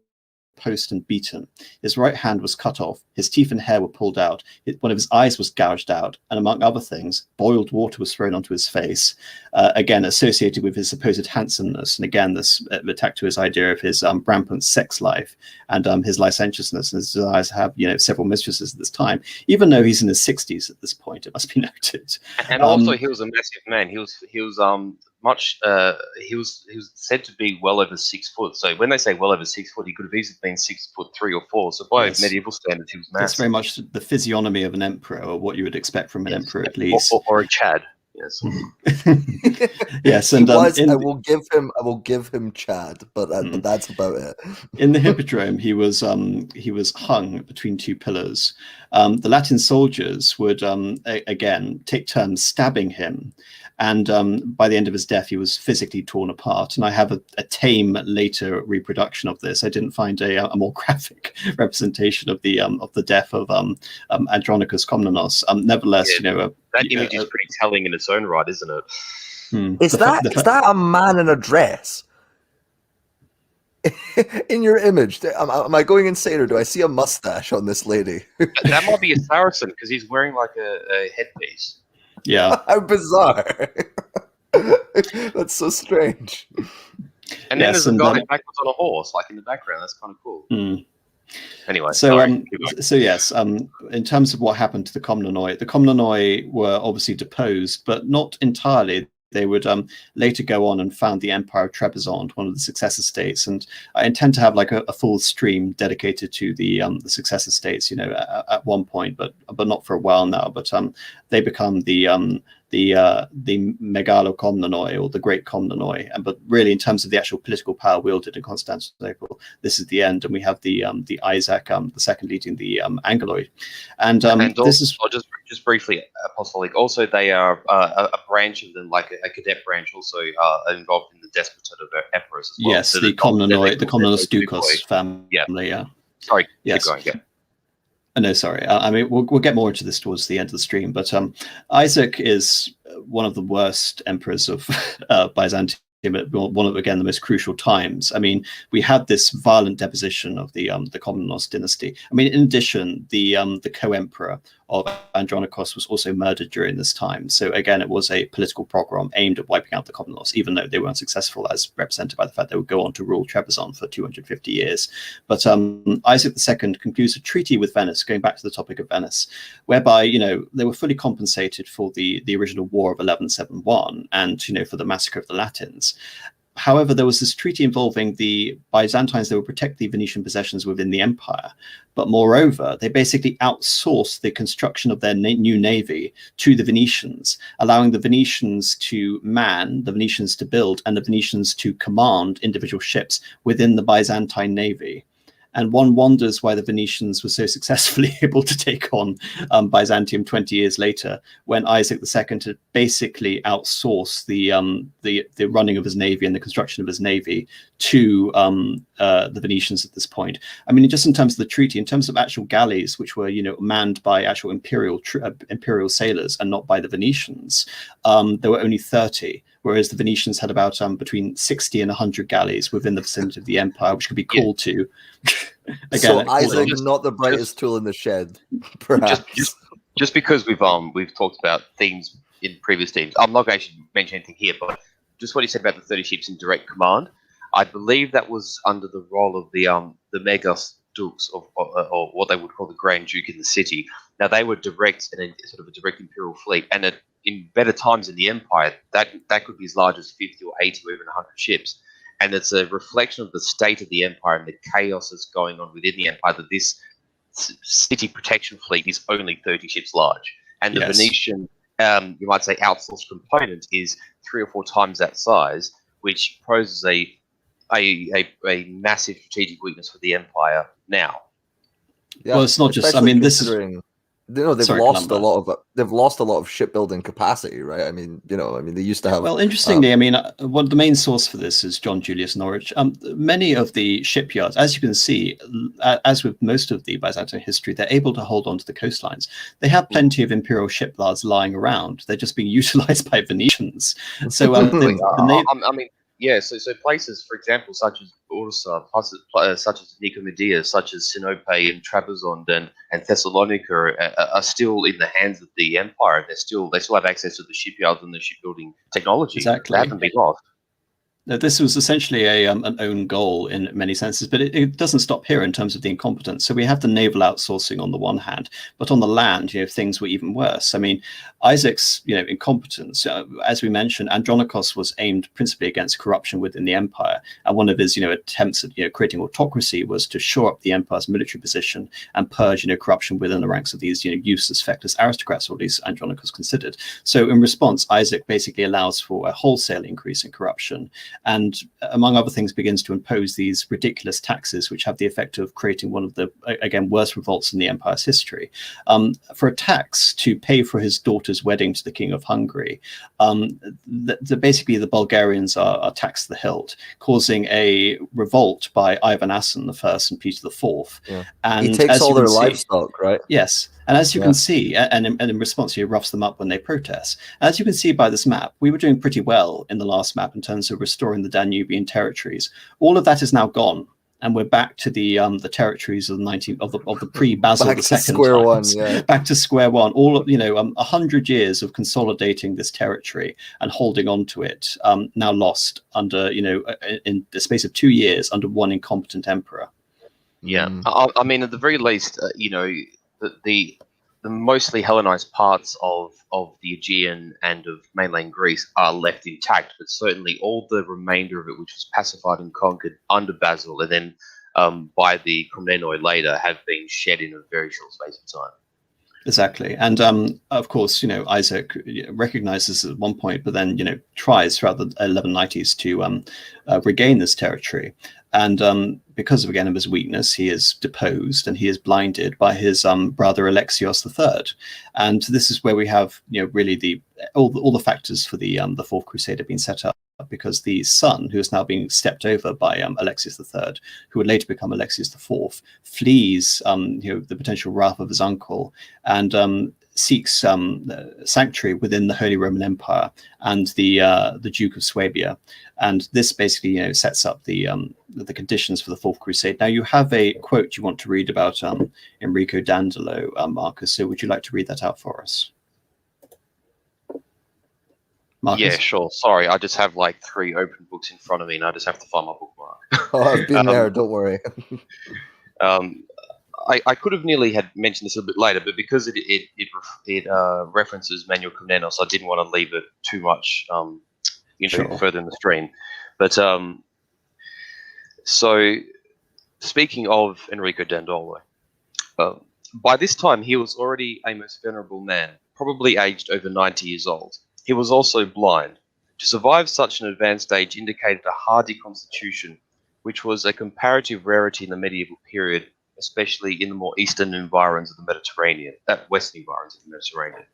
post and beaten. His right hand was cut off, his teeth and hair were pulled out, one of his eyes was gouged out, and among other things, boiled water was thrown onto his face, again associated with his supposed handsomeness, and again this attack to his idea of his rampant sex life and his licentiousness and his desires to have several mistresses at this time, even though he's in his 60s at this point, it must be noted. And also he was a massive man. He was said to be well over 6 foot. So when they say well over 6 foot, he could have easily been 6'3" or 4". So by medieval standards, he was massive. That's very much the physiognomy of an emperor, or what you would expect from an emperor, at least, or a Chad. Yes. Yes, and I will give him Chad, but that's about it. In the Hippodrome, he was hung between 2 pillars. The Latin soldiers would again take turns stabbing him, and by the end of his death, he was physically torn apart. And I have a tame later reproduction of this. I didn't find a more graphic representation of the death of Andronikos Komnenos. Nevertheless, that image is pretty telling in its own right, isn't it? Is that a man in a dress? In your image, am I going insane, or do I see a mustache on this lady? That might be a Saracen, because he's wearing like a headpiece. Yeah. How bizarre. That's so strange. And then there's a guy backwards on a horse, like in the background. That's kind of cool. Anyway, so yes, in terms of what happened to the Komnenoi were obviously deposed, but not entirely. They would later go on and found the Empire of Trebizond, one of the successor states, and I intend to have like a full stream dedicated to the successor states, at one point, but not for a while now. But they become the Megalo Komnenoi, or the Great Komnenoi, but really in terms of the actual political power wielded in Constantinople, this is the end, and we have the Isaac the second leading the Angeloid, and also, this is just briefly, Apostolic. Also, they are a branch of them, like a cadet branch, also involved in the despotate of emperors as well. Yes, so the Komnenos Dukos family. Yeah. Sorry. Yes. Keep going. Yeah. No, sorry. I mean, we'll get more into this towards the end of the stream, but Isaac is one of the worst emperors of Byzantium at one of, again, the most crucial times. I mean, we had this violent deposition of the Komnenos dynasty. I mean, in addition, the co-emperor of Andronikos was also murdered during this time. So again, it was a political pogrom aimed at wiping out the Komnenos, even though they weren't successful, as represented by the fact they would go on to rule Trebizond for 250 years. But Isaac II concludes a treaty with Venice, going back to the topic of Venice, whereby they were fully compensated for the original war of 1171 and for the massacre of the Latins. However, there was this treaty involving the Byzantines. They would protect the Venetian possessions within the empire. But moreover, they basically outsourced the construction of their new navy to the Venetians, allowing the Venetians to man, the Venetians to build, and the Venetians to command individual ships within the Byzantine navy. And one wonders why the Venetians were so successfully able to take on Byzantium 20 years later, when Isaac II had basically outsourced the running of his navy and the construction of his navy to the Venetians at this point. I mean, just in terms of the treaty, in terms of actual galleys, which were manned by actual imperial sailors and not by the Venetians, there were only 30. Whereas the Venetians had about between 60 and 100 galleys within the vicinity of the empire, which could be called to. Again, so Isaac is not the brightest tool in the shed, perhaps. Just because we've talked about themes in previous themes, I'm not going to mention anything here, but just what he said about the 30 ships in direct command, I believe that was under the role of the Megas Dukes, or what they would call the Grand Duke in the city. Now, they were direct in a sort of a direct imperial fleet, and in better times in the empire, that could be as large as 50 or 80 or even 100 ships. And it's a reflection of the state of the empire and the chaos that's going on within the empire, that this city protection fleet is only 30 ships large. And the Venetian, you might say, outsourced component is 3 or 4 times that size, which poses a massive strategic weakness for the empire now. Yeah, well, it's not just, I mean, this is... they've Sorry, lost Columba. they've lost a lot of shipbuilding capacity, right? I mean, they used to have. Well, interestingly, I mean, one the main source for this is John Julius Norwich. Many of the shipyards, as you can see, as with most of the Byzantine history, they're able to hold on to the coastlines. They have plenty of imperial shipyards lying around. They're just being utilized by Venetians. So, I mean, yeah. So places, for example, such as Bursa, such as Nicomedia, such as Sinope and Trebizond and Thessalonica are still in the hands of the empire. They still have access to the shipyards and the shipbuilding technology. Exactly. They haven't been lost. This was essentially an own goal in many senses, but it doesn't stop here in terms of the incompetence. So we have the naval outsourcing on the one hand, but on the land, things were even worse. I mean, Isaac's, incompetence, as we mentioned, Andronikos was aimed principally against corruption within the empire, and one of his, attempts at, creating autocracy was to shore up the empire's military position and purge, corruption within the ranks of these, useless, feckless aristocrats, or at least Andronikos considered. So in response, Isaac basically allows for a wholesale increase in corruption, and among other things begins to impose these ridiculous taxes, which have the effect of creating one of the, again, worst revolts in the empire's history. For a tax to pay for his daughter's wedding to the king of Hungary, basically the Bulgarians are taxed to the hilt, causing a revolt by Ivan Asen I and Peter IV. Yeah. And he takes all their livestock, right? Yes. And as you can see, and in response, he roughs them up when they protest. As you can see by this map, we were doing pretty well in the last map in terms of restoring the Danubian territories. All of that is now gone, and we're back to the territories of the pre-Basil II times. Back to square one. All of 100 years of consolidating this territory and holding on to it, now lost under in the space of 2 years under one incompetent emperor. Yeah, I mean, at the very least, the mostly Hellenized parts of the Aegean and of mainland Greece are left intact, but certainly all the remainder of it, which was pacified and conquered under Basil and then by the Komnenoi later, have been shed in a very short space of time. Exactly. And of course, Isaac recognizes at one point, but then, tries throughout the 1190s to regain this territory. And because of, again, of his weakness, he is deposed and he is blinded by his brother Alexios III. And this is where we have, really all the factors for the Fourth Crusade have been set up, because the son, who is now being stepped over by Alexios III, who would later become Alexios IV, flees the potential wrath of his uncle and seeks sanctuary within the Holy Roman Empire and the Duke of Swabia. And this basically sets up the conditions for the Fourth Crusade. Now, you have a quote you want to read about Enrico Dandolo, Marcus. So would you like to read that out for us? Marcus? Yeah, sure. Sorry, I just have like 3 open books in front of me, and I just have to find my bookmark. Oh, I've been there. Don't worry. I could have nearly had mentioned this a bit later, but because it references Manuel Komnenos, I didn't want to leave it too much, Sure. further in the stream. But so speaking of Enrico Dandolo, by this time he was already a most venerable man, probably aged over 90 years old. He was also blind. To survive such an advanced age indicated a hardy constitution, which was a comparative rarity in the medieval period, especially in the more eastern environs of the Mediterranean, western environs of the Mediterranean.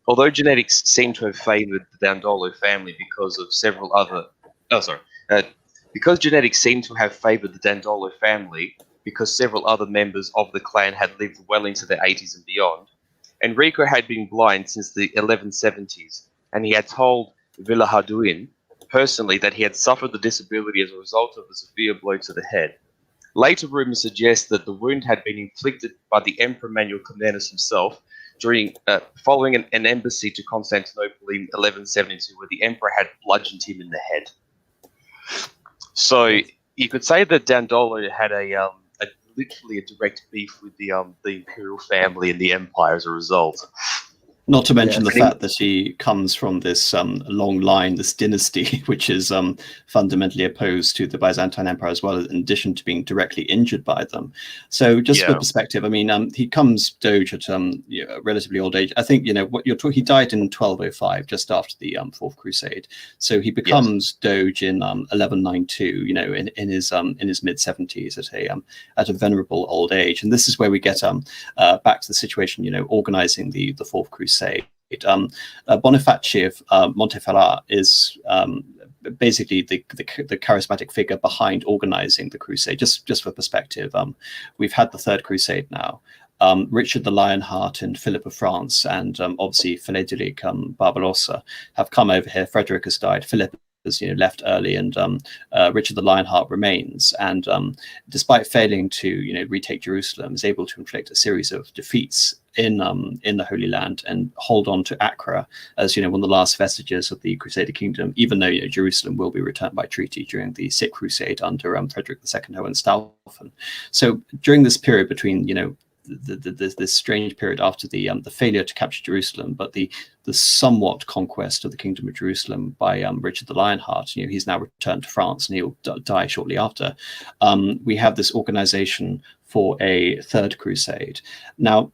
Although genetics seem to have favored the Dandolo family because of several other, because genetics seem to have favored the Dandolo family because several other members of the clan had lived well into their 80s and beyond, Enrico had been blind since the 1170s, and he had told Villahardouin personally that he had suffered the disability as a result of a severe blow to the head. Later rumors suggest that the wound had been inflicted by the Emperor Manuel Komnenos himself following an embassy to Constantinople in 1172, where the emperor had bludgeoned him in the head. So you could say that Dandolo had literally a direct beef with the imperial family and the empire as a result. Not to mention the Yes. fact that he comes from this long line, this dynasty, which is fundamentally opposed to the Byzantine Empire as well, in addition to being directly injured by them. So just for Yeah. perspective, I mean, he comes doge at a relatively old age. I think, what you're talking, he died in 1205, just after the Fourth Crusade. So he becomes doge in 1192, in his mid-70s at a venerable old age. And this is where we get back to the situation, organizing the Fourth Crusade. Boniface of Monteferrat is basically the charismatic figure behind organizing the crusade. Just for perspective, we've had the Third Crusade now. Richard the Lionheart and Philip of France, and obviously Frederick Barbarossa have come over here. Frederick has died. Philip has left early, and Richard the Lionheart remains, and despite failing to retake Jerusalem, is able to inflict a series of defeats in the Holy Land and hold on to Acre as one of the last vestiges of the Crusader kingdom, even though Jerusalem will be returned by treaty during the Sixth Crusade under Frederick II Hohenstaufen. So during this period between this strange period after the failure to capture Jerusalem, but the somewhat conquest of the Kingdom of Jerusalem by Richard the Lionheart, he's now returned to France and he'll die shortly after. We have this organization for a Third Crusade. Now,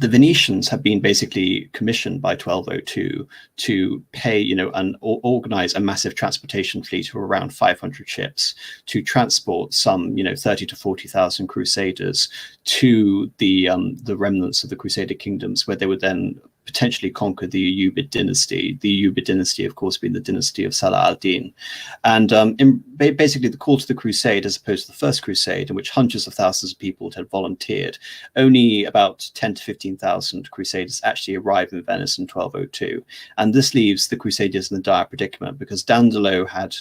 the Venetians have been basically commissioned by 1202 to pay, and organize a massive transportation fleet of around 500 ships to transport some, 30 to 40,000 Crusaders to the remnants of the Crusader kingdoms, where they would then potentially conquer the Ayyubid dynasty. The Ayyubid dynasty, of course, being the dynasty of Salah al-Din. And basically the call to the crusade, as opposed to the First Crusade, in which hundreds of thousands of people had volunteered, only about 10 to 15,000 Crusaders actually arrived in Venice in 1202. And this leaves the Crusaders in a dire predicament, because Dandolo had,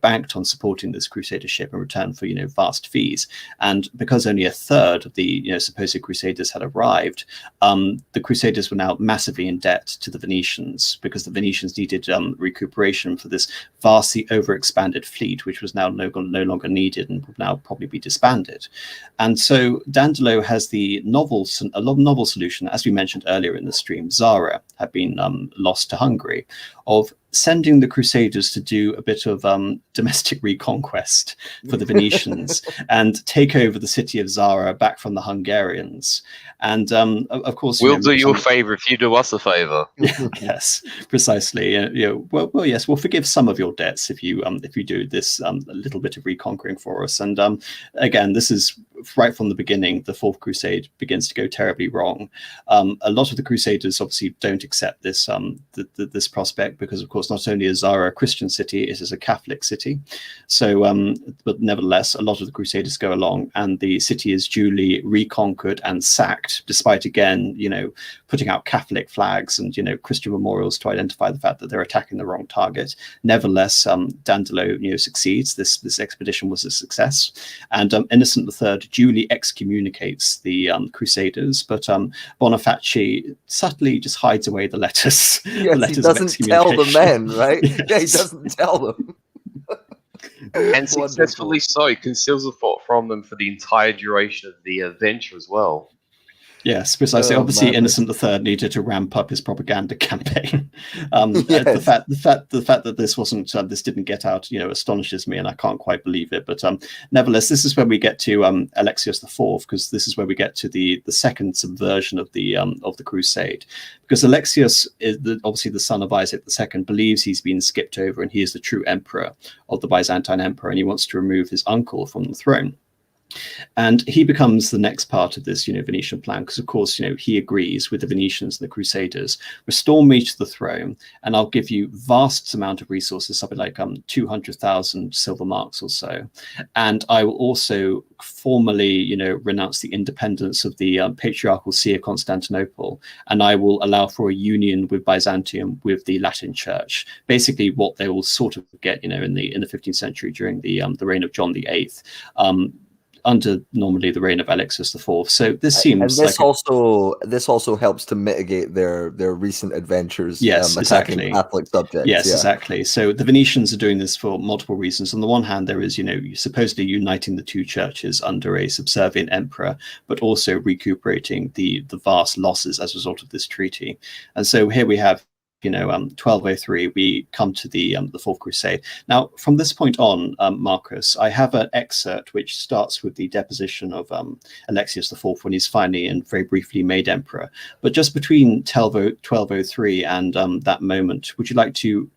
banked on supporting this Crusader ship in return for, vast fees. And because only a third of the, supposed Crusaders had arrived, the Crusaders were now massively in debt to the Venetians, because the Venetians needed recuperation for this vastly overexpanded fleet, which was now no longer needed and would now probably be disbanded. And so Dandolo has a novel solution. As we mentioned earlier in the stream, Zara had been lost to Hungary, of sending the Crusaders to do a bit of domestic reconquest for the Venetians and take over the city of Zara back from the Hungarians. And of course, we'll do you a favor if you do us a favor. Yes, precisely. Well, yes, we'll forgive some of your debts if you do this a little bit of reconquering for us. And again, this is right from the beginning. The Fourth Crusade begins to go terribly wrong. A lot of the Crusaders obviously don't accept this this prospect, because of course not only is Zara a Christian city, it is a Catholic city. So, but nevertheless, a lot of the Crusaders go along, and the city is duly reconquered and sacked, despite again, putting out Catholic flags and Christian memorials to identify the fact that they're attacking the wrong target. Nevertheless, Dandolo succeeds. This expedition was a success, and Innocent III duly excommunicates the Crusaders, but Boniface subtly just hides away the letters. Yes, the letters he doesn't tell the men, right? Yes. Yeah, he doesn't tell them. And successfully so, conceals the thought from them for the entire duration of the adventure as well. Yes, precisely. Oh, Obviously, madness. Innocent III needed to ramp up his propaganda campaign. Yes. The fact that this wasn't this didn't get out, astonishes me, and I can't quite believe it. But nevertheless, this is where we get to Alexios IV, because this is where we get to the second subversion of the crusade. Because Alexios is obviously the son of Isaac II, believes he's been skipped over and he is the true emperor of the Byzantine Empire, and he wants to remove his uncle from the throne. And he becomes the next part of this, Venetian plan, because of course, he agrees with the Venetians and the Crusaders: restore me to the throne, and I'll give you vast amount of resources, something like 200,000 silver marks or so, and I will also formally, renounce the independence of the patriarchal see of Constantinople, and I will allow for a union with Byzantium, with the Latin Church. Basically, what they will sort of get, in the 15th century during the reign of John VIII. under normally the reign of Alexios IV. So this seems and this like this also helps to mitigate their recent adventures, yes, attacking exactly. Catholic subjects. Yes, yeah. exactly. So the Venetians are doing this for multiple reasons. On the one hand, there is, supposedly uniting the two churches under a subservient emperor, but also recuperating the vast losses as a result of this treaty. And so here we have 1203, we come to the Fourth Crusade. Now, from this point on, Marcus, I have an excerpt which starts with the deposition of Alexios IV when he's finally and very briefly made emperor. But just between 1203 and that moment, would you like to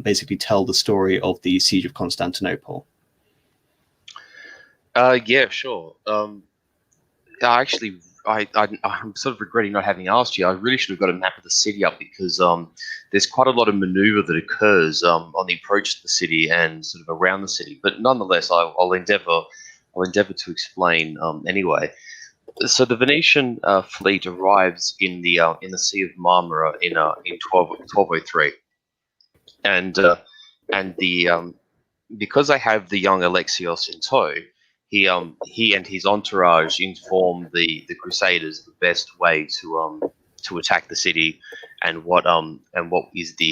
basically tell the story of the siege of Constantinople? Yeah, sure. I'm sort of regretting not having asked you. I really should have got a map of the city up because there's quite a lot of maneuver that occurs on the approach to the city and sort of around the city. But nonetheless, I'll endeavour to explain anyway. So the Venetian fleet arrives in the Sea of Marmara in 1203, and the because they have the young Alexios in tow, he and his entourage inform the Crusaders the best way to attack the city, and what is the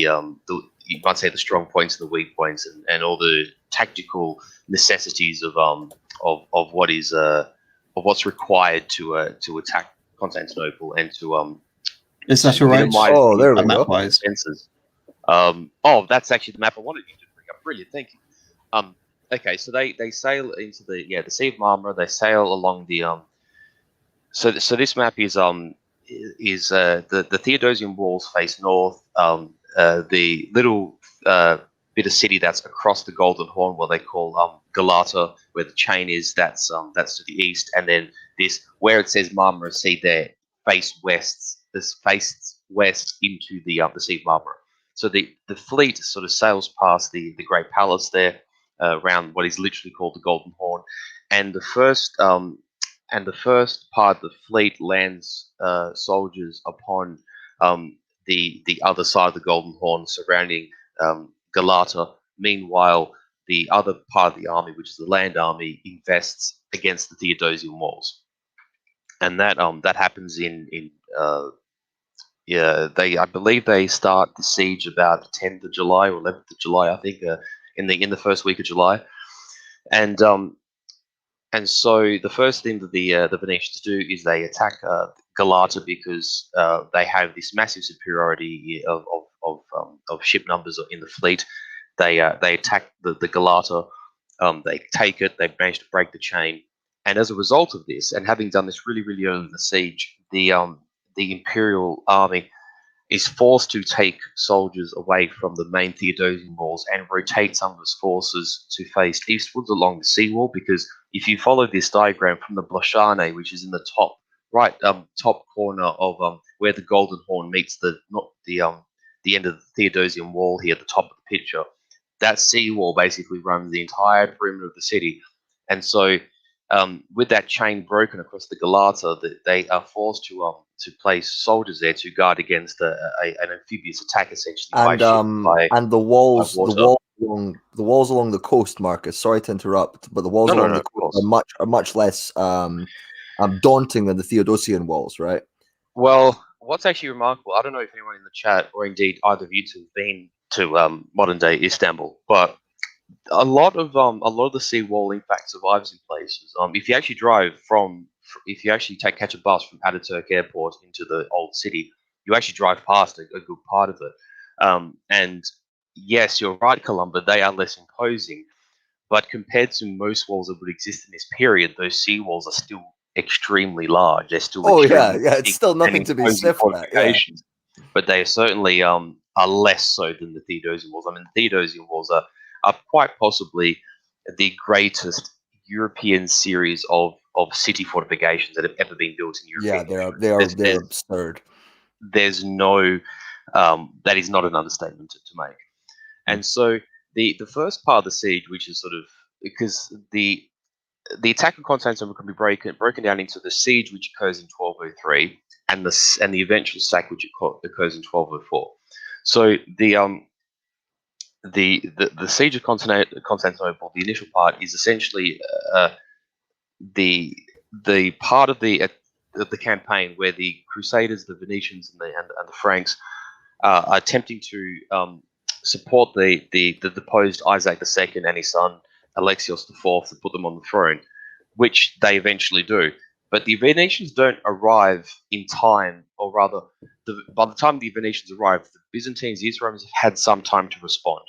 you might say the strong points and the weak points, and all the tactical necessities of what is of what's required to attack Constantinople and to Is that all right? minimize Oh, there we go. Map-wise. expenses. That's actually the map I wanted you to bring up. Brilliant, thank you. Okay, so they sail into the Sea of Marmara. They sail along the So this map is the Theodosian walls face north. The little bit of city that's across the Golden Horn, what they call Galata, where the chain is, that's to the east, and then this where it says Marmara Sea there face west. This faces west into the Sea of Marmara. So the fleet sort of sails past the Great Palace there, around what is literally called the Golden Horn, and the first part of the fleet lands soldiers upon the other side of the Golden Horn, surrounding Galata. Meanwhile, the other part of the army, which is the land army, invests against the Theodosian walls, and that happens I believe they start the siege about 10th of July or 11th of July, I think, in the first week of July, and so the first thing that the Venetians do is they attack Galata because they have this massive superiority of ship numbers in the fleet. They attack the Galata, they take it, they manage to break the chain, and as a result of this, and having done this really really early in the siege, the Imperial army is forced to take soldiers away from the main Theodosian walls and rotate some of its forces to face eastwards along the seawall. Because if you follow this diagram from the Bloshane, which is in the top right top corner of where the Golden Horn meets the end of the Theodosian wall here at the top of the picture, that seawall basically runs the entire perimeter of the city, and so with that chain broken across the Galata, they are forced to place soldiers there to guard against an amphibious attack, essentially. And the walls, water. the walls along the coast, Marcus. Sorry to interrupt, but the walls along the coast are much less daunting than the Theodosian walls, right? Well, what's actually remarkable, I don't know if anyone in the chat, or indeed either of you two, have been to modern day Istanbul, but a lot of the seawall in fact survives in places. If you actually catch a bus from Ataturk Airport into the old city, you actually drive past a good part of it. And yes, you're right, Columba, they are less imposing, but compared to most walls that would exist in this period, those seawalls are still extremely large. They're still it's still nothing to be sniffed at. Yeah. But they certainly are less so than the Theodosian walls. I mean, the Theodosian walls are quite possibly the greatest European series of city fortifications that have ever been built in Europe. Yeah, they're absurd. There's no that is not an understatement to make. And so the first part of the siege, which is sort of because the attack of Constantinople can be broken down into the siege, which occurs in 1203, and the eventual sack, which occurs in 1204. So the siege of Constantinople, the initial part, is essentially the part of the campaign where the Crusaders, the Venetians, and the Franks are attempting to support the deposed Isaac II and his son Alexios IV to put them on the throne, which they eventually do. But the Venetians don't arrive in time, or rather, by the time the Venetians arrive, the Byzantines, the East Romans have had some time to respond.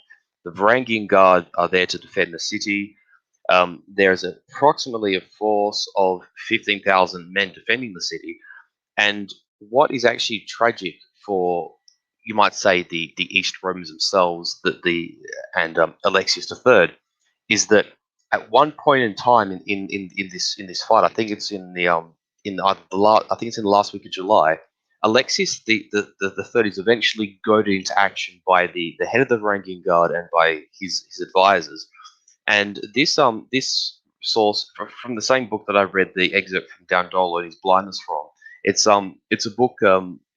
The Varangian Guard are there to defend the city. There's approximately a force of 15,000 men defending the city. And what is actually tragic for, you might say, the East Romans themselves, and Alexius III, is that at one point in time in this fight, I think it's in the last week of July, Alexius the third is eventually goaded into action by the head of the Varangian Guard and by his advisors. And this source from the same book that I read the excerpt from Dandolo and his blindness from, it's a book,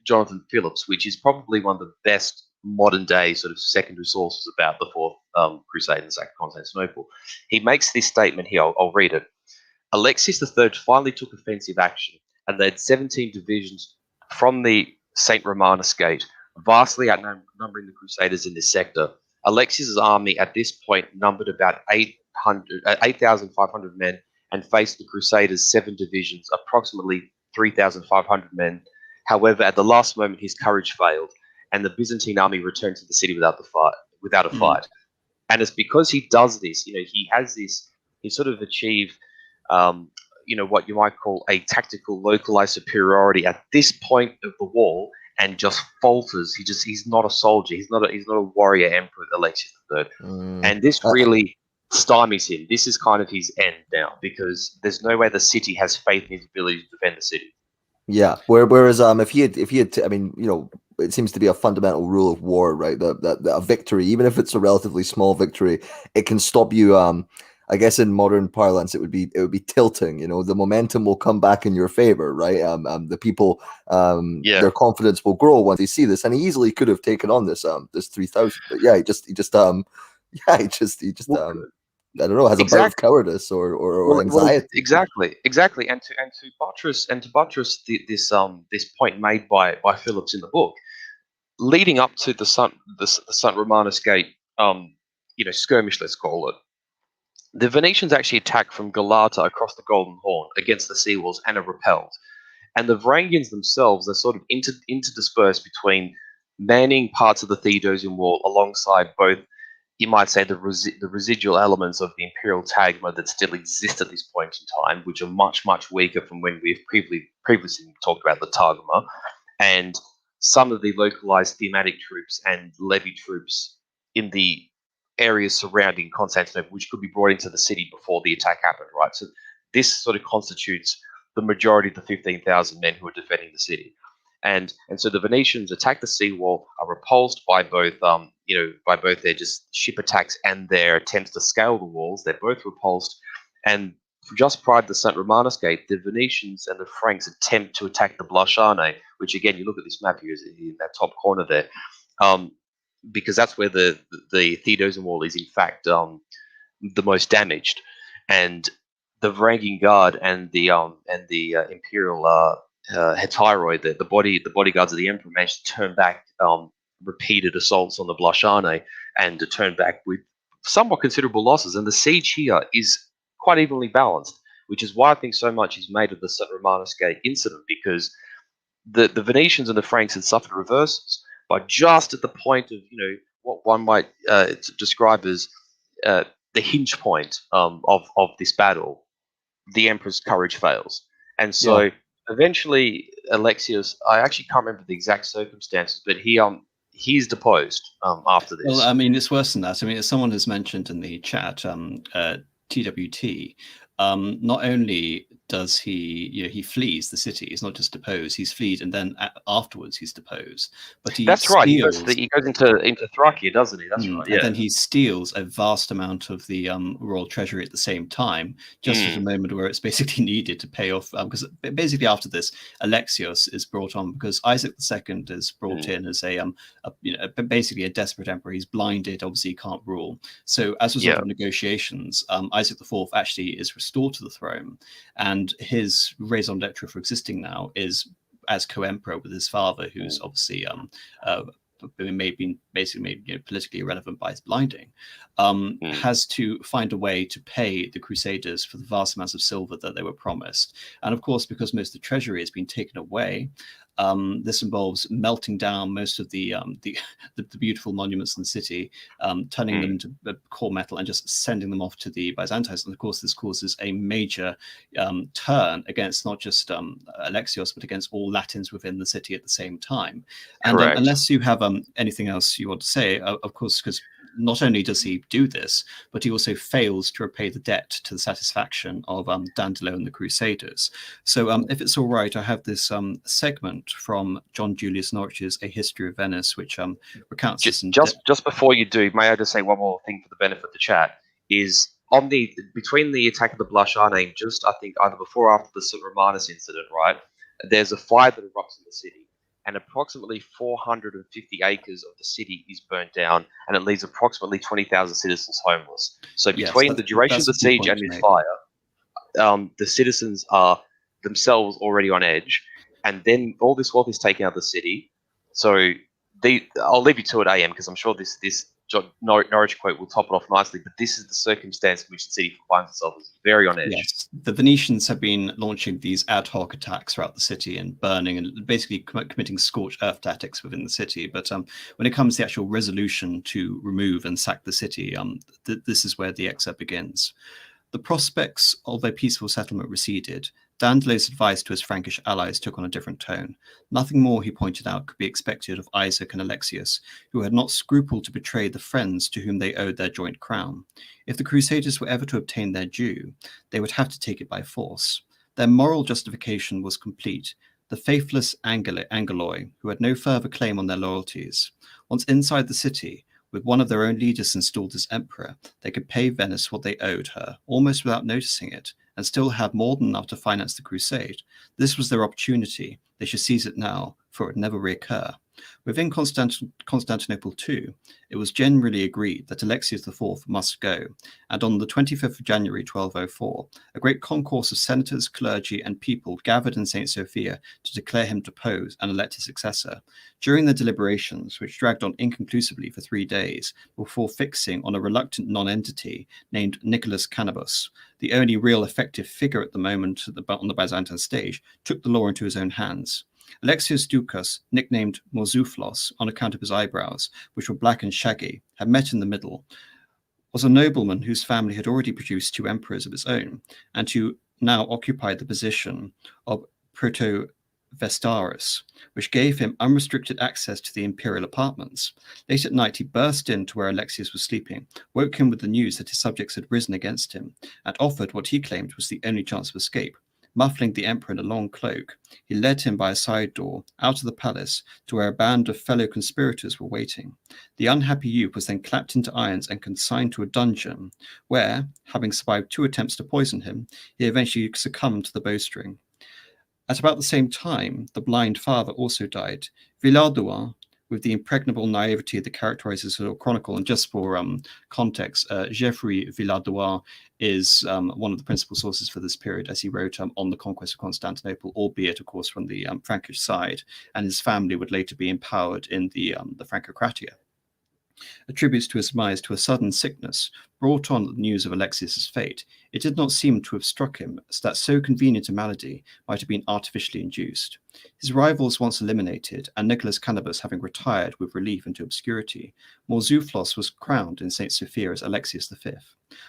Jonathan Phillips, which is probably one of the best modern day sort of secondary sources about the Fourth Crusade and the sack of Constantinople. He makes this statement here. I'll read it. Alexius III finally took offensive action and led 17 divisions from the St. Romanus Gate, vastly outnumbering the Crusaders in this sector. Alexius's army at this point numbered about 8,500 men and faced the Crusaders' 7 divisions, approximately 3,500 men. However, at the last moment, his courage failed, and the Byzantine army returned to the city without a fight. And it's because he does this, he sort of achieved, what you might call a tactical localized superiority at this point of the wall, and just falters. He's not a soldier. He's not a warrior emperor, Alexius III. And this really stymies him. This is kind of his end now, because there's no way the city has faith in his ability to defend the city. Yeah. Whereas if he had, I mean, it seems to be a fundamental rule of war, right? That a victory, even if it's a relatively small victory, it can stop you. I guess in modern parlance, it would be tilting. The momentum will come back in your favor, right? The people, their confidence will grow once they see this, and he easily could have taken on this 3,000. But yeah, he just I don't know, has a bout of cowardice or anxiety. Exactly. And to buttress this point made by Phillips in the book, leading up to the St. Romanus Gate, skirmish, let's call it. The Venetians actually attacked from Galata across the Golden Horn against the seawalls and are repelled. And the Varangians themselves are sort of interdispersed between manning parts of the Theodosian Wall alongside both, you might say, the residual elements of the imperial tagma that still exist at this point in time, which are much, much weaker from when we've previously talked about the tagma, and some of the localized thematic troops and levy troops in the areas surrounding Constantinople, which could be brought into the city before the attack happened, right? So this sort of constitutes the majority of the 15,000 men who are defending the city. And so the Venetians attack the seawall, are repulsed by both their just ship attacks and their attempts to scale the walls. They're both repulsed. And just prior to the St. Romanus Gate, the Venetians and the Franks attempt to attack the Blasciane, which again, you look at this map here, is in that top corner there, because that's where the Theodosian Wall is in fact the most damaged. And the Varangian Guard and the Imperial Hetyroi, the bodyguards of the Emperor, managed to turn back repeated assaults on the Blasciane and to turn back with somewhat considerable losses. And the siege here is quite evenly balanced, which is why I think so much is made of the St. Romanus Gate incident, because the Venetians and the Franks had suffered reverses, but just at the point of what one might describe as the hinge point of this battle, the Emperor's courage fails. And so eventually Alexius, I actually can't remember the exact circumstances, but he's deposed after this. Well, I mean, it's worse than that. I mean, as someone has mentioned in the chat, TWT, not only does he flees the city, he's not just deposed, he's fled, and then afterwards he's deposed. But that's right. He goes into Thracia, doesn't he? That's right. Yeah. And then he steals a vast amount of the royal treasury at the same time, just at a moment where it's basically needed to pay off. Because basically after this, Alexios is brought on because Isaac II is brought in as basically a desperate emperor. He's blinded, obviously he can't rule. So as a result of negotiations, Isaac IV actually is restored to the throne, and his raison d'etre for existing now is as co-emperor with his father, who's obviously basically made politically irrelevant by his blinding, has to find a way to pay the Crusaders for the vast amounts of silver that they were promised. And of course, because most of the treasury has been taken away, this involves melting down most of the beautiful monuments in the city, turning them into core metal and just sending them off to the Byzantines. And of course, this causes a major turn against not just Alexios, but against all Latins within the city at the same time. And unless you have anything else you want to say, of course, because not only does he do this, but he also fails to repay the debt to the satisfaction of Dandolo and the Crusaders. So if it's all right, I have this segment from John Julius Norwich's A History of Venice, which recounts this. Just before you do, may I just say one more thing for the benefit of the chat, is on between the attack of the Blasciane, just I think either before or after the Romanus incident, right, there's a fire that erupts in the city, and approximately 450 acres of the city is burnt down, and it leaves approximately 20,000 citizens homeless. So between the duration of the siege and this fire, the citizens are themselves already on edge, and then all this wealth is taken out of the city. So I'll leave you to it, AM, because I'm sure this Norwich quote will top it off nicely, but this is the circumstance in which the city finds itself as very on edge. Yes, the Venetians have been launching these ad hoc attacks throughout the city and burning and basically committing scorched earth tactics within the city. But when it comes to the actual resolution to remove and sack the city, this is where the excerpt begins. The prospects of a peaceful settlement receded. Dandolo's advice to his Frankish allies took on a different tone. Nothing more, he pointed out, could be expected of Isaac and Alexius, who had not scrupled to betray the friends to whom they owed their joint crown. If the Crusaders were ever to obtain their due, they would have to take it by force. Their moral justification was complete. The faithless Angeloi, who had no further claim on their loyalties. Once inside the city, with one of their own leaders installed as emperor, they could pay Venice what they owed her, almost without noticing it, and still have more than enough to finance the crusade. This was their opportunity. They should seize it now, for it would never reoccur. Within Constantinople too, it was generally agreed that Alexius IV must go, and on the 25th of January 1204, a great concourse of senators, clergy, and people gathered in St. Sophia to declare him deposed and elect his successor. During the deliberations, which dragged on inconclusively for 3 days, before fixing on a reluctant non-entity named Nicholas Cannabus, the only real effective figure at the moment on the Byzantine stage, took the law into his own hands. Alexius Ducas, nicknamed Mourzouflos on account of his eyebrows, which were black and shaggy, had met in the middle, was a nobleman whose family had already produced 2 emperors of its own, and who now occupied the position of Protovestaris, which gave him unrestricted access to the imperial apartments. Late at night, he burst in to where Alexius was sleeping, woke him with the news that his subjects had risen against him, and offered what he claimed was the only chance of escape. Muffling the emperor in a long cloak, he led him by a side door out of the palace to where a band of fellow conspirators were waiting. The unhappy youth was then clapped into irons and consigned to a dungeon, where, having survived 2 attempts to poison him, he eventually succumbed to the bowstring. At about the same time, the blind father also died. Villard-Douin, with the impregnable naivety that characterizes the chronicle, and just for context, Geoffrey Villard-Douin is one of the principal sources for this period, as he wrote on the conquest of Constantinople, albeit, of course, from the Frankish side, and his family would later be empowered in the Francocratia. Attributes to his demise to a sudden sickness brought on the news of Alexius's fate. It did not seem to have struck him that so convenient a malady might have been artificially induced. His rivals once eliminated, and Nicholas Cannabus having retired with relief into obscurity, Mourzouflos was crowned in St. Sophia as Alexius V.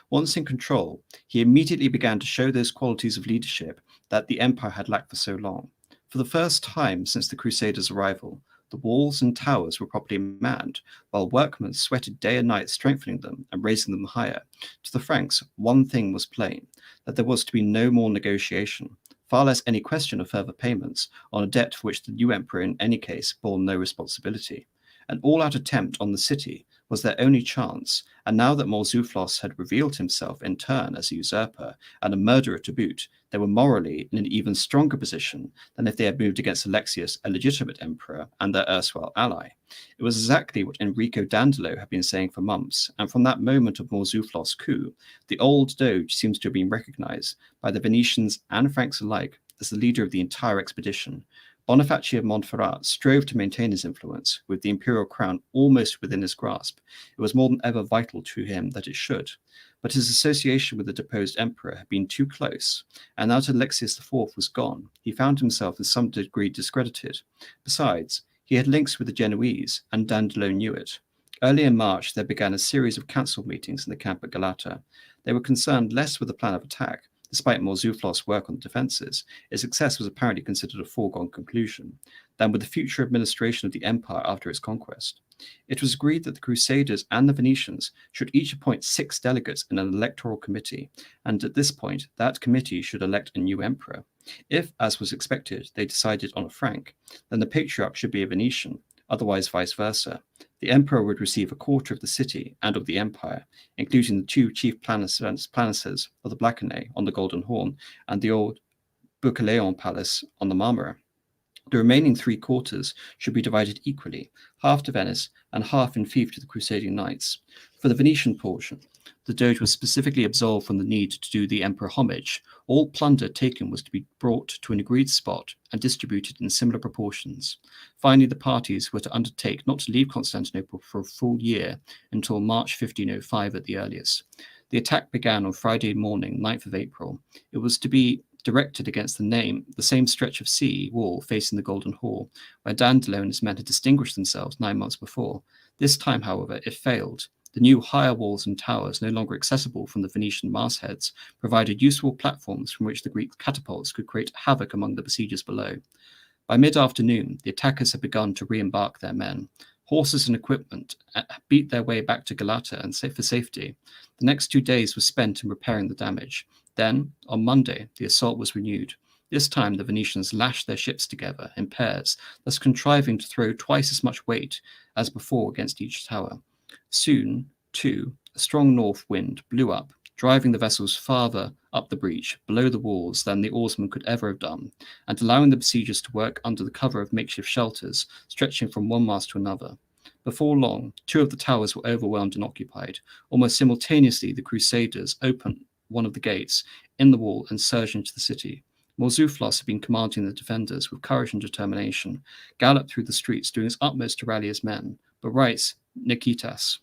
Once in control, he immediately began to show those qualities of leadership that the empire had lacked for so long. For the first time since the Crusaders' arrival, the walls and towers were properly manned, while workmen sweated day and night strengthening them and raising them higher. To the Franks, one thing was plain, that there was to be no more negotiation, far less any question of further payments on a debt for which the new emperor in any case bore no responsibility. An all-out attempt on the city was their only chance, and now that Mourzouflos had revealed himself in turn as a usurper and a murderer to boot, they were morally in an even stronger position than if they had moved against Alexius, a legitimate emperor, and their erstwhile ally. It was exactly what Enrico Dandolo had been saying for months, and from that moment of Mourzouflos' coup, the old Doge seems to have been recognized by the Venetians and Franks alike as the leader of the entire expedition. Boniface of Montferrat strove to maintain his influence, with the imperial crown almost within his grasp. It was more than ever vital to him that it should. But his association with the deposed emperor had been too close, and now that Alexius IV was gone, he found himself in some degree discredited. Besides, he had links with the Genoese, and Dandolo knew it. Early in March, there began a series of council meetings in the camp at Galata. They were concerned less with the plan of attack. Despite Mourzouflos' work on the defences, its success was apparently considered a foregone conclusion, than with the future administration of the empire after its conquest. It was agreed that the Crusaders and the Venetians should each appoint 6 delegates in an electoral committee, and at this point, that committee should elect a new emperor. If, as was expected, they decided on a Frank, then the patriarch should be a Venetian, otherwise vice versa. The emperor would receive a quarter of the city and of the empire, including the 2 chief planaces of the Blackenay on the Golden Horn and the old Boucaleon Palace on the Marmara. The remaining 3 quarters should be divided equally, half to Venice and half in fief to the Crusading Knights. For the Venetian portion, the Doge was specifically absolved from the need to do the emperor homage. All plunder taken was to be brought to an agreed spot and distributed in similar proportions. Finally, the parties were to undertake not to leave Constantinople for a full year until March 1505 at the earliest. The attack began on Friday morning, 9th of April. It was to be directed against the same stretch of sea wall facing the Golden Hall, where Dandolo and his men had distinguished themselves 9 months before. This time, however, it failed. The new higher walls and towers, no longer accessible from the Venetian mastheads, provided useful platforms from which the Greek catapults could create havoc among the besiegers below. By mid-afternoon, the attackers had begun to re-embark their men. Horses and equipment beat their way back to Galata and for safety. The next 2 days were spent in repairing the damage. Then, on Monday, the assault was renewed. This time, the Venetians lashed their ships together in pairs, thus contriving to throw twice as much weight as before against each tower. Soon, too, a strong north wind blew up, driving the vessels farther up the breach, below the walls, than the oarsmen could ever have done, and allowing the besiegers to work under the cover of makeshift shelters, stretching from one mast to another. Before long, 2 of the towers were overwhelmed and occupied. Almost simultaneously, the Crusaders opened one of the gates in the wall and surged into the city. Mourzouflos had been commanding the defenders with courage and determination, galloped through the streets, doing his utmost to rally his men, but writes Nikitas,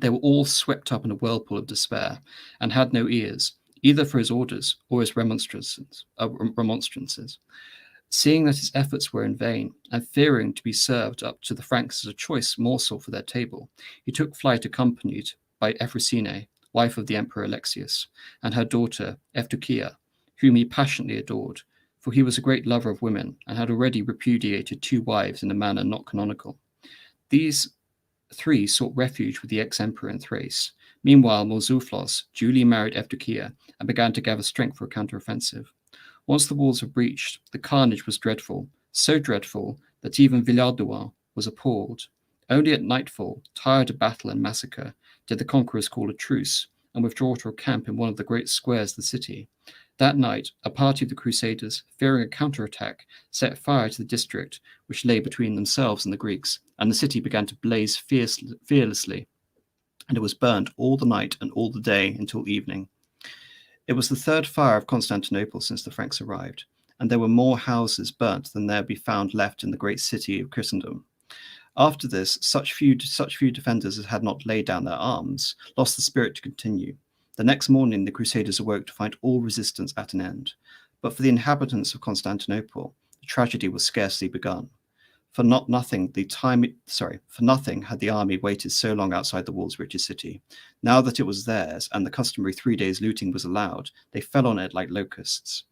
they were all swept up in a whirlpool of despair, and had no ears, either for his orders or his remonstrances. Seeing that his efforts were in vain, and fearing to be served up to the Franks as a choice morsel for their table, he took flight accompanied by Ephrosine, wife of the Emperor Alexius, and her daughter Evdokia, whom he passionately adored, for he was a great lover of women, and had already repudiated 2 wives in a manner not canonical. These 3 sought refuge with the ex-emperor in Thrace. Meanwhile, Mourzouflos duly married Evdokia and began to gather strength for a counteroffensive. Once the walls were breached, the carnage was dreadful, so dreadful that even Villard-de-Lans was appalled. Only at nightfall, tired of battle and massacre, did the conquerors call a truce and withdraw to a camp in one of the great squares of the city. That night, a party of the Crusaders, fearing a counterattack, set fire to the district which lay between themselves and the Greeks, and the city began to blaze fearlessly, and it was burnt all the night and all the day until evening. It was the 3rd fire of Constantinople since the Franks arrived, and there were more houses burnt than there be found left in the great city of Christendom. After this, such few defenders as had not laid down their arms lost the spirit to continue. The next morning, the Crusaders awoke to find all resistance at an end. But for the inhabitants of Constantinople, the tragedy was scarcely begun. For nothing had the army waited so long outside the walls' richest city. Now that it was theirs, and the customary 3 days looting was allowed, they fell on it like locusts.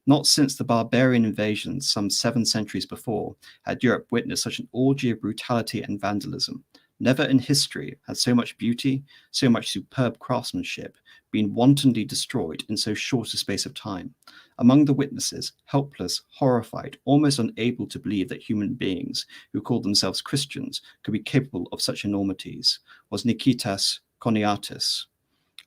Not since the barbarian invasions some 7 centuries before had Europe witnessed such an orgy of brutality and vandalism. Never in history had so much beauty, so much superb craftsmanship been wantonly destroyed in so short a space of time. Among the witnesses, helpless, horrified, almost unable to believe that human beings who called themselves Christians could be capable of such enormities, was Nikitas Koniatis.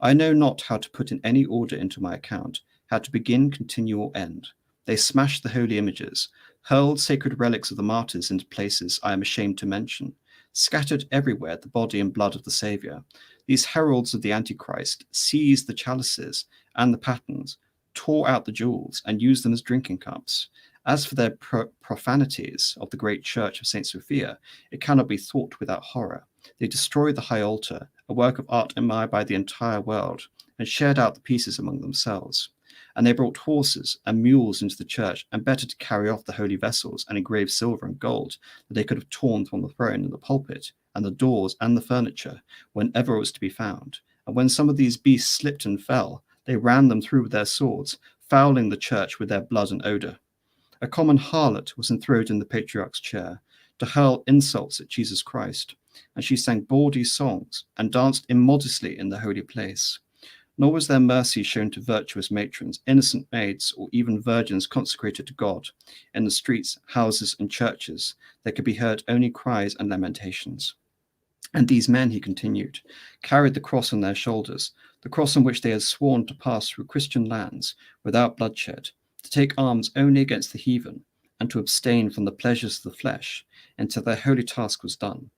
I know not how to put in any order into my account, how to begin, continue, or end. They smashed the holy images, hurled sacred relics of the martyrs into places I am ashamed to mention, scattered everywhere the body and blood of the Saviour. These heralds of the Antichrist seized the chalices and the patens, tore out the jewels, and used them as drinking cups. As for their profanities of the great church of St. Sophia, it cannot be thought without horror. They destroyed the high altar, a work of art admired by the entire world, and shared out the pieces among themselves. And they brought horses and mules into the church, and better to carry off the holy vessels and engraved silver and gold that they could have torn from the throne and the pulpit, and the doors and the furniture, whenever it was to be found. And when some of these beasts slipped and fell, they ran them through with their swords, fouling the church with their blood and odour. A common harlot was enthroned in the patriarch's chair, to hurl insults at Jesus Christ, and she sang bawdy songs and danced immodestly in the holy place. Nor was there mercy shown to virtuous matrons, innocent maids, or even virgins consecrated to God. In the streets, houses, and churches, there could be heard only cries and lamentations. And these men, he continued, carried the cross on their shoulders, the cross on which they had sworn to pass through Christian lands without bloodshed, to take arms only against the heathen, and to abstain from the pleasures of the flesh, until their holy task was done.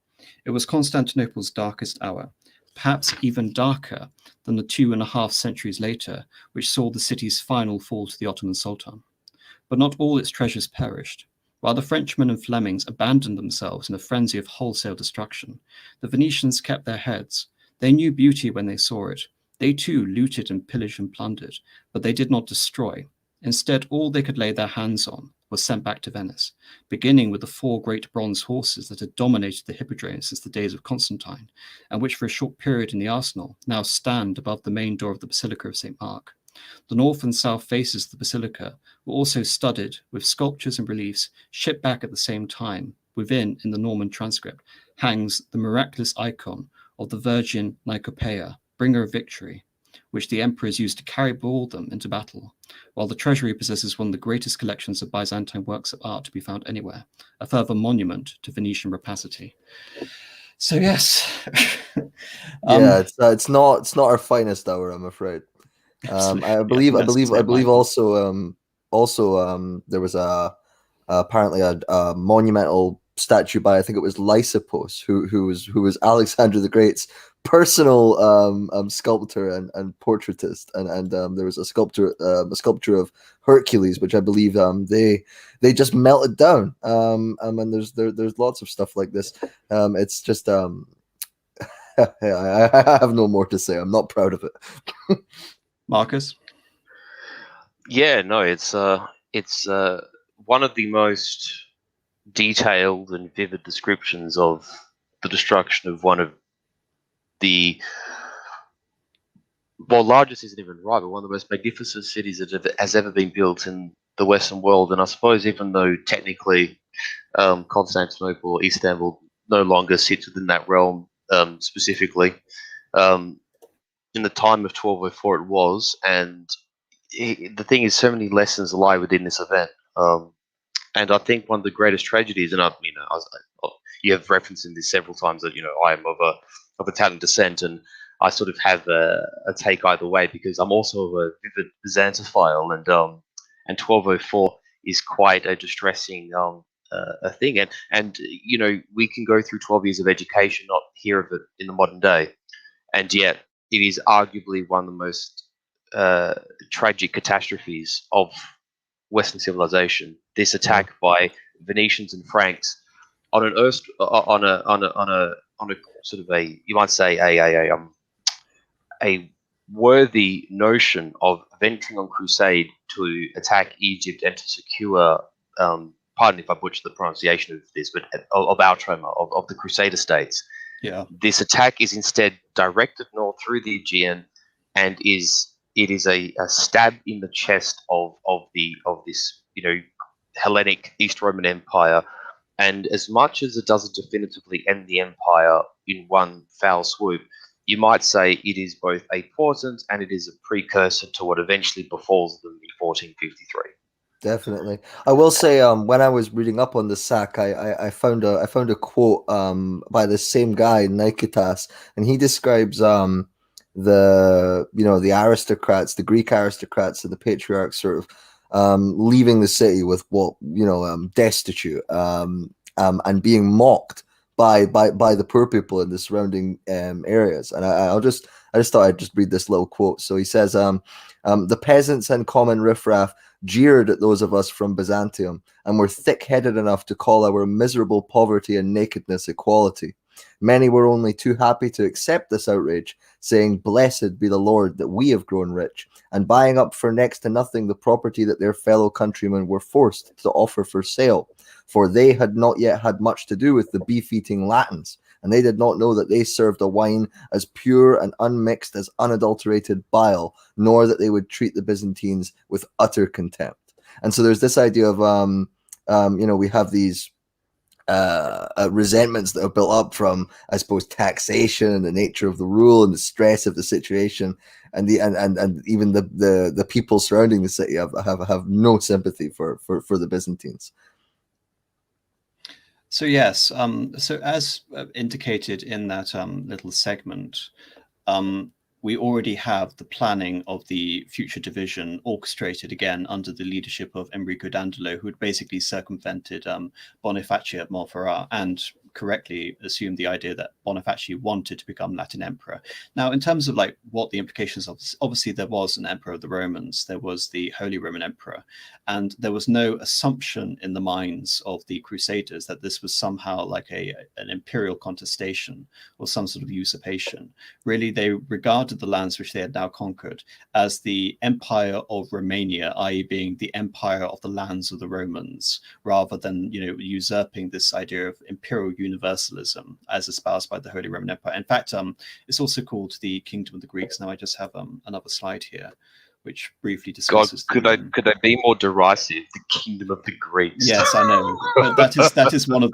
It was Constantinople's darkest hour, perhaps even darker than the 2.5 centuries later, which saw the city's final fall to the Ottoman Sultan. But not all its treasures perished. While the Frenchmen and Flemings abandoned themselves in a frenzy of wholesale destruction, the Venetians kept their heads. They knew beauty when they saw it. They too looted and pillaged and plundered, but they did not destroy. Instead, all they could lay their hands on was sent back to Venice, beginning with the 4 great bronze horses that had dominated the hippodrome since the days of Constantine, and which for a short period in the arsenal now stand above the main door of the Basilica of St. Mark. The north and south faces of the basilica were also studded with sculptures and reliefs shipped back at the same time. Within, in the Norman transcript, hangs the miraculous icon of the Virgin Nicopeia, bringer of victory, which the emperors used to carry before them into battle, while the treasury possesses one of the greatest collections of Byzantine works of art to be found anywhere, a further monument to Venetian rapacity. So yes, Yeah, it's not our finest hour, I'm afraid. I believe also there was apparently a monumental statue by, I think it was Lysippos, who was Alexander the Great's personal sculptor and portraitist, and there was a sculpture of Hercules, which I believe they just melted down. And there's lots of stuff like this. It's just I have no more to say. I'm not proud of it. Marcus? Yeah, no, it's one of the most detailed and vivid descriptions of the destruction of one of the largest isn't even right, but one of the most magnificent cities that has ever been built in the Western world. And I suppose even though technically Constantinople or Istanbul no longer sits within that realm specifically, in the time of 1204 it was, and the thing is, so many lessons lie within this event. And I think one of the greatest tragedies, and you have referenced in this several times that I am of Italian descent, and I sort of have a take either way because I'm also a vivid Byzantophile, and 1204 is quite a distressing a thing, and we can go through 12 years of education, not hear of it in the modern day, and yet it is arguably one of the most tragic catastrophes of Western civilization. This attack by Venetians and Franks on a sort of a, you might say, a worthy notion of venturing on crusade to attack Egypt and to secure, pardon if I butcher the pronunciation of this, but of Outroma, of the Crusader states. Yeah. This attack is instead directed north through the Aegean, and it is a stab in the chest of this Hellenic East Roman Empire. And as much as it doesn't definitively end the empire, in one foul swoop, you might say it is both a portent and it is a precursor to what eventually befalls them in 1453. Definitely. I will say, when I was reading up on the sack, I found a quote by the same guy, Nikitas, and he describes the aristocrats, the Greek aristocrats and the patriarchs sort of leaving the city with destitute and being mocked by the poor people in the surrounding areas. And I just thought I'd just read this little quote. So he says, the peasants and common riffraff jeered at those of us from Byzantium, and were thick-headed enough to call our miserable poverty and nakedness equality. Many were only too happy to accept this outrage, saying, "Blessed be the Lord that we have grown rich," and buying up for next to nothing the property that their fellow countrymen were forced to offer for sale, for they had not yet had much to do with the beef-eating Latins, and they did not know that they served a wine as pure and unmixed as unadulterated bile, nor that they would treat the Byzantines with utter contempt. And so there's this idea of, we have these resentments that are built up from, I suppose, taxation and the nature of the rule and the stress of the situation, and even the people surrounding the city have no sympathy for the Byzantines. So yes, so as indicated in that little segment, we already have the planning of the future division orchestrated again under the leadership of Enrico Dandolo, who had basically circumvented Boniface at Montferrat and correctly assumed the idea that Boniface wanted to become Latin emperor. Now, in terms of like what the implications of this, obviously there was an emperor of the Romans, there was the Holy Roman Emperor, and there was no assumption in the minds of the Crusaders that this was somehow like an imperial contestation or some sort of usurpation. Really, they regarded the lands which they had now conquered as the Empire of Romania, i.e. being the empire of the lands of the Romans, rather than, usurping this idea of imperial universalism as espoused by the Holy Roman Empire. In fact, it's also called the Kingdom of the Greeks. Now I just have another slide here, which briefly discusses. God, could I be more derisive? The Kingdom of the Greeks. Yes, I know. But that was one of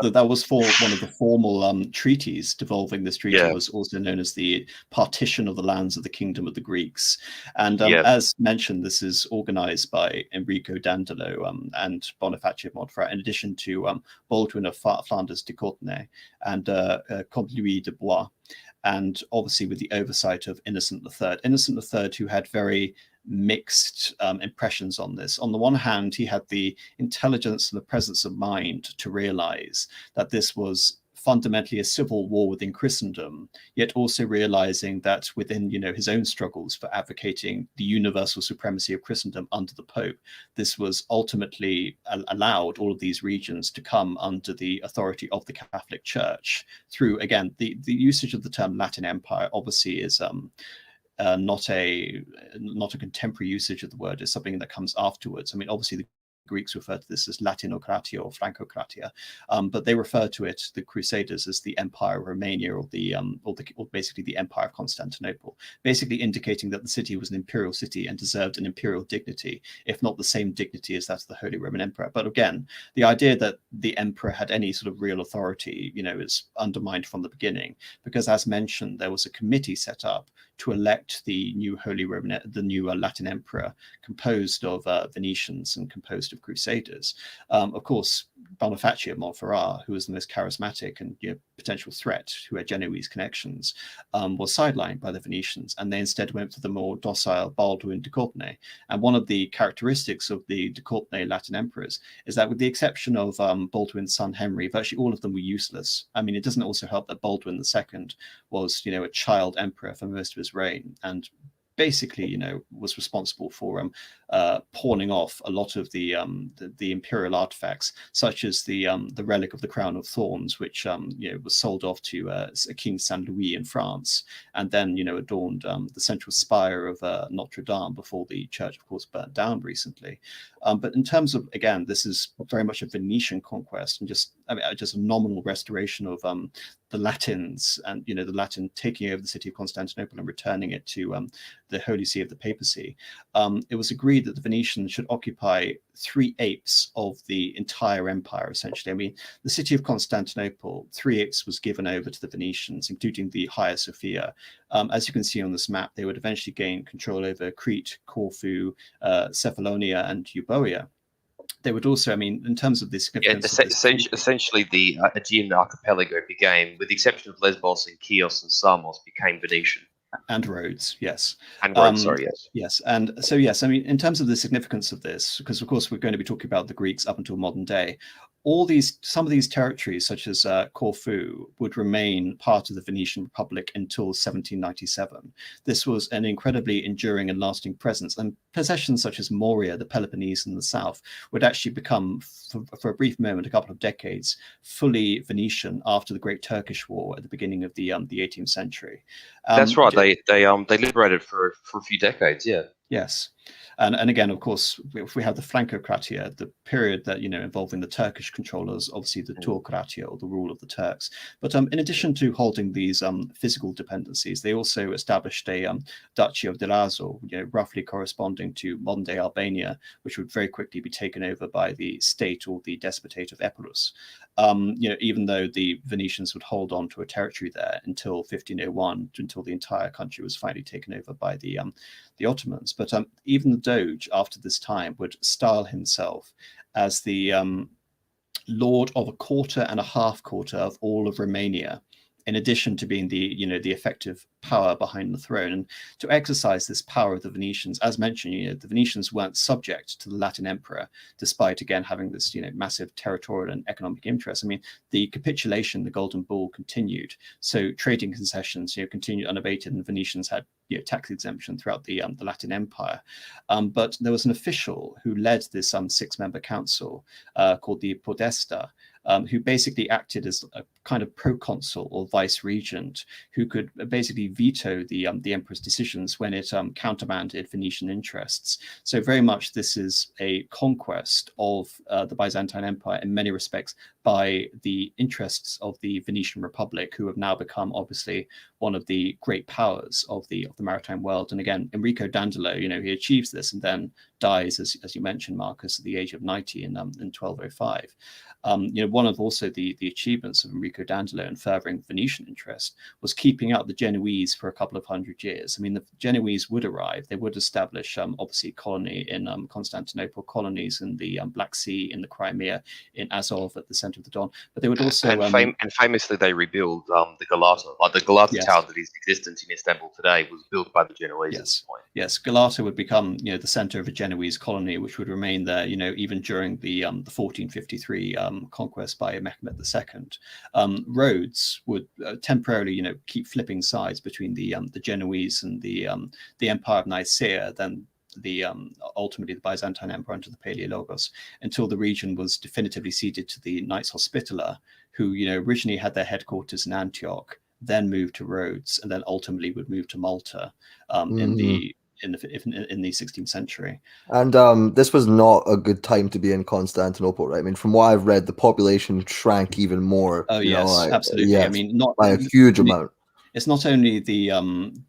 the formal treaties devolving this treaty. Yeah. Was also known as the partition of the lands of the Kingdom of the Greeks. And as mentioned, this is organized by Enrico Dandolo and Boniface of Montferrat, in addition to Baldwin of Flanders de Courtenay and Comte Louis de Blois, and obviously with the oversight of Innocent III. Innocent III, who had very mixed impressions on this. On the one hand, he had the intelligence and the presence of mind to realize that this was fundamentally a civil war within Christendom, yet also realizing that within his own struggles for advocating the universal supremacy of Christendom under the Pope, this was ultimately allowed all of these regions to come under the authority of the Catholic Church through, again, the usage of the term Latin Empire obviously is not a contemporary usage of the word. Is something that comes afterwards. I mean, obviously the Greeks refer to this as Latinocratia or Francocratia, but they refer to it, the Crusaders, as the Empire of Romania or basically the Empire of Constantinople, basically indicating that the city was an imperial city and deserved an imperial dignity, if not the same dignity as that of the Holy Roman Emperor. But again, the idea that the emperor had any sort of real authority, is undermined from the beginning, because as mentioned, there was a committee set up to elect the new Latin emperor, composed of Venetians and composed of Crusaders. Of course, Boniface of Montferrat, who was the most charismatic and potential threat, who had Genoese connections, was sidelined by the Venetians, and they instead went for the more docile Baldwin de Courtenay. And one of the characteristics of the de Courtenay Latin emperors is that, with the exception of Baldwin's son Henry, virtually all of them were useless. I mean, it doesn't also help that Baldwin II was, a child emperor for most of his reign, and basically, was responsible for pawning off a lot of the imperial artifacts, such as the relic of the crown of thorns, which was sold off to King Saint Louis in France, and then adorned the central spire of Notre Dame before the church, of course, burnt down recently. But in terms of, again, this is very much a Venetian conquest, and just just a nominal restoration of the Latins, and the Latin taking over the city of Constantinople and returning it to the Holy See of the papacy. It was agreed that the Venetians should occupy 3/8 of the entire empire, essentially. I mean, the city of Constantinople, 3/8 was given over to the Venetians, including the Hagia Sophia. As you can see on this map, they would eventually gain control over Crete, Corfu, Cephalonia, and Euboea. They would also, I mean, in terms of the significance of this, essentially the Aegean archipelago became, with the exception of Lesbos and Chios and Samos, became Venetian. And Rhodes, yes. And Rhodes, sorry, yes. Yes, and so, yes, I mean, in terms of the significance of this, because of course we're going to be talking about the Greeks up until modern day, some of these territories, such as Corfu, would remain part of the Venetian Republic until 1797. This was an incredibly enduring and lasting presence, and possessions such as Morea, the Peloponnese in the south, would actually become, for a brief moment, a couple of decades, fully Venetian after the Great Turkish War at the beginning of the 18th century. That's right. They liberated for a few decades. Yeah. Yes. And again, of course, if we have the Francocratia, the period that, involving the Turkish controllers, obviously the Turcratia, or the rule of the Turks. But in addition to holding these physical dependencies, they also established a Duchy of Delazo, roughly corresponding to modern-day Albania, which would very quickly be taken over by the state or the despotate of Epirus. Even though the Venetians would hold on to a territory there until 1501, until the entire country was finally taken over by the Ottomans. But even the Doge, after this time, would style himself as the lord of a quarter and a half quarter of all of Romania, in addition to being the effective power behind the throne. And to exercise this power of the Venetians, as mentioned, the Venetians weren't subject to the Latin emperor, despite again having this massive territorial and economic interest. I mean, the capitulation, the Golden Bull, continued. So trading concessions continued unabated, and the Venetians had tax exemption throughout the Latin Empire. But there was an official who led this 6-member council called the Podesta, who basically acted as a kind of proconsul or vice regent, who could basically veto the emperor's decisions when it countermanded Venetian interests. So very much this is a conquest of the Byzantine Empire in many respects by the interests of the Venetian Republic, who have now become obviously one of the great powers of the maritime world. And again, Enrico Dandolo, he achieves this and then dies, as you mentioned, Marcus, at the age of 90 in 1205. One of also the achievements of Enrico Dandolo in furthering Venetian interest was keeping out the Genoese for a couple of hundred years. I mean, the Genoese would arrive, they would establish obviously a colony in Constantinople, colonies in the Black Sea, in the Crimea, in Azov at the center of the Don, but they would also and famously they rebuild the Galata, like the Galata yes. tower that is existent in Istanbul today was built by the Genoese at this point. Yes, Galata would become the center of a Genoese colony, which would remain there even during the 1453 conquest by Mehmed II. Rhodes would temporarily keep flipping sides between the Genoese and the Empire of Nicaea, then ultimately the Byzantine Empire under the Paleologos, until the region was definitively ceded to the Knights Hospitaller, who originally had their headquarters in Antioch, then moved to Rhodes, and then ultimately would move to Malta in the 16th century. And this was not a good time to be in Constantinople, right? I mean, from what I've read, the population shrank even more. Oh yes, absolutely. Yes, I mean, not by a huge amount. It's not only the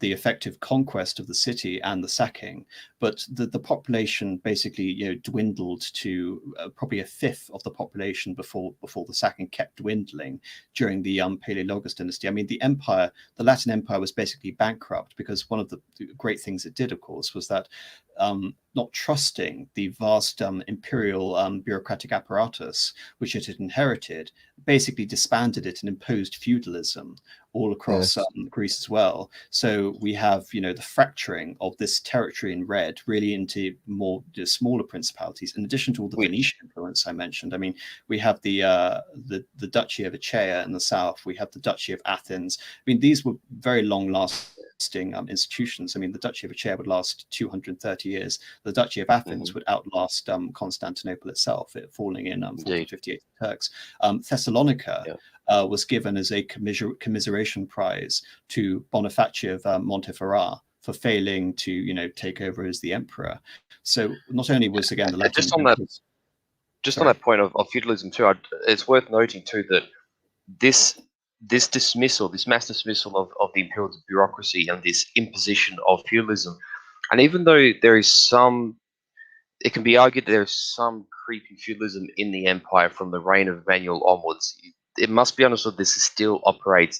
effective conquest of the city and the sacking, but the population basically dwindled to probably a fifth of the population before the sacking, kept dwindling during the Paleologos dynasty. I mean, the Latin Empire was basically bankrupt because one of the great things it did, of course, was that not trusting the vast imperial bureaucratic apparatus which it had inherited, basically disbanded it and imposed feudalism all across Greece as well. So we have, the fracturing of this territory in red really into more smaller principalities, in addition to all the Venetian influence I mentioned. I mean, we have the Duchy of Achaia in the south. We have the Duchy of Athens. I mean, these were very long-lasting institutions. I mean, the Duchy of Achaia would last 230 years. The Duchy of Athens would outlast Constantinople itself, it falling in 1458 Turks. Thessalonica was given as a commiseration prize to Bonifacio of Monteferrat for failing to take over as the emperor. So not only was again the Latin just on that, just on Sorry. that point of feudalism too, it's worth noting too that this dismissal, this mass dismissal of the imperial bureaucracy and this imposition of feudalism, and even though there is some, it can be argued that there is some creeping feudalism in the empire from the reign of Emmanuel onwards, it must be understood this is still operates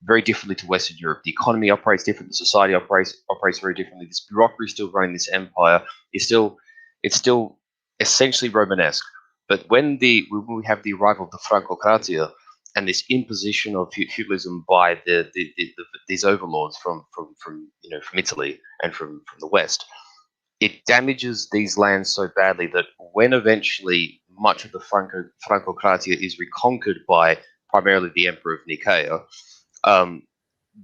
very differently to Western Europe. The economy operates differently, society operates very differently. This bureaucracy still running this empire is still, it's still essentially Romanesque. But when we have the arrival of the Francocratia and this imposition of feudalism by these overlords from from Italy and from the West, it damages these lands so badly that when eventually much of the Francocratia is reconquered by primarily the Emperor of Nicaea,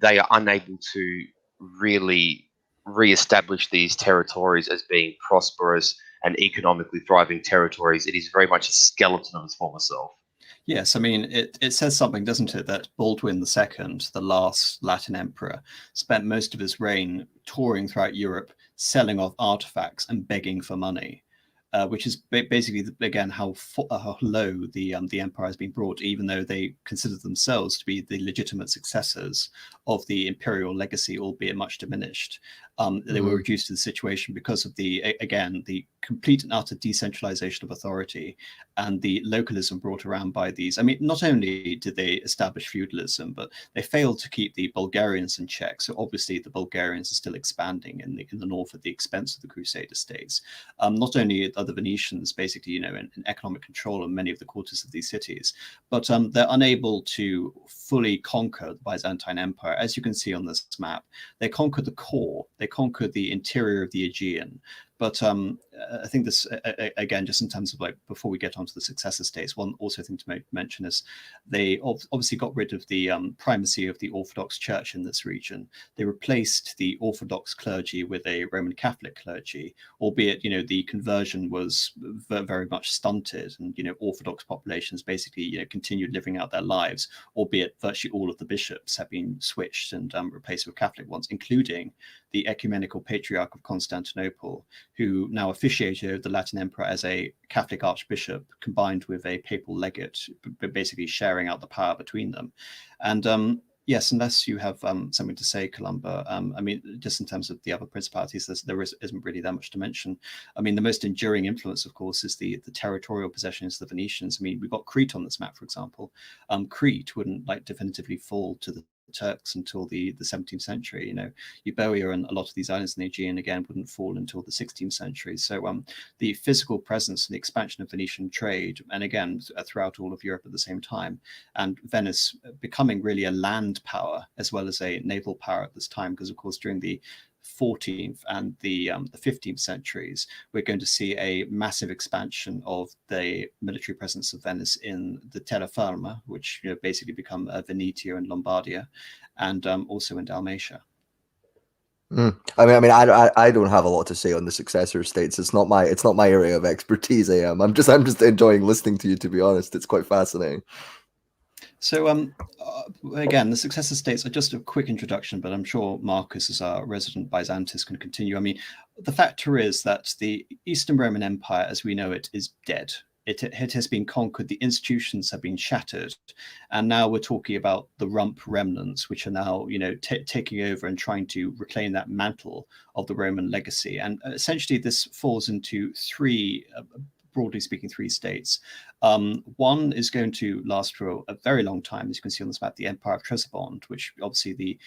they are unable to really re-establish these territories as being prosperous and economically thriving territories. It is very much a skeleton of its former self. Yes, I mean, it says something, doesn't it, that Baldwin II, the last Latin emperor, spent most of his reign touring throughout Europe, selling off artifacts and begging for money, which is basically, again, how low the empire has been brought, even though they consider themselves to be the legitimate successors of the imperial legacy, albeit much diminished. They were reduced to the situation because of the complete and utter decentralization of authority and the localism brought around by these. I mean, not only did they establish feudalism, but they failed to keep the Bulgarians in check. So obviously the Bulgarians are still expanding in the north at the expense of the Crusader states. Not only are the Venetians basically, in economic control of many of the quarters of these cities, but they're unable to fully conquer the Byzantine Empire. As you can see on this map, they conquered the core, they conquered the interior of the Aegean. But I think this, again, just in terms of before we get onto the successor states, one also thing to mention is they obviously got rid of the primacy of the Orthodox Church in this region. They replaced the Orthodox clergy with a Roman Catholic clergy, albeit, the conversion was very much stunted, and, Orthodox populations basically, continued living out their lives, albeit virtually all of the bishops have been switched and replaced with Catholic ones, including the ecumenical patriarch of Constantinople, who now officiated over the Latin Emperor as a Catholic archbishop combined with a papal legate, basically sharing out the power between them. And yes, unless you have something to say, Columba, I mean, just in terms of the other principalities, there isn't really that much to mention. I mean, the most enduring influence, of course, is the territorial possessions of the Venetians. I mean, we've got Crete on this map, for example. Crete wouldn't definitively fall to the Turks until the 17th century. Euboea and a lot of these islands in the Aegean again wouldn't fall until the 16th century. So the physical presence and the expansion of Venetian trade, and again throughout all of Europe at the same time, and Venice becoming really a land power as well as a naval power at this time, because of course during the 14th and the 15th centuries, we're going to see a massive expansion of the military presence of Venice in the terraferma, which basically become Venetia and Lombardia, and also in Dalmatia. I mean, I don't have a lot to say on the successor states. It's not my area of expertise. I'm just enjoying listening to you. To be honest, it's quite fascinating. So again, the successor states are just a quick introduction, but I'm sure Marcus, as our resident Byzantinist, can continue. I mean, the factor is that the Eastern Roman Empire, as we know it, is dead. It has been conquered, the institutions have been shattered, and now we're talking about the rump remnants, which are now, taking over and trying to reclaim that mantle of the Roman legacy. And essentially, this falls into broadly speaking, three states. One is going to last for a very long time, as you can see on this map, the Empire of Trebizond, which obviously the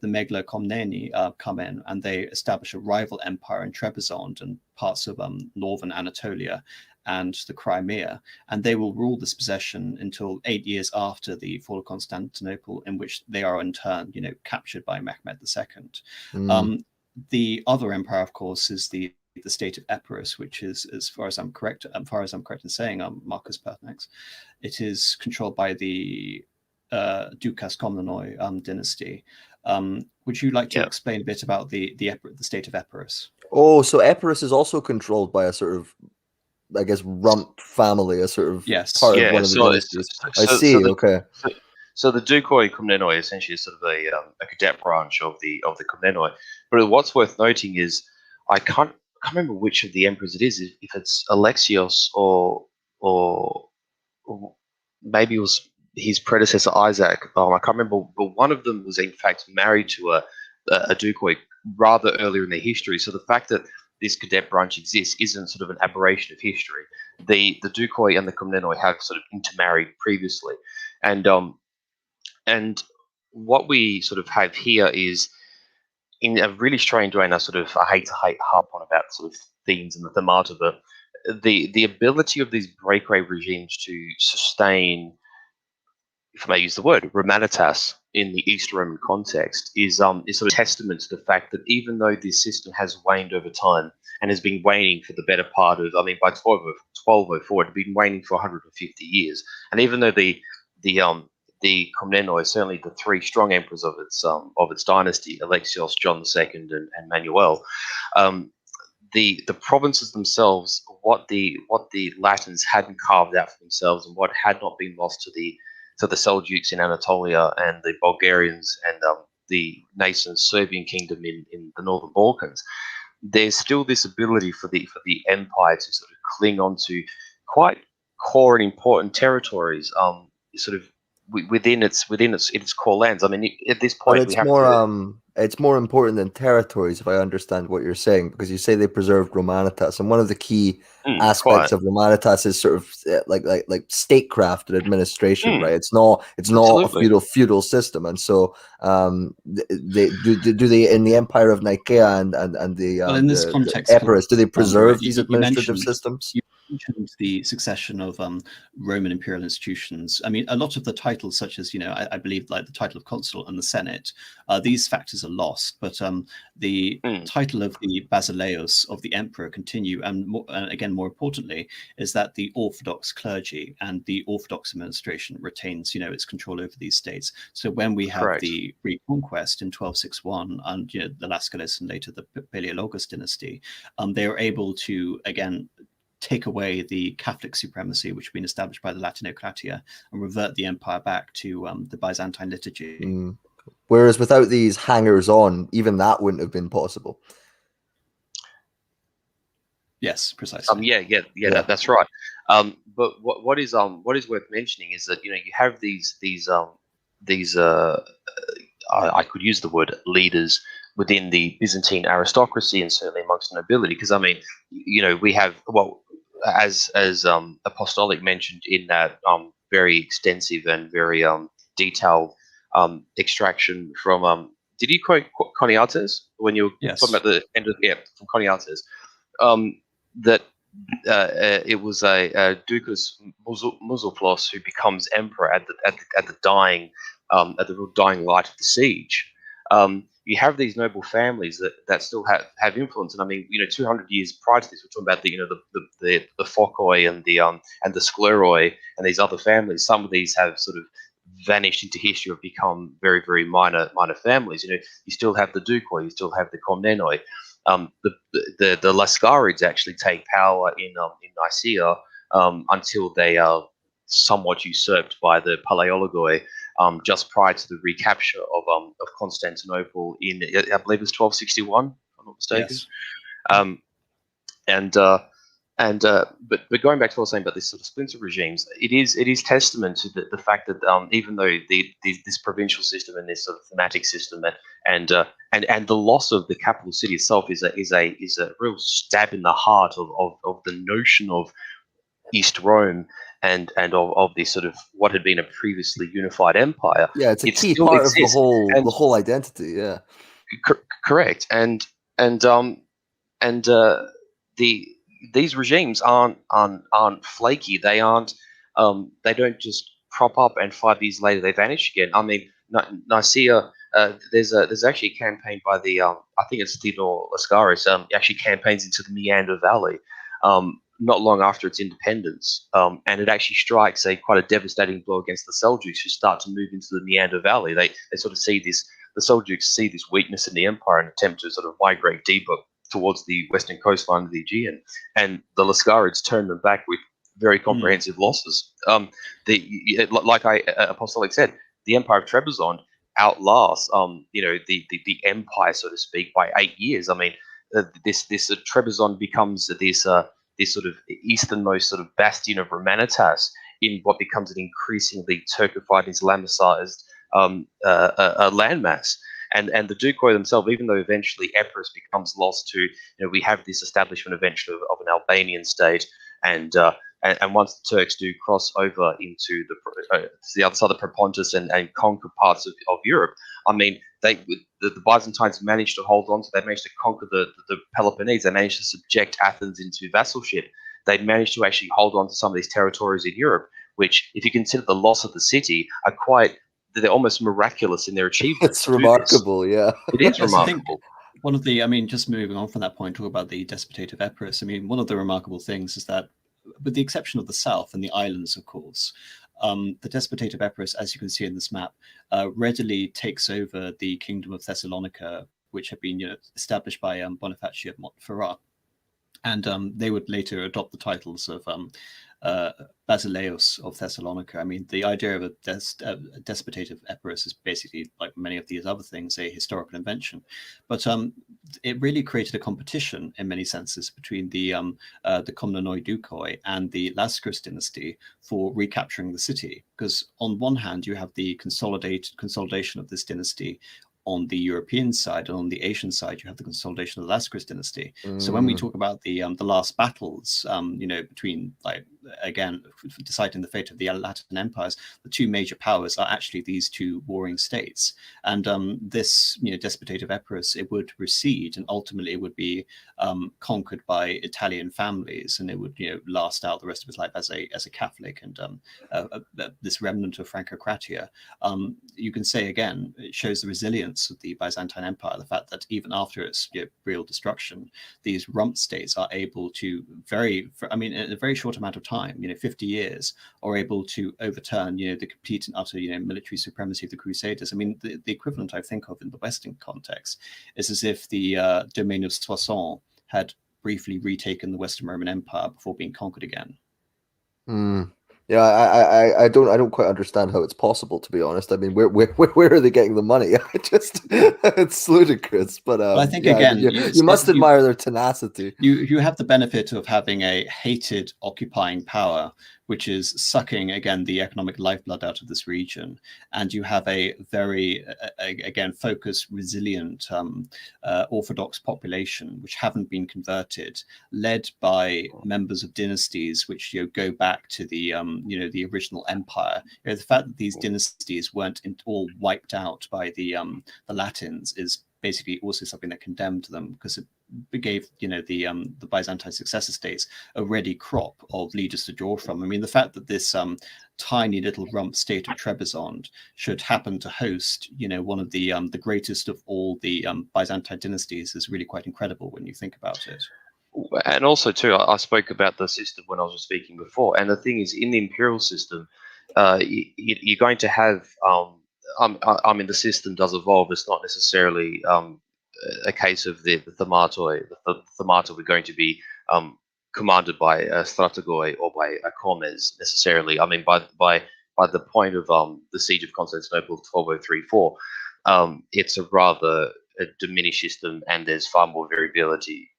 Megla Komneni come in, and they establish a rival empire in Trebizond and parts of northern Anatolia and the Crimea, and they will rule this possession until 8 years after the fall of Constantinople, in which they are in turn, captured by Mehmed II. The other empire, of course, is the state of Epirus, which is, as far as I'm correct in saying, Marcus Pertinax, it is controlled by the Dukas Komnenoi dynasty. Would you like to explain a bit about the state of Epirus? Oh, so Epirus is also controlled by a sort of, I guess, rump family, a sort of part of one of the dynasties. I see. Okay. So the Dukoi Komnenoi essentially is sort of a cadet branch of the Komnenoi. But what's worth noting is I can't remember which of the emperors it is, if it's Alexios or or maybe it was his predecessor Isaac. I can't remember, but one of them was in fact married to a Ducoy rather earlier in their history. So the fact that this cadet branch exists isn't sort of an aberration of history. The Ducoy and the Komnenoi have sort of intermarried previously, and what we sort of have here is in a really strange way. And I hate to harp on about sort of themes and the themata, but the ability of these breakaway regimes to sustain, if I may use the word, Romanitas in the East Roman context is sort of testament to the fact that even though this system has waned over time and has been waning for the better part of, by 1204, it had been waning for 150 years. And even though the Komnenoi, certainly the three strong emperors of its dynasty, Alexios, John II, and Manuel, the provinces themselves, what the Latins hadn't carved out for themselves, and what had not been lost to the Seljuks in Anatolia and the Bulgarians and the nascent Serbian kingdom in the northern Balkans, there's still this ability for the empire to sort of cling on to quite core and important territories, sort of within its core lands. I mean, at this point, But it's more important than territories, if I understand what you're saying, because you say they preserved Romanitas, and one of the key aspects of Romanitas is sort of like statecraft and administration, right? It's not Absolutely. a feudal system, and so they in the Empire of Nicaea and the Well, in this the context, Epirus, do they preserve these you administrative systems? you mentioned the succession of Roman imperial institutions. I mean, a lot of the titles, such as, I believe like the title of consul and the Senate, these factors are lost, but the title of the basileus, of the emperor, continue, and again, more importantly, is that the Orthodox clergy and the Orthodox administration retains, its control over these states. So when we have Correct. the reconquest in 1261 and the Lascaris and later the Paleologus dynasty, they are able to again take away the Catholic supremacy which had been established by the Latinocratia and revert the empire back to the Byzantine liturgy. Whereas without these hangers-on, even that wouldn't have been possible. Yes, precisely. Yeah. That's right. But what is worth mentioning is that you have these I could use the word leaders within the Byzantine aristocracy and certainly amongst the nobility, because I mean, we have, well, as Apostolic mentioned in that very extensive and very detailed extraction from did you quote Coniates when you were talking about the end of from Coniates, that it was a Ducas Muzzleplos who becomes emperor at the dying at the real dying light of the siege. You have these noble families that still have influence, and I mean, 200 years prior to this, we're talking about the Phokoi and the Skleroi and these other families. Some of these have sort of vanished into history, have become very, very minor families. You still have the Ducoi, you still have the Komnenoi. The Lascarids actually take power in Nicaea until they are somewhat usurped by the Paleologoi just prior to the recapture of Constantinople in, I believe it's 1261, if I'm not mistaken. Yes. But going back to what I was saying about this sort of splinter regimes, it is testament to the fact that even though this provincial system and this sort of thematic system and the loss of the capital city itself is a real stab in the heart of the notion of East Rome and of this sort of what had been a previously unified empire. Yeah, it's a key part of the whole identity. Yeah, correct. And these regimes aren't flaky. They aren't. They don't just crop up and 5 years later they vanish again. I mean, Nicaea. There's actually a campaign by the I think it's Theodore Lascaris. Actually campaigns into the Meander Valley. Not long after its independence, and it actually strikes quite a devastating blow against the Seljuks, who start to move into the Meander Valley. They sort of see this. The Seljuks see this weakness in the empire and attempt to sort of migrate deeper towards the western coastline of the Aegean, and the Lascarids turn them back with very comprehensive losses. Like Apostolic said, the Empire of Trebizond outlasts the empire, so to speak, by 8 years. I mean, this Trebizond becomes this this sort of easternmost sort of bastion of Romanitas in what becomes an increasingly Turkified, Islamicized landmass. And the Dukoy themselves, even though eventually Epirus becomes lost to, we have this establishment eventually of an Albanian state, and once the Turks do cross over into the other side of the Propontis and conquer parts of Europe, I mean, the Byzantines managed to hold on to, they managed to conquer the Peloponnese, they managed to subject Athens into vassalship, they managed to actually hold on to some of these territories in Europe, which, if you consider the loss of the city, they're almost miraculous in their achievement. It's remarkable, yeah. It is Yes, remarkable. I think one of the, I mean, just moving on from that point, talk about the Despotate of Epirus. I mean, one of the remarkable things is that, with the exception of the south and the islands, of course, the Despotate of Epirus, as you can see in this map, readily takes over the kingdom of Thessalonica, which had been established by Bonifacio of Montferrat. And they would later adopt the titles of Basileus of Thessalonica. I mean, the idea of a despotate of Epirus is basically, like many of these other things, a historical invention. But it really created a competition in many senses between the Komnenoi Dukoy and the Lascaris dynasty for recapturing the city. Because on one hand, you have the consolidation of this dynasty on the European side, and on the Asian side, you have the consolidation of the Lascaris dynasty. So when we talk about the last battles, between, like, again, deciding the fate of the Latin empires, the two major powers are actually these two warring states. And this, despotate of Epirus, it would recede, and ultimately it would be conquered by Italian families, and it would, last out the rest of its life as a Catholic and this remnant of Francocratia. You can say again, it shows the resilience of the Byzantine Empire, the fact that even after its real destruction, these rump states are able to in a very short amount of time, 50 years, are able to overturn, the complete and utter, military supremacy of the Crusaders. I mean, the equivalent I think of in the Western context is as if the domain of Soissons had briefly retaken the Western Roman Empire before being conquered again. Yeah, I don't quite understand how it's possible, to be honest. I mean, where are they getting the money? It's ludicrous. But I think, yeah, again, you must admire their tenacity. You have the benefit of having a hated occupying power, which is sucking, again, the economic lifeblood out of this region. And you have a very, again, focused, resilient, Orthodox population, which haven't been converted, led by members of dynasties which go back to the the original empire. The fact that these dynasties weren't all wiped out by the Latins is basically also something that condemned them, because it gave the Byzantine successor states a ready crop of leaders to draw from. I mean, the fact that this tiny little rump state of Trebizond should happen to host one of the greatest of all the Byzantine dynasties is really quite incredible when you think about it. And also, too, I spoke about the system when I was speaking before. And the thing is, in the imperial system, you're going to have, I mean, the system does evolve. It's not necessarily a case of the Thaumatoi. The Thaumatoi were going to be commanded by a Strategoi or by a Comes necessarily. I mean, by the point of the siege of Constantinople, 12034, it's a rather diminished system, and there's far more variability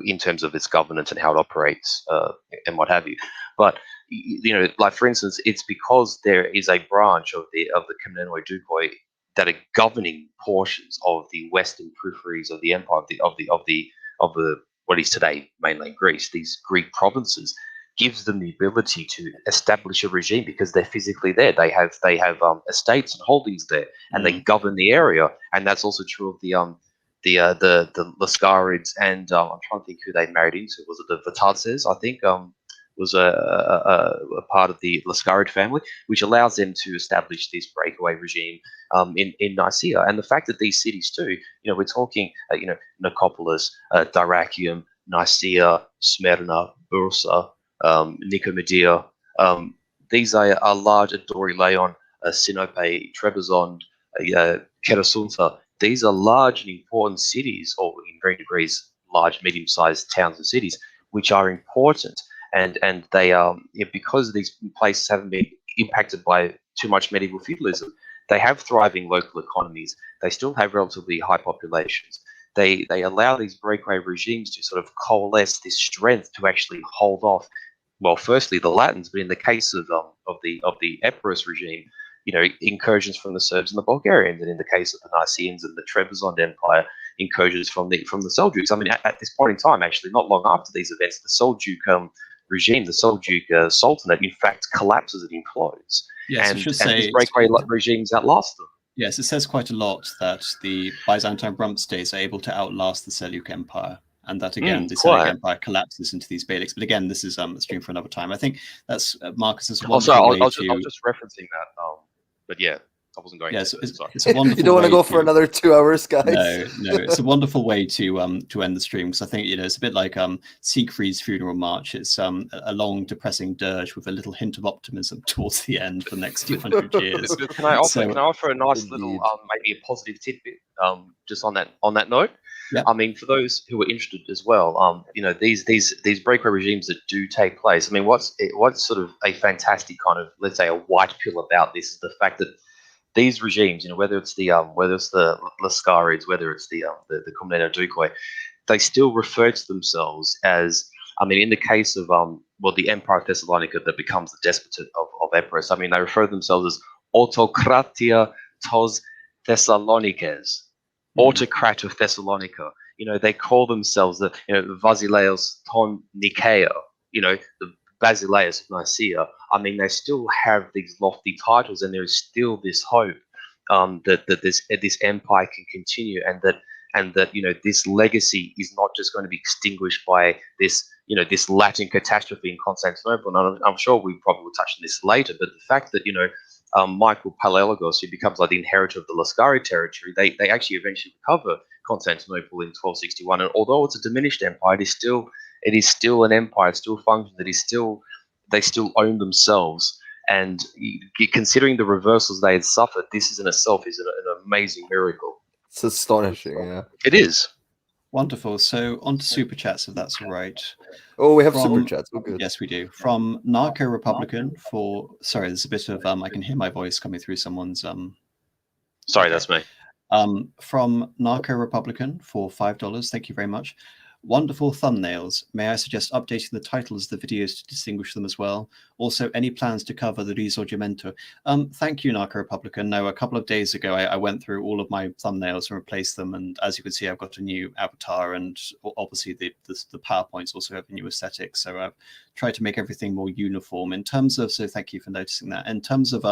in terms of its governance and how it operates and what have you. But like, for instance, it's because there is a branch of the Komnenoi Dukoy that are governing portions of the western peripheries of the empire, of the what is today mainland Greece. These Greek provinces gives them the ability to establish a regime because they're physically there. They have estates and holdings there, and they govern the area. And that's also true of the Lascarids, and I'm trying to think who they married into. Was it the Vatatzes? I think was a part of the Lascarid family, which allows them to establish this breakaway regime in Nicaea. And the fact that these cities too, we're talking, Nicopolis, Dyrrachium, Nicaea, Smyrna, Bursa, Nicomedia. These are large, Dorileon, Sinope, Trebizond, Kerasunta. These are large and important cities, or in varying degrees, large, medium-sized towns and cities, which are important. And they are, because these places haven't been impacted by too much medieval feudalism, they have thriving local economies. They still have relatively high populations. they allow these breakaway regimes to sort of coalesce this strength to actually hold off. Well, firstly the Latins, but in the case of the Epirus regime, incursions from the Serbs and the Bulgarians, and in the case of the Nicaeans and the Trebizond Empire, incursions from the Seljuks. I mean, at this point in time, actually, not long after these events, the Seljuk regime, the Seljuk Sultanate, in fact, collapses and implodes. Yes, and, I should and say these breakaway regimes outlast them. Yes, it says quite a lot that the Byzantine rump states are able to outlast the Seljuk Empire, and that again the Seljuk Empire collapses into these Beyliks. But again, this is a stream for another time. I think that's Marcus's wonderful way I was just referencing that. But yeah, I wasn't going. Yes, to. it's a wonderful. You don't want to go for another 2 hours, guys. No, it's a wonderful way to end the stream, because I think it's a bit like Siegfried's funeral march. It's a long, depressing dirge with a little hint of optimism towards the end for the next 200 years. Can I offer a nice little maybe a positive tidbit just on that note? Yeah. I mean, for those who are interested as well, these breakaway regimes that do take place. I mean, what's sort of a fantastic kind of, let's say, a white pill about this is the fact that these regimes, whether it's the Lascarids, whether it's the Comneno Duque, they still refer to themselves as, I mean, in the case of the Empire of Thessalonica that becomes the despotate of Epirus, I mean, they refer to themselves as Autokratia tos Thessalonikes, autocrat of Thessalonica. They call themselves the Basileus ton Nicaea, the Basileus of Nicaea. I mean, they still have these lofty titles, and there is still this hope that this empire can continue, and that this legacy is not just going to be extinguished by this Latin catastrophe in Constantinople. And I'm sure we probably will touch on this later, but the fact that Michael Palaiologos, who becomes like the inheritor of the Lascari territory, they actually eventually recover Constantinople in 1261, and although it's a diminished empire, it is still an empire. It still functions. They still own themselves, and considering the reversals they had suffered, this in itself is an amazing miracle. It's astonishing, yeah. It is. Wonderful. So on to super chats, if that's all right. Oh, we have super chats. Oh, good. Yes, we do. From Narco Republican sorry, there's a bit of I can hear my voice coming through someone's Sorry, that's me. From Narco Republican for $5. Thank you very much. Wonderful thumbnails. May I suggest updating the titles of the videos to distinguish them as well? Also, any plans to cover the Risorgimento? Thank you, Narco Republican. No, a couple of days ago, I went through all of my thumbnails and replaced them. And as you can see, I've got a new avatar, and obviously the PowerPoints also have a new aesthetic. So I've tried to make everything more uniform in terms of, so thank you for noticing that. In terms of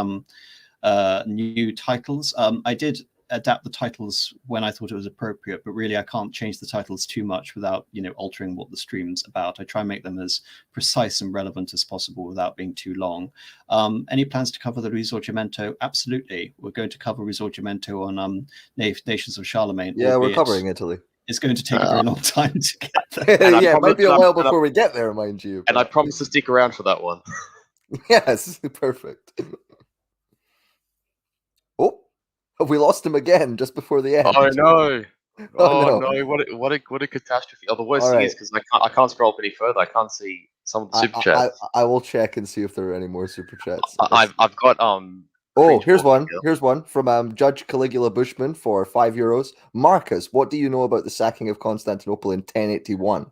new titles, I did adapt the titles when I thought it was appropriate, but really I can't change the titles too much without altering what the stream's about. I try and make them as precise and relevant as possible without being too long. Any plans to cover the Risorgimento? Absolutely. We're going to cover Risorgimento on Nations of Charlemagne. Yeah, we're covering Italy. It's going to take a very long time to get there. Yeah, it might be a while before we get there, mind you. And I promise to stick around for that one. Yes, perfect. We lost him again just before the end. Oh no! Oh no! What a catastrophe! Oh, the worst thing is because I can't scroll up any further. I can't see some of the super chats. I will check and see if there are any more super chats. I've got Oh, here's one. Here's one from Judge Caligula Bushman for €5. Marcus, what do you know about the sacking of Constantinople in 1081?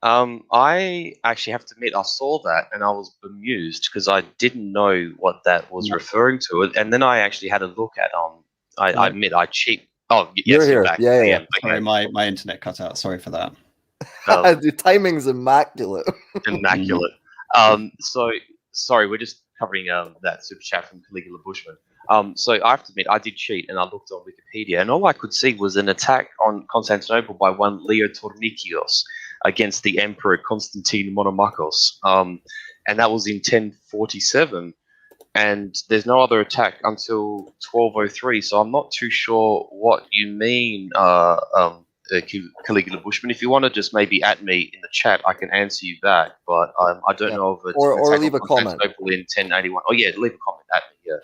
I actually have to admit I saw that and I was bemused because I didn't know what that was referring to, and then I actually had a look at I admit I cheat. Oh, yes, you're here. Back. Yeah. Sorry, my internet cut out. Sorry for that. The timing's immaculate. Immaculate. So sorry, we're just covering that super chat from Caligula Bushman. So I have to admit I did cheat and I looked on Wikipedia, and all I could see was an attack on Constantinople by one Leo Tornikios against the Emperor Constantine Monomachos, and that was in 1047. And there's no other attack until 1203, so I'm not too sure what you mean, Caligula Bushman. If you want to just maybe at me in the chat, I can answer you back, but I don't know if it's or leave a comment. In 1081. Oh yeah, leave a comment at me. Yeah.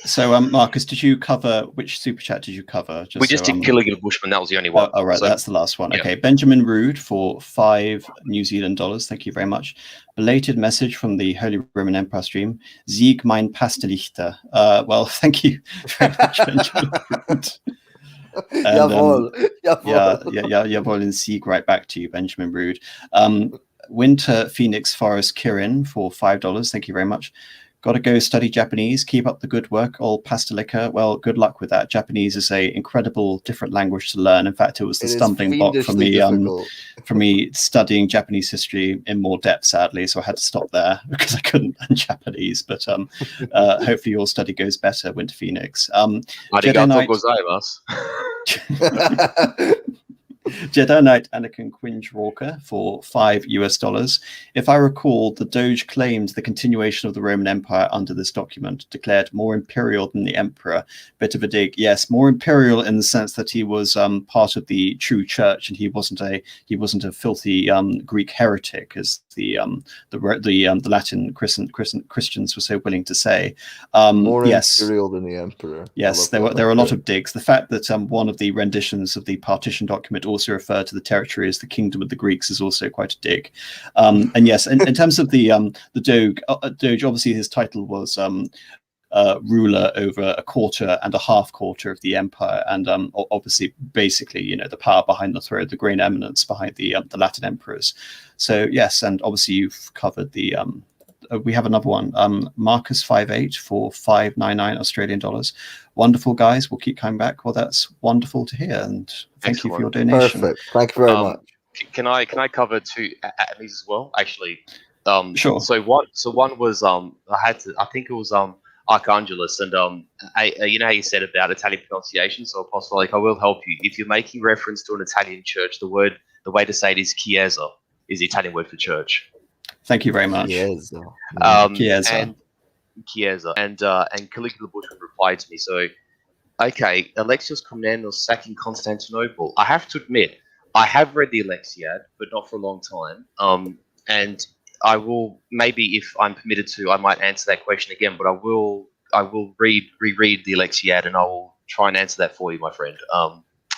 So, Marcus, did you cover which super chat did you cover? We just did Caligula Bushman. That was the only one. Oh, right, so, that's the last one. Yeah. Okay, Benjamin Rood for $5 New Zealand dollars. Thank you very much. Belated message from the Holy Roman Empire stream. Sieg mein Pastelichter. Well, thank you very much, Benjamin Rood. Jawohl. Jawohl in Sieg, right back to you, Benjamin Brood. Winter Phoenix Forest Kirin for $5. Thank you very much. Got to go study Japanese. Keep up the good work, old pastelica. Well, good luck with that. Japanese is a incredible different language to learn. In fact, it was the stumbling block for me studying Japanese history in more depth, sadly. So I had to stop there because I couldn't learn Japanese. But hopefully your study goes better, Winter Phoenix. Jedi Knight Jedi Knight Anakin Quinge Walker for $5. If I recall, the Doge claimed the continuation of the Roman Empire under this document, declared more imperial than the emperor. Bit of a dig. Yes, more imperial in the sense that he was part of the true church, and he wasn't a filthy Greek heretic, as the Latin Christians were so willing to say. More imperial than the emperor. Yes, there were a lot of digs. The fact that one of the renditions of the partition document also referred to the territory as the kingdom of the Greeks is also quite a dig. And yes, in terms of the Doge, obviously his title was ruler over a quarter and a half quarter of the empire, and obviously basically the power behind the throne, the great eminence behind the Latin emperors. So yes, and obviously you've covered the we have another one, Marcus 58 for $5.99 Australian dollars. Wonderful, guys. We'll keep coming back. Well, that's wonderful to hear, and thank you for your donation. Perfect. Thank you very much. Can I cover two these as well? Actually, sure. So one was I think it was Archangelus, and you know how you said about Italian pronunciation. So apostolic, I will help you. If you're making reference to an Italian church, the way to say it is chiesa, is the Italian word for church. Thank you very much. Chiesa. Chiesa. And Caligula Bushman replied to me. So, okay, Alexios Komnenos sacking Constantinople. I have to admit, I have read the Alexiad, but not for a long time. And I will, maybe if I'm permitted to, I might answer that question again. But I will reread the Alexiad, and I will try and answer that for you, my friend.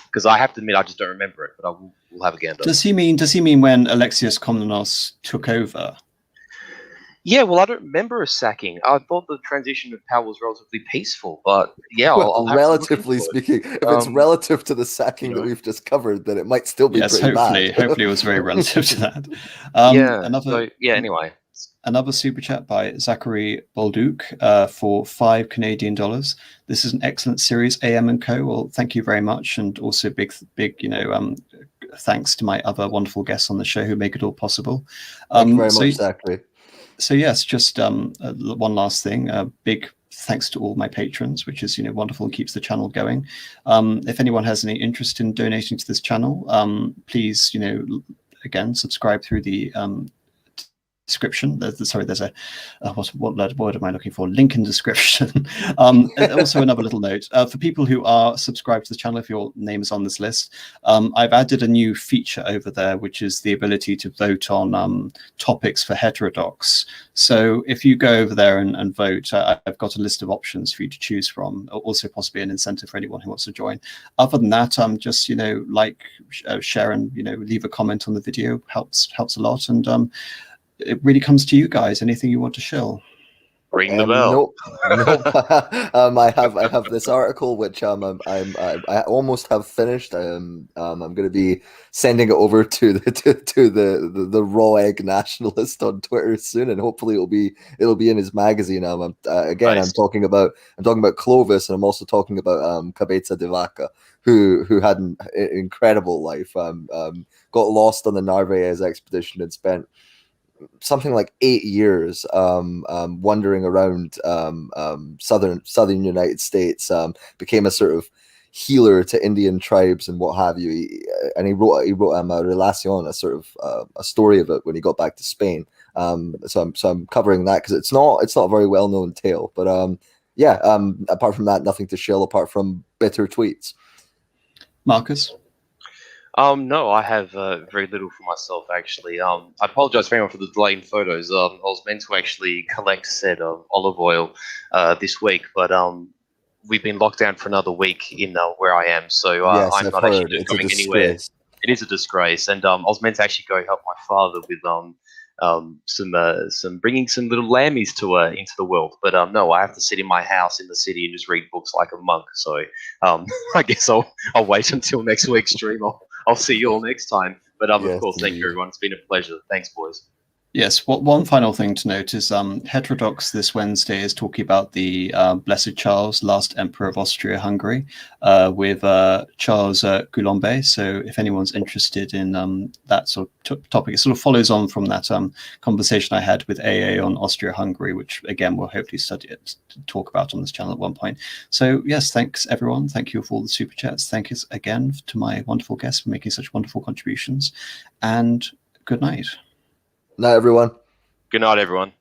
Because I have to admit, I just don't remember it, but we'll have a gander. Does he mean when Alexios Komnenos took over? Yeah, well, I don't remember a sacking. I thought the transition of power was relatively peaceful, but yeah, well, relatively speaking, if it's relative to the sacking that we've just covered, then it might still be pretty bad. Hopefully it was very relative to that. Anyway. Another super chat by Zachary Bolduc for $5 Canadian. This is an excellent series, AM and Co. Well, thank you very much, and also big thanks to my other wonderful guests on the show who make it all possible. Thank you very much, Zachary. So yes, just one last thing. Big thanks to all my patrons, which is wonderful and keeps the channel going. If anyone has any interest in donating to this channel, please again subscribe through the description. There's a what word am I looking for? Link in description. Also another little note for people who are subscribed to the channel, if your name is on this list, I've added a new feature over there, which is the ability to vote on topics for heterodox. So if you go over there and vote, I've got a list of options for you to choose from, also possibly an incentive for anyone who wants to join. Other than that, just like, share, and leave a comment on the video helps a lot, and it really comes to you guys. Anything you want to shill? Ring the bell. Nope. I have this article which I almost have finished. I'm going to be sending it over to the raw egg nationalist on Twitter soon, and hopefully it'll be in his magazine. Nice. I'm talking about Clovis, and I'm also talking about Cabeza de Vaca, who had an incredible life. Got lost on the Narvaez expedition and spent something like 8 years wandering around southern United States, became a sort of healer to Indian tribes and what have you, and he wrote a relación, a sort of a story of it when he got back to Spain. So I'm covering that because it's not a very well known tale, but apart from that, nothing to shill apart from bitter tweets. Marcus? No, I have very little for myself, actually. I apologize for anyone for the delay in photos. I was meant to actually collect said olive oil this week, but we've been locked down for another week in where I am, so I'm not actually going anywhere. It is a disgrace, and I was meant to actually go help my father with some bringing some little lammies to into the world. But no, I have to sit in my house in the city and just read books like a monk. So I guess I'll wait until next week's stream. I'll see you all next time. But of Yes, course, thank indeed. you everyone. It's been a pleasure. Thanks, boys. Yes, one final thing to note is Heterodox this Wednesday is talking about the Blessed Charles, last Emperor of Austria-Hungary, with Charles Goulombe. So if anyone's interested in that sort of topic, it sort of follows on from that conversation I had with AA on Austria-Hungary, which again we'll hopefully talk about on this channel at one point. So yes, thanks everyone. Thank you for all the super chats. Thank you again to my wonderful guests for making such wonderful contributions, and good night. Night, everyone. Good night, everyone.